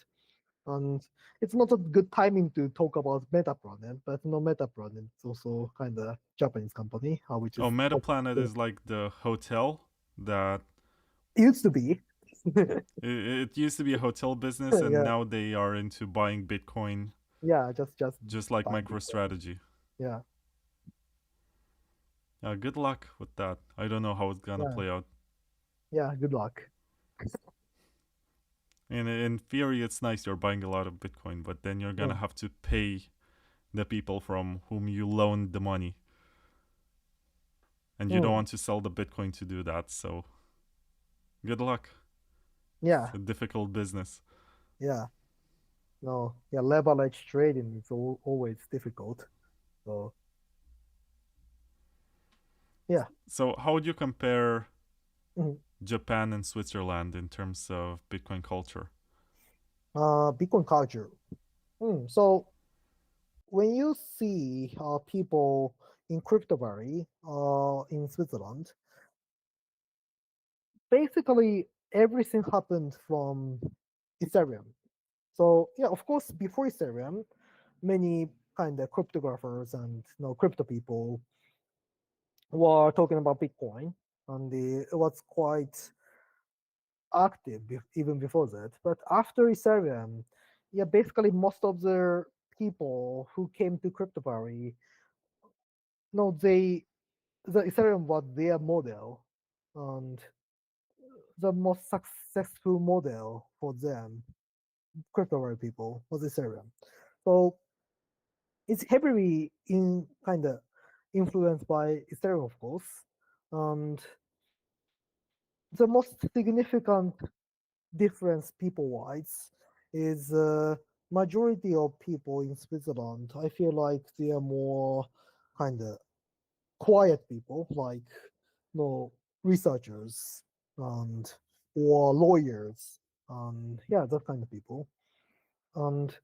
And it's not a good timing to talk about Metaplanet, but Metaplanet is also kind of Japanese company, which is Oh, Metaplanet it is like the hotel that used to be. it used to be a hotel business, and Yeah, now they are into buying Bitcoin, yeah, just just like buying Bitcoin. MicroStrategy. Yeah, Good luck with that. I don't know how it's gonna yeah, play out. yeah. Good luck. And in theory, it's nice you're buying a lot of Bitcoin, but then you're gonna Mm, have to pay the people from whom you loaned the money, and you don't mm, want to sell the Bitcoin to do that. So good luck. yeah, It's a difficult business. yeah. No, yeah. Leverage trading is always difficult. So yeah. So how would you compare Mhm. Japan and Switzerland in terms of Bitcoin culture? Bitcoin culture. So when you see people in Cryptography in Switzerland, basically everything happened from Ethereum. So yeah, of course, before Ethereum, many kind of cryptographers and crypto people were talking about Bitcoin, and it was quite active even before that. But after Ethereum, yeah, basically most of the people who came to cryptography, they the Ethereum was their model, and the most successful model for them, cryptography people, was Ethereum. So it's heavily in kind of influenced by Ethereum, of course. And the most significant difference people-wise is majority of people in Switzerland. I feel like they are more kind of quiet people, like researchers and or lawyers, and yeah, that kind of people. And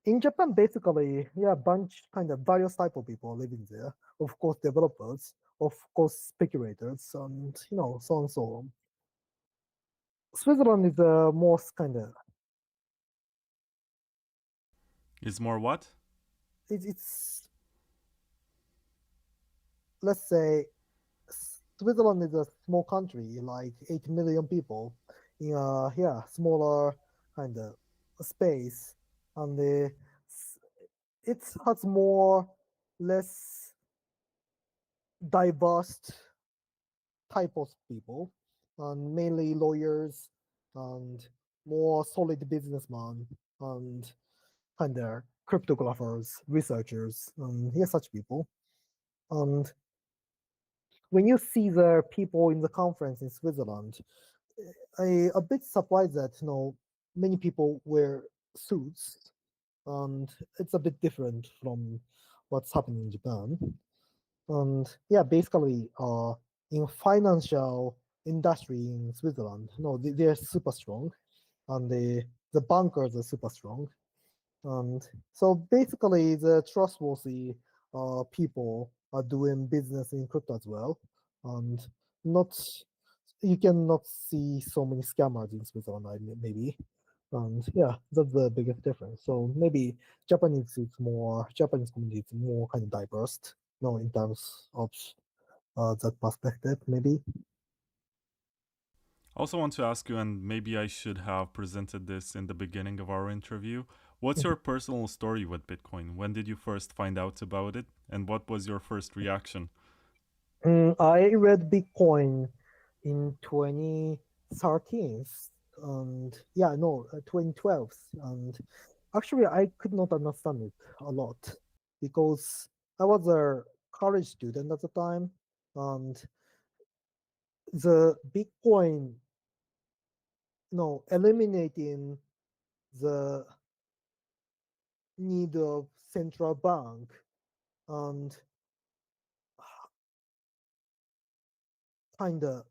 in Japan, basically, yeah, a bunch kind of various type of people living there. Of course, developers, of course, speculators, and so on and so on. Switzerland is the most kind of Is more what? it's let's say Switzerland is a small country, like 8 million people in a smaller kind of space, and it has more less diverse type of people, and mainly lawyers and more solid businessmen and kind of cryptographers, researchers, and such people. And when you see the people in the conference in Switzerland, I a bit surprised that many people wear suits, and it's a bit different from what's happening in Japan. And basically, in financial industry in Switzerland, they're super strong, and the bankers are super strong, and so basically the trustworthy people are doing business in crypto as well, and not you cannot see so many scammers in Switzerland, maybe. And that's the biggest difference. So maybe Japanese community is more kind of diverse, in terms of that perspective, maybe. I also want to ask you, and maybe I should have presented this in the beginning of our interview. What's your personal story with Bitcoin? When did you first find out about it? And what was your first reaction? I read Bitcoin in 2013, and 2012, and actually I could not understand it a lot because I was a college student at the time, and the Bitcoin, eliminating the need of central bank and kind of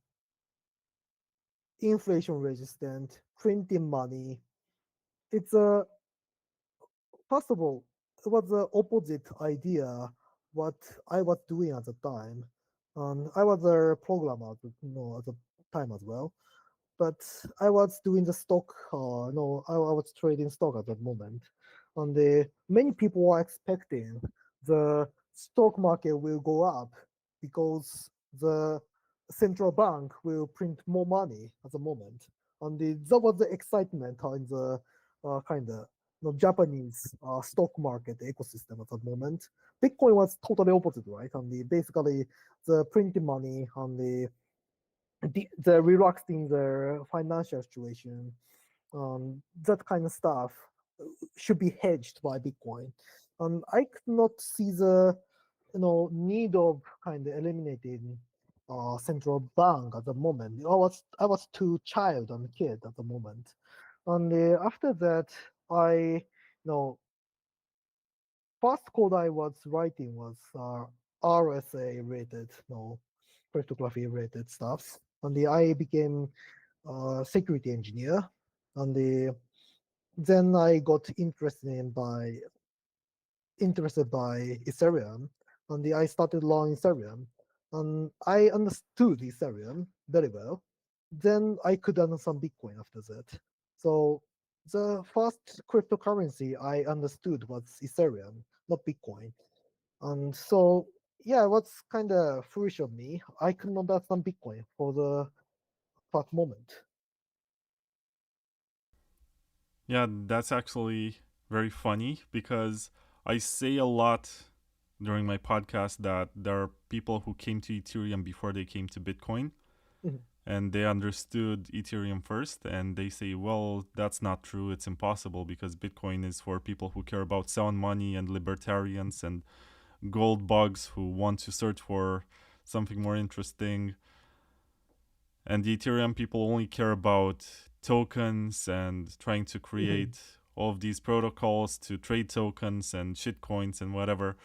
inflation resistant printing money. It's a First of all, it was the opposite idea what I was doing at the time. I was a programmer, at the time as well. But I was doing the stock. I was trading stock at that moment. And many people were expecting the stock market will go up because the central bank will print more money at the moment. And that was the excitement in the kind of Japanese stock market ecosystem at that moment. Bitcoin was totally opposite, right? And basically the printing money and the relaxing their financial situation, that kind of stuff should be hedged by Bitcoin. And I could not see the need of kind of eliminating central bank at the moment. I was too child and kid at the moment. And after that, I first code I was writing was RSA related, cryptography related stuff. And I became security engineer, and then I got interested by Ethereum, and I started learning Ethereum, and I understood Ethereum very well. Then I could understand Bitcoin after that. So the first cryptocurrency I understood was Ethereum, not Bitcoin. And so what's kind of foolish of me, I could not understand Bitcoin for the first moment. Yeah, that's actually very funny because I say a lot during my podcast that there are people who came to Ethereum before they came to Bitcoin, Mhm. and they understood Ethereum first, and they say, well, that's not true. It's impossible because Bitcoin is for people who care about sound money and libertarians and gold bugs who want to search for something more interesting. And the Ethereum people only care about tokens and trying to create all of these protocols to trade tokens and shitcoins and whatever.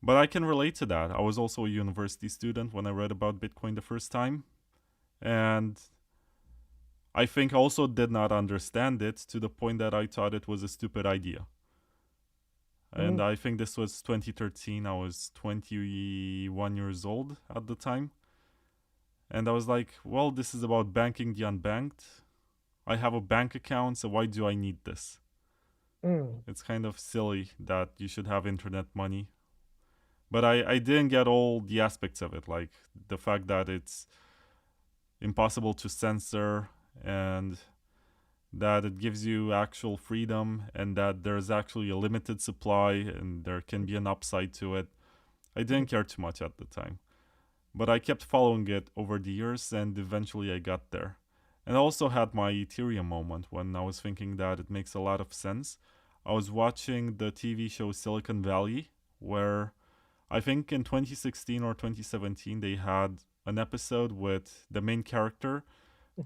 But I can relate to that. I was also a university student when I read about Bitcoin the first time. And I think I also did not understand it to the point that I thought it was a stupid idea. And Mm. I think this was 2013. I was 21 years old at the time. And I was like, well, this is about banking the unbanked. I have a bank account, so why do I need this? It's kind of silly that you should have internet money. But I didn't get all the aspects of it, like the fact that it's impossible to censor and that it gives you actual freedom and that there's actually a limited supply and there can be an upside to it. I didn't care too much at the time. But I kept following it over the years and eventually I got there. And I also had my Ethereum moment when I was thinking that it makes a lot of sense. I was watching the TV show Silicon Valley, where I think in 2016 or 2017 they had an episode with the main character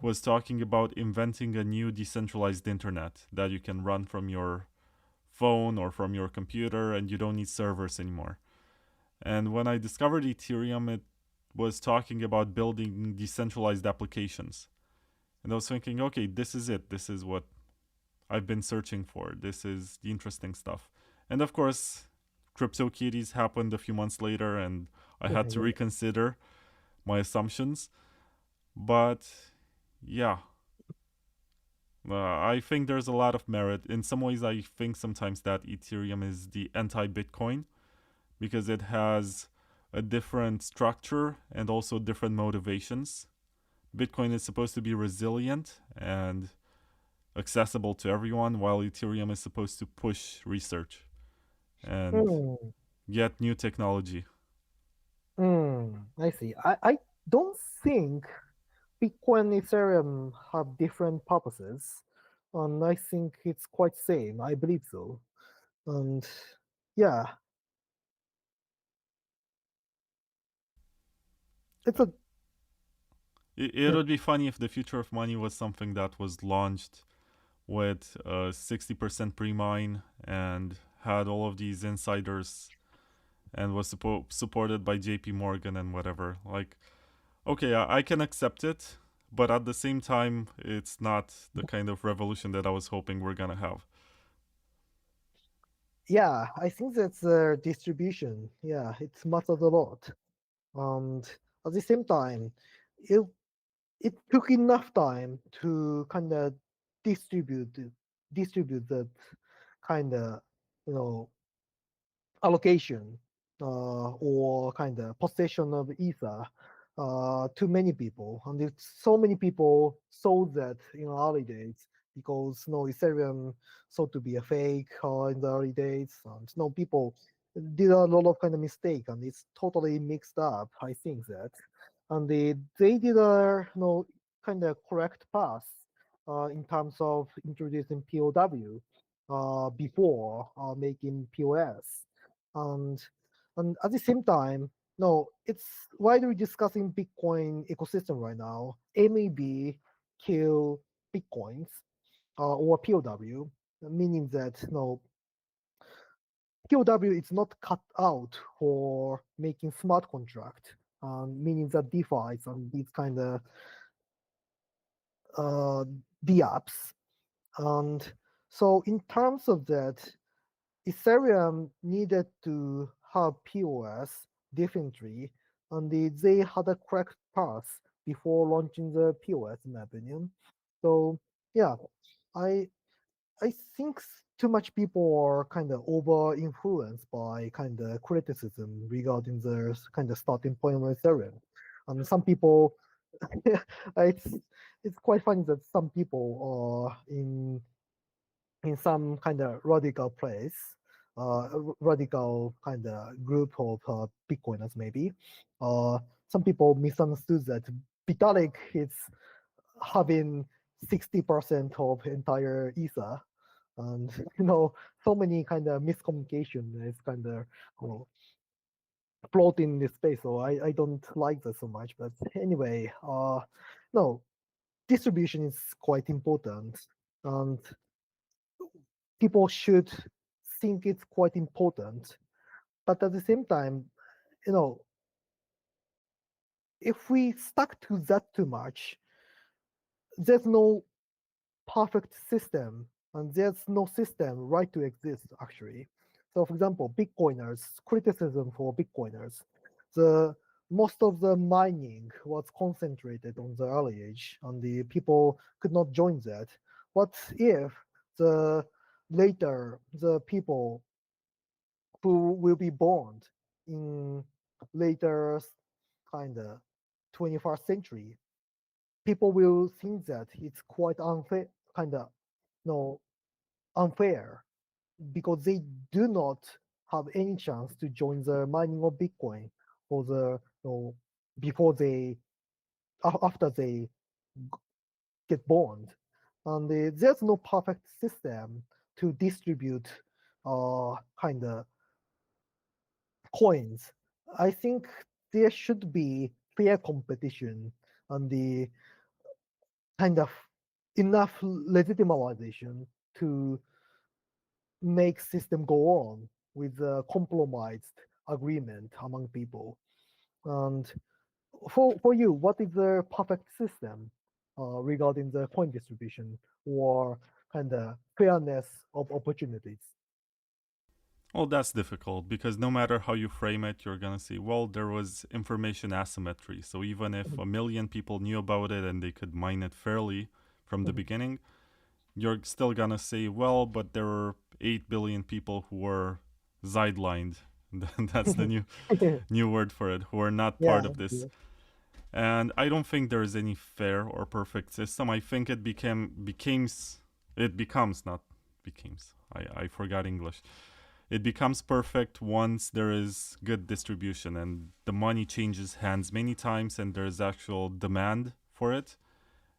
who was talking about inventing a new decentralized internet that you can run from your phone or from your computer and you don't need servers anymore. And when I discovered Ethereum, it was talking about building decentralized applications. And I was thinking, okay, this is it. This is what I've been searching for. This is the interesting stuff. And of course, CryptoKitties happened a few months later, and I had to reconsider my assumptions. But yeah, I think there's a lot of merit. In some ways, I think sometimes that Ethereum is the anti Bitcoin because it has a different structure and also different motivations. Bitcoin is supposed to be resilient and accessible to everyone, while Ethereum is supposed to push research and get new technology. I see. I don't think Bitcoin and Ethereum have different purposes, and I think it's quite same. I believe so. And yeah, it's a It would be funny if the future of money was something that was launched with 60% pre-mine and had all of these insiders and was supported by JP Morgan and whatever. Like, okay, I can accept it, but at the same time, it's not the kind of revolution that I was hoping we're gonna have. yeah. I think that's the distribution. Yeah, it matters a lot, and at the same time, it it took enough time to kind of distribute that kind of you know allocation or kind of possession of ether to many people, and it's so many people sold that in early days because Ethereum thought to be a fake in the early days, and people did a lot of kind of mistake, and it's totally mixed up. I think that, and they did a kind of correct path in terms of introducing POW before making POS. And and at the same time, no, it's widely discussing Bitcoin ecosystem right now. MAB kill Bitcoins or POW, meaning that POW is not cut out for making smart contract, meaning that DeFi and these kind of uh, DApps. And so in terms of that, Ethereum needed to have POS definitely, and they had a correct path before launching the POS, in my opinion. So yeah, I I think too much people are kind of over influenced by kind of criticism regarding the kind of starting point of Ethereum, and some people, it's it's quite funny that some people are in some kind of radical place, radical kind of group of Bitcoiners maybe. Some people misunderstood that Vitalik is having 60% of entire Ether, and so many kind of miscommunication is kind of you know, floating in this space. So I don't like that so much. But anyway, no, distribution is quite important, and people should think it's quite important. But at the same time, you know, if we stuck to that too much, there's no perfect system, and there's no system right to exist actually. So, for example, Bitcoiners, criticism for Bitcoiners, the most of the mining was concentrated on the early age, and the people could not join that. What if the later the people who will be born in later kind of 21st century, people will think that it's quite unfair, kind of no unfair, because they do not have any chance to join the mining of Bitcoin for the before they after they get born, and there's no perfect system to distribute kind of coins. I think there should be fair competition and the kind of enough legitimization to make system go on with a compromised agreement among people. And for you, what is the perfect system regarding the coin distribution or kind of fairness of opportunities? Well, that's difficult because no matter how you frame it, you're going to see, well, there was information asymmetry. So even if a million people knew about it and they could mine it fairly from the beginning, you're still going to say, well, but there were 8 billion people who were sidelined. That's the new word for it, who are not Yeah, part of this. And I don't think there is any fair or perfect system. I think it becomes, not becomes. I forgot English. It becomes perfect once there is good distribution and the money changes hands many times and there's actual demand for it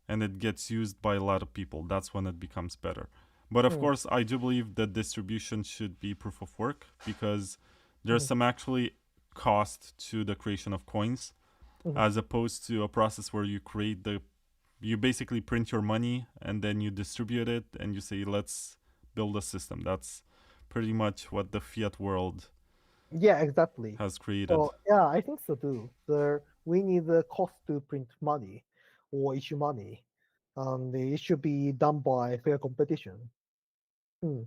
and it gets used by a lot of people. That's when it becomes better. But of course, I do believe that distribution should be proof of work because there's some actually cost to the creation of coins as opposed to a process where you basically print your money and then you distribute it and you say, let's build a system. That's pretty much what the fiat world exactly has created. So yeah, I think so too. We need the cost to print money or issue money, and it should be done by fair competition. Hmm.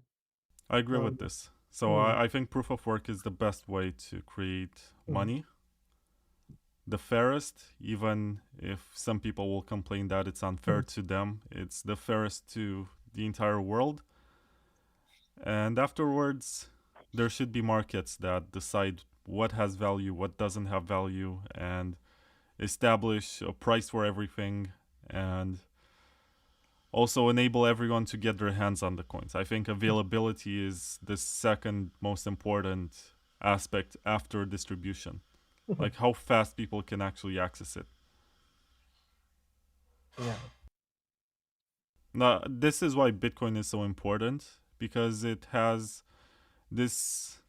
I agree Um, with this. So hmm, I think proof of work is the best way to create hmm, money. The fairest, even if some people will complain that it's unfair to them, it's the fairest to the entire world. And afterwards, there should be markets that decide what has value, what doesn't have value, and establish a price for everything and also enable everyone to get their hands on the coins. I think availability is the second most important aspect after distribution. Like how fast people can actually access it. yeah. Now, this is why Bitcoin is so important because it has this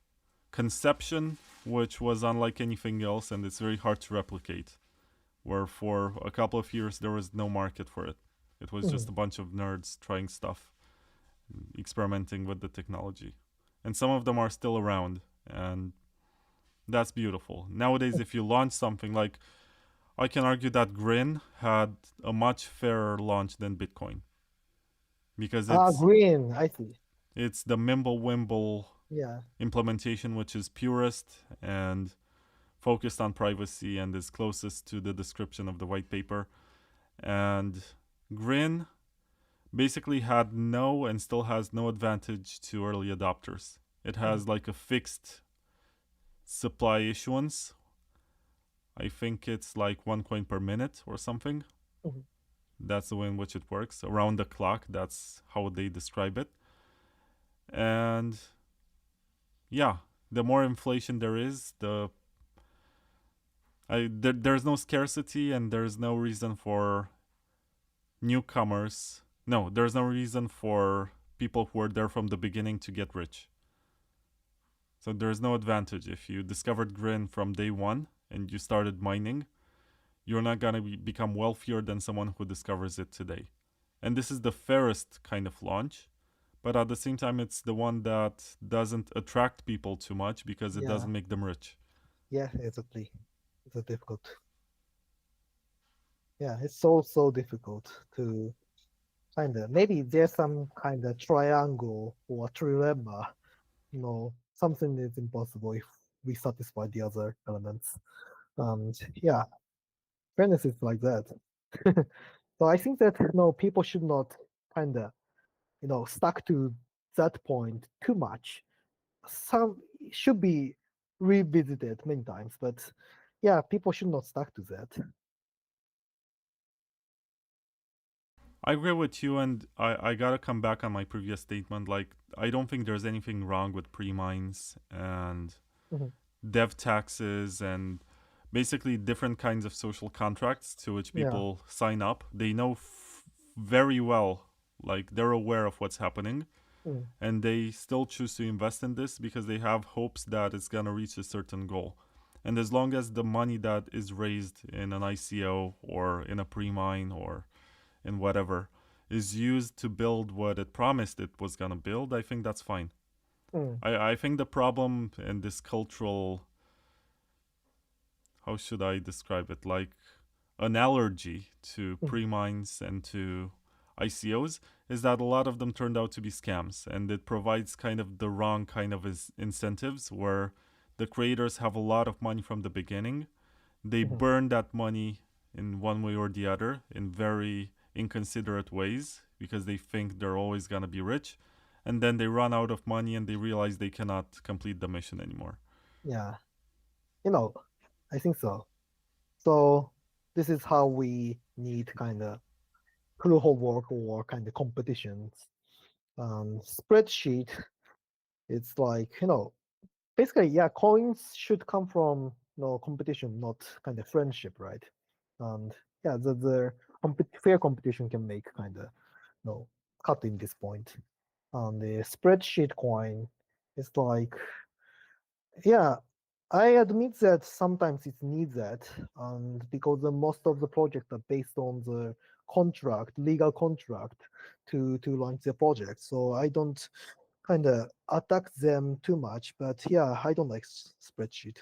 conception which was unlike anything else and it's very hard to replicate. Where for a couple of years there was no market for it. It was just a bunch of nerds trying stuff, experimenting with the technology. And some of them are still around, and that's beautiful. Nowadays, if you launch something like, I can argue that Grin had a much fairer launch than Bitcoin because Green, I see. it's the Mimblewimble Yeah. implementation which is purest and focused on privacy and is closest to the description of the white paper. And Grin basically had no and still has no advantage to early adopters. It has like a fixed supply issuance. I think it's like 1 coin per minute or something. That's the way in which it works. Around the clock, that's how they describe it. And yeah, the more inflation there is, there's no scarcity and there's no reason for newcomers. No, there's no reason for people who are there from the beginning to get rich. So there's no advantage. If you discovered Grin from day one and you started mining, you're not going to become wealthier than someone who discovers it today. And this is the fairest kind of launch, but at the same time, it's the one that doesn't attract people too much because it doesn't make them rich. Yeah, exactly. It's difficult. Yeah, it's so difficult to maybe there's some kind of triangle or trilemma. Something is impossible if we satisfy the other elements. And yeah, fairness is like that. So I think that people should not kind of stuck to that point too much. Some should be revisited many times, but yeah, people should not stuck to that. I agree with you, and I gotta come back on my previous statement. Like, I don't think there's anything wrong with pre-mines and Mhm. dev taxes and basically different kinds of social contracts to which Yeah. people sign up. They know very well, like, they're aware of what's happening, Mm. and they still choose to invest in this because they have hopes that it's gonna reach a certain goal. And as long as the money that is raised in an ICO or in a pre-mine or in whatever is used to build what it promised it was gonna build, I think that's fine. Mm. I think the problem in this cultural, how should I describe it, like an allergy to Mm. pre-mines and to ICOs, is that a lot of them turned out to be scams, and it provides kind of the wrong kind of incentives where the creators have a lot of money from the beginning. They Mhm. burn that money in one way or the other in very inconsiderate ways because they think they're always going to be rich, and then they run out of money and they realize they cannot complete the mission anymore. Yeah, I think so. So this is how we need kind of crew homework or kind of competitions. Spreadsheet, it's like, basically, yeah, coins should come from competition, not kind of friendship, right? And yeah, the fair competition can make kind of cut in this point. And the spreadsheet coin is like, yeah, I admit that sometimes it needs that, and because most of the projects are based on the legal contract to launch the project, so I don't kind of attack them too much. But yeah, I don't like spreadsheet.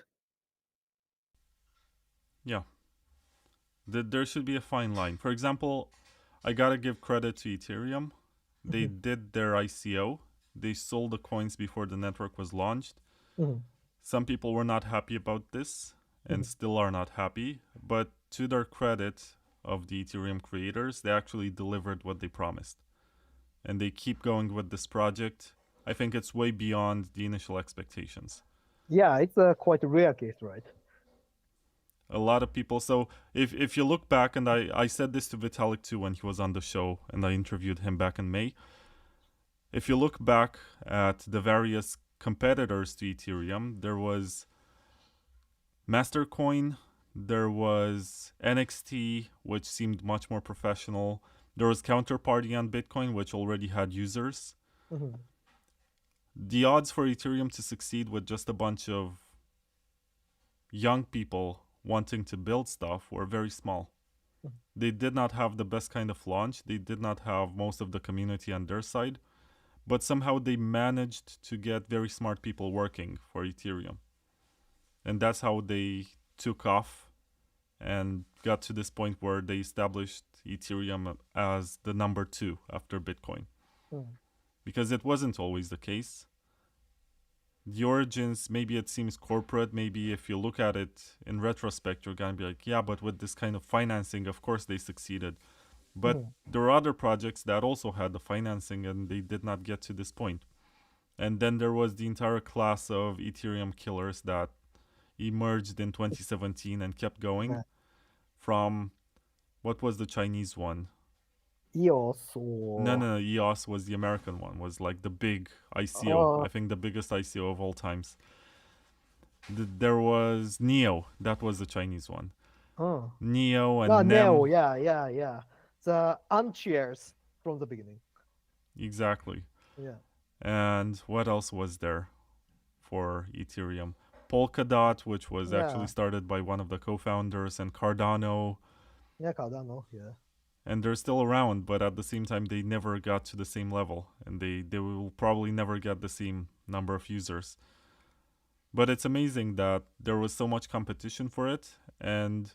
Yeah, there should be a fine line. For example, I gotta give credit to Ethereum. They Mhm. did their ICO. They sold the coins before the network was launched. Mhm. Some people were not happy about this and Mhm. still are not happy, but to their credit of the Ethereum creators, they actually delivered what they promised. And they keep going with this project. I think it's way beyond the initial expectations. Yeah, it's a quite rare case, right? A lot of people. So if you look back, and I said this to Vitalik too when he was on the show, and I interviewed him back in May. If you look back at the various competitors to Ethereum, there was Mastercoin, there was NXT, which seemed much more professional. There was Counterparty on Bitcoin, which already had users. Mhm. The odds for Ethereum to succeed with just a bunch of young people wanting to build stuff were very small. Mhm. They did not have the best kind of launch. They did not have most of the community on their side, but somehow they managed to get very smart people working for Ethereum. And that's how they took off and got to this point where they established Ethereum as the number two after Bitcoin. Mhm. Because it wasn't always the case. The origins, maybe it seems corporate. Maybe if you look at it in retrospect, you're going to be like, yeah, but with this kind of financing, of course they succeeded. But Mhm. there are other projects that also had the financing and they did not get to this point. And then there was the entire class of Ethereum killers that emerged in 2017 and kept going Yeah. from what was the Chinese one? EOS No, or no, no, EOS was the American one, was like the big ICO. uh, I think the biggest ICO of all times. There was Neo, that was the Chinese one. uh, Neo no, and Neo, Nem, yeah, yeah, yeah. The armchairs from the beginning. exactly. Yeah. And what else was there for Ethereum? Polkadot, which was actually Yeah. started by one of the co founders, and Cardano. Yeah, Cardano, yeah. And they're still around, but at the same time, they never got to the same level. And they will probably never get the same number of users. But it's amazing that there was so much competition for it. And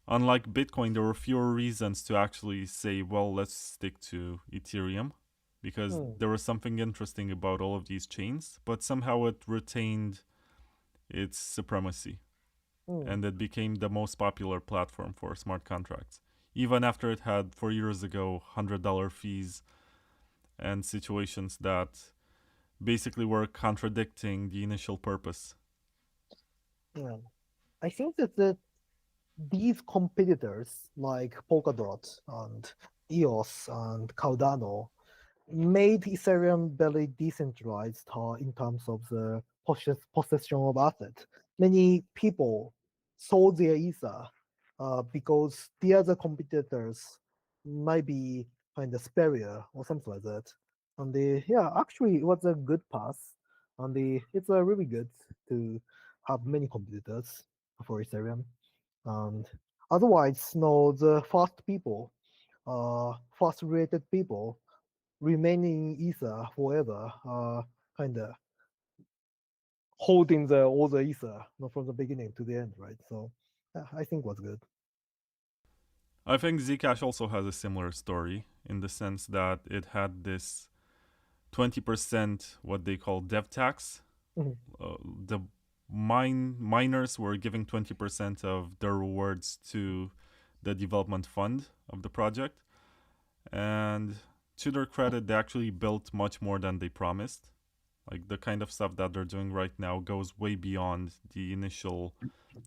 unlike Bitcoin, there were fewer reasons to actually say, well, let's stick to Ethereum because Hmm. there was something interesting about all of these chains, but somehow it retained its supremacy. and it became the most popular platform for smart contracts. Even after it had 4 years ago $100 fees and situations that basically were contradicting the initial purpose. Yeah, I think that these competitors like Polkadot and EOS and Cardano made Ethereum very decentralized in terms of the possession of assets. Many people sold their Ether because the other competitors might be kind of superior or something like that. And actually, it was a good path, and it's really good to have many competitors for Ethereum. And otherwise, no, the fast related people remaining Ether forever, kind of holding all the Ether from the beginning to the end, right? So I think was good. I think Zcash also has a similar story in the sense that it had this 20% what they call dev tax. The miners were giving 20% of their rewards to the development fund of the project. And to their credit, they actually built much more than they promised. Like the kind of stuff that they're doing right now goes way beyond the initial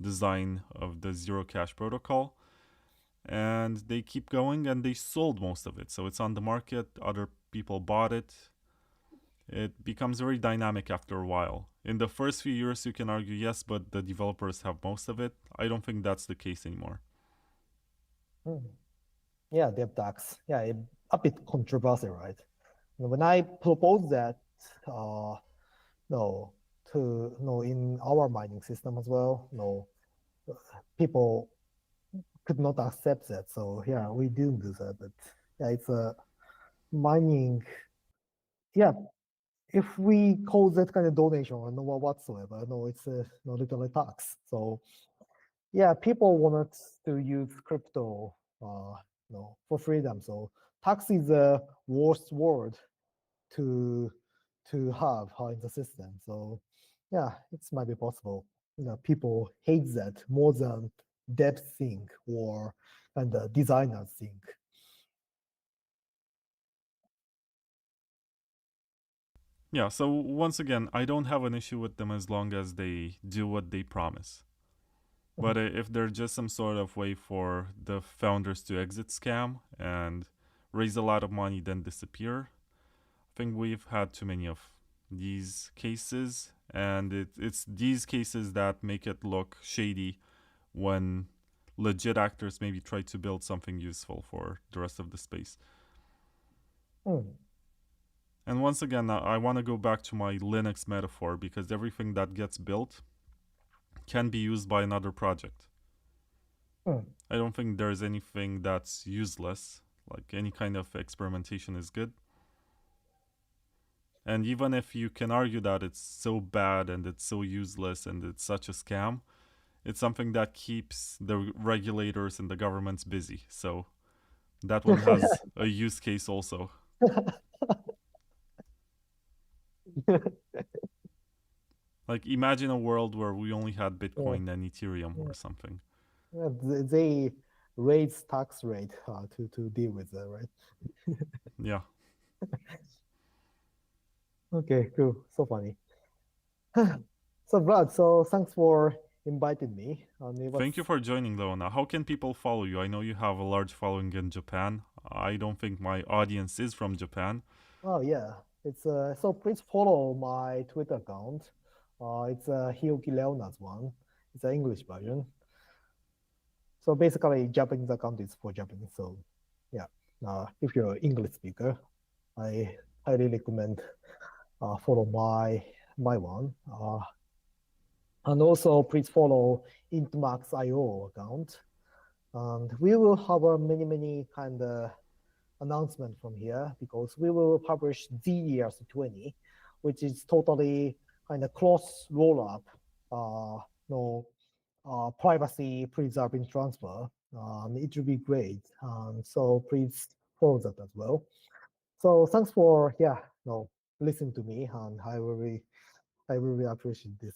design of the Zero Cash protocol. And they keep going and they sold most of it. So it's on the market, other people bought it. It becomes very dynamic after a while. In the first few years, you can argue yes, but the developers have most of it. I don't think that's the case anymore. Yeah, dev tax. Yeah, a bit controversial, right? When I proposed that, in our mining system as well, people could not accept that. So yeah, we didn't do that. But yeah, it's a mining. Yeah, if we call that kind of donation or no whatsoever, it's a literally tax. So yeah, people wanted to use crypto, for freedom. So tax is the worst word to have in the system. So yeah, it might be possible. People hate that more than devs think or and the designers think. Yeah, so once again, I don't have an issue with them as long as they do what they promise. But if there's just some sort of way for the founders to exit scam and raise a lot of money then disappear, I think we've had too many of these cases, and it's these cases that make it look shady when legit actors maybe try to build something useful for the rest of the space. And once again, I want to go back to my Linux metaphor because everything that gets built can be used by another project. I don't think there's anything that's useless. Like any kind of experimentation is good. And even if you can argue that it's so bad and it's so useless and it's such a scam, it's something that keeps the regulators and the governments busy. So that one has a use case also. Like imagine a world where we only had Bitcoin and Ethereum or something. Yeah, they raise tax rate to deal with that, right? Yeah. Okay, cool. So funny. So Brad, so thanks for inviting me. Thank you for joining, Leona. How can people follow you? I know you have a large following in Japan. I don't think my audience is from Japan. Oh yeah, it's so please follow my Twitter account. It's Hioki Leona's one. It's an English version. So basically, Japanese account is for Japanese. So yeah, if you're an English speaker, I highly recommend follow my one. And also please follow INTMAX IO account. And we will have many kind of announcement from here because we will publish ZERC20, which is totally kind of cross rollup, privacy preserving transfer. It will be great. So please follow that as well. So thanks for listening to me, and I really appreciate this.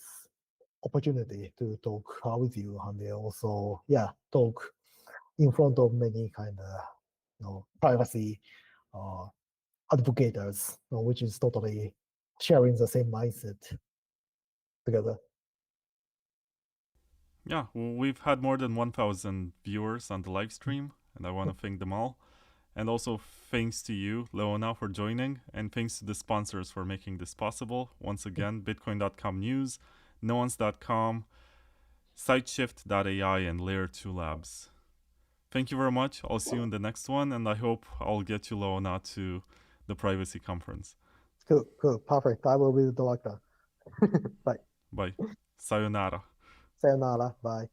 opportunity to talk with you, and also talk in front of many kind of privacy advocates, which is totally sharing the same mindset together. Yeah, well, we've had more than 1,000 viewers on the live stream, and I want to thank them all. And also thanks to you, Leona, for joining, and thanks to the sponsors for making this possible. Once again, Bitcoin.com News, Nuance.com, Sideshift.ai, and Layer 2 Labs. Thank you very much. I'll see you in the next one, and I hope I'll get you, Leona, to the privacy conference. Cool, perfect. I will be the doctor. Bye. Bye. Sayonara. Sayonara. Bye.